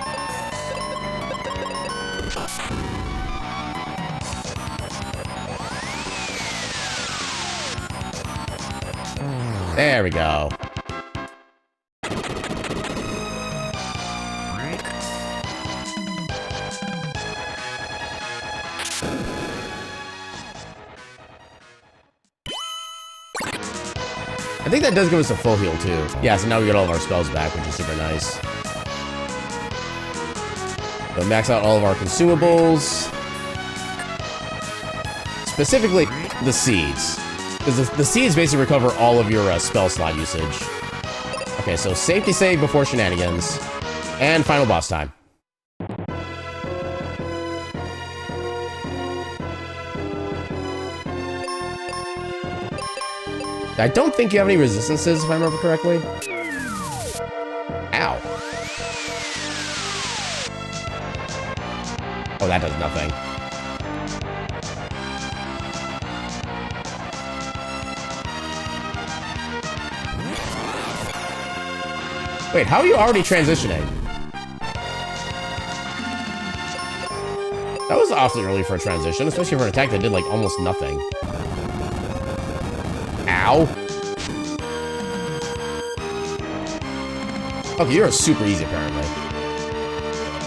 Speaker 1: There we go. I think that does give us a full heal too. Yeah, so now we get all of our spells back, which is super nice. So max out all of our consumables. Specifically, the seeds. Because the seeds basically recover all of your spell slot usage. Okay, so safety save before shenanigans. And final boss time. I don't think you have any resistances, if I remember correctly. Ow. Oh, that does nothing. Wait, how are you already transitioning? That was awfully early for a transition, especially for an attack that did, like, almost nothing. Ow. Okay, you're super easy, apparently.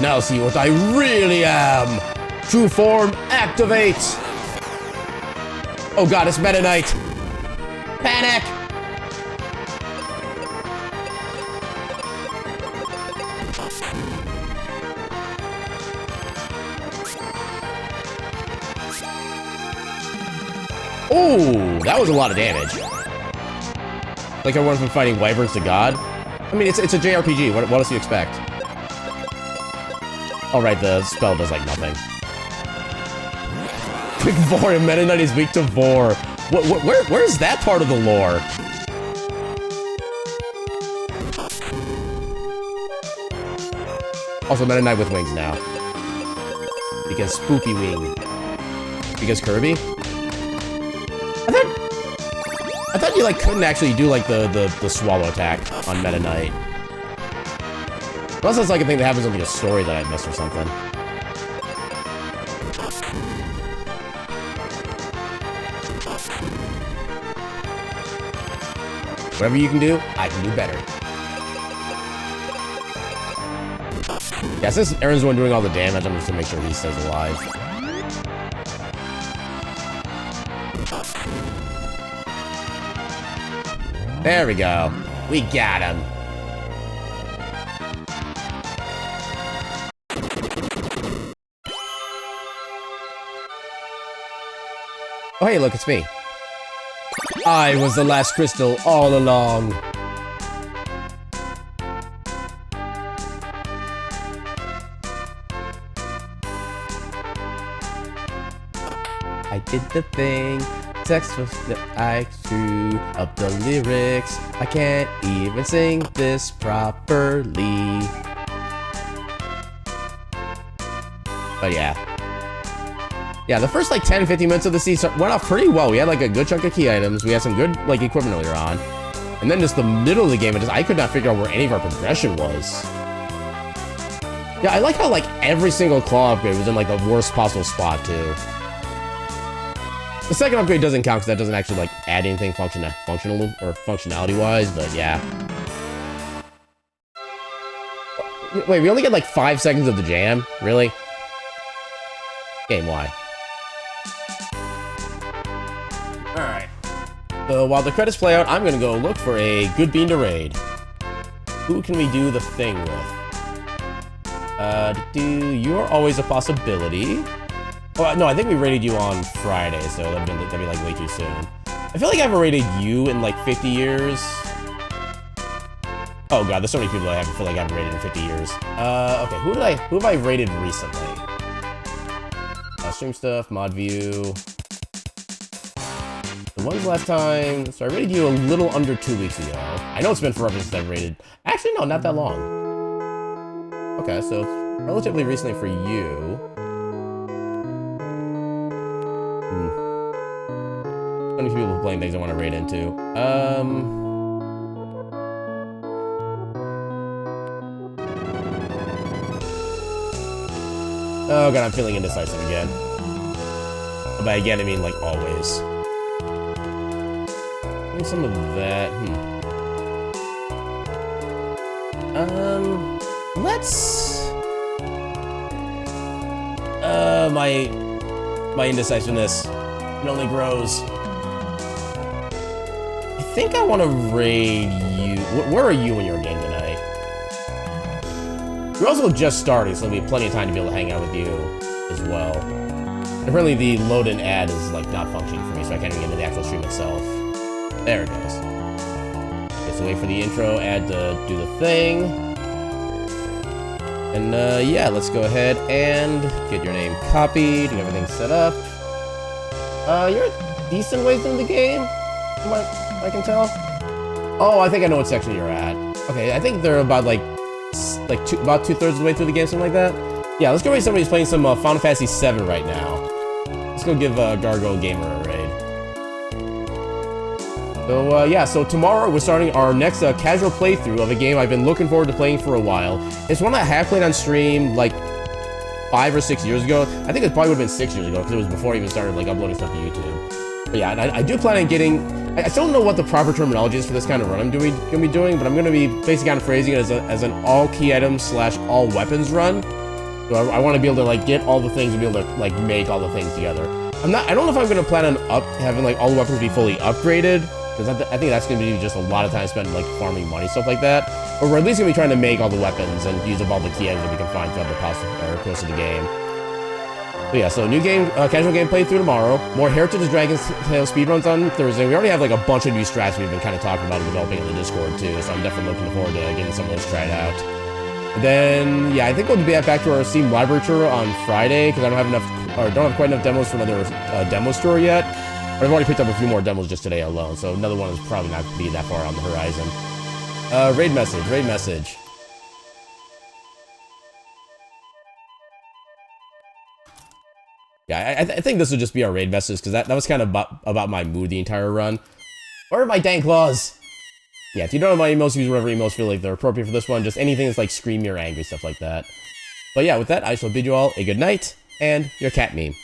Speaker 1: Now see what I really am! True form, activate! Oh god, it's Meta Knight! Panic! Ooh, that was a lot of damage. Like everyone's been fighting wyverns to God. I mean, it's a JRPG. What else do you expect? All right, the spell does like nothing. Quick Vor and Meta Knight is weak to Vor. Where is that part of the lore? Also, Meta Knight with wings now. Because Spooky Wing. Because Kirby? I thought you like couldn't actually do like the swallow attack on Meta Knight. Unless that's like a thing that happens in like a story that I missed or something. Whatever you can do, I can do better. Yeah, since Aaron's the one doing all the damage, I'm just gonna make sure he stays alive. There we go. We got him. Oh, hey, look, it's me. I was the last crystal all along. the thing. Text was that I screw up the lyrics. I can't even sing this properly. But yeah. Yeah, the first like 10-15 minutes of the season went off pretty well. We had like a good chunk of key items. We had some good like equipment earlier on. And then just the middle of the game, I could not figure out where any of our progression was. Yeah, I like how like every single claw upgrade was in like the worst possible spot too. The second upgrade doesn't count because that doesn't actually like add anything functionality wise, but yeah. Wait, we only get like 5 seconds of the jam? Really? Game, why? Alright. So while the credits play out, I'm gonna go look for a good bean to raid. Who can we do the thing with? You're always a possibility. Oh, no, I think we rated you on Friday, so that'd be like way too soon. I feel like I haven't rated you in like 50 years. Oh god, there's so many people I feel like I haven't rated in 50 years. Okay, who have I rated recently? Stream stuff, mod view. The ones last time, so I rated you a little under 2 weeks ago. I know it's been forever since I've rated. Actually, no, not that long. Okay, so it's relatively recently for you. So many people playing things I want to raid into. Oh god, I'm feeling indecisive again. By again, I mean like always. Maybe some of that. Let's. My indecisiveness. It only grows. I think I want to raid you. Where are you in your game tonight? You're also just starting, so there'll be plenty of time to be able to hang out with you as well. Apparently the load and add is like not functioning for me, so I can't even get into the actual stream itself. There it goes. Okay, so wait for the intro ad to do the thing. And yeah, let's go ahead and get your name copied and everything set up. You're a decent ways into the game, from what I can tell. Oh, I think I know what section you're at. Okay, I think they're about about 2/3 of the way through the game, something like that. Yeah, let's go raid somebody who's playing some Final Fantasy VII right now. Let's go give Gargoyle Gamer a raid. So yeah, so tomorrow we're starting our next casual playthrough of a game I've been looking forward to playing for a while. It's one I have played on stream like 5 or 6 years ago. I think it probably would have been 6 years ago because it was before I even started like uploading stuff to YouTube. But yeah, and I do plan on getting. I still don't know what the proper terminology is for this kind of run I'm gonna be doing, but I'm gonna be basically kind of phrasing it as an all key items / all weapons run. So I want to be able to like get all the things and be able to like make all the things together. I don't know if I'm gonna plan on having like all the weapons be fully upgraded, because I think that's gonna be just a lot of time spent like farming money, stuff like that. But we're at least gonna be trying to make all the weapons and use up all the key items that we can find throughout the course of the game. So yeah, so new game, casual game playthrough tomorrow. More Heritage of Dragon's Tale speedruns on Thursday. We already have like a bunch of new strats we've been kind of talking about and developing in the Discord too, so I'm definitely looking forward to getting some of those tried out. And then, yeah, I think we'll be back to our Steam library tour on Friday, because I don't have quite enough demos for another demo store yet. But I've already picked up a few more demos just today alone, so another one is probably not going to be that far on the horizon. Raid message. Yeah, I think this will just be our raid message, because that was kind of about my mood the entire run. Where are my dang claws? Yeah, if you don't know my emails, use whatever emails feel like they're appropriate for this one. Just anything that's like screamy or angry, stuff like that. But yeah, with that, I shall bid you all a good night, and your cat meme.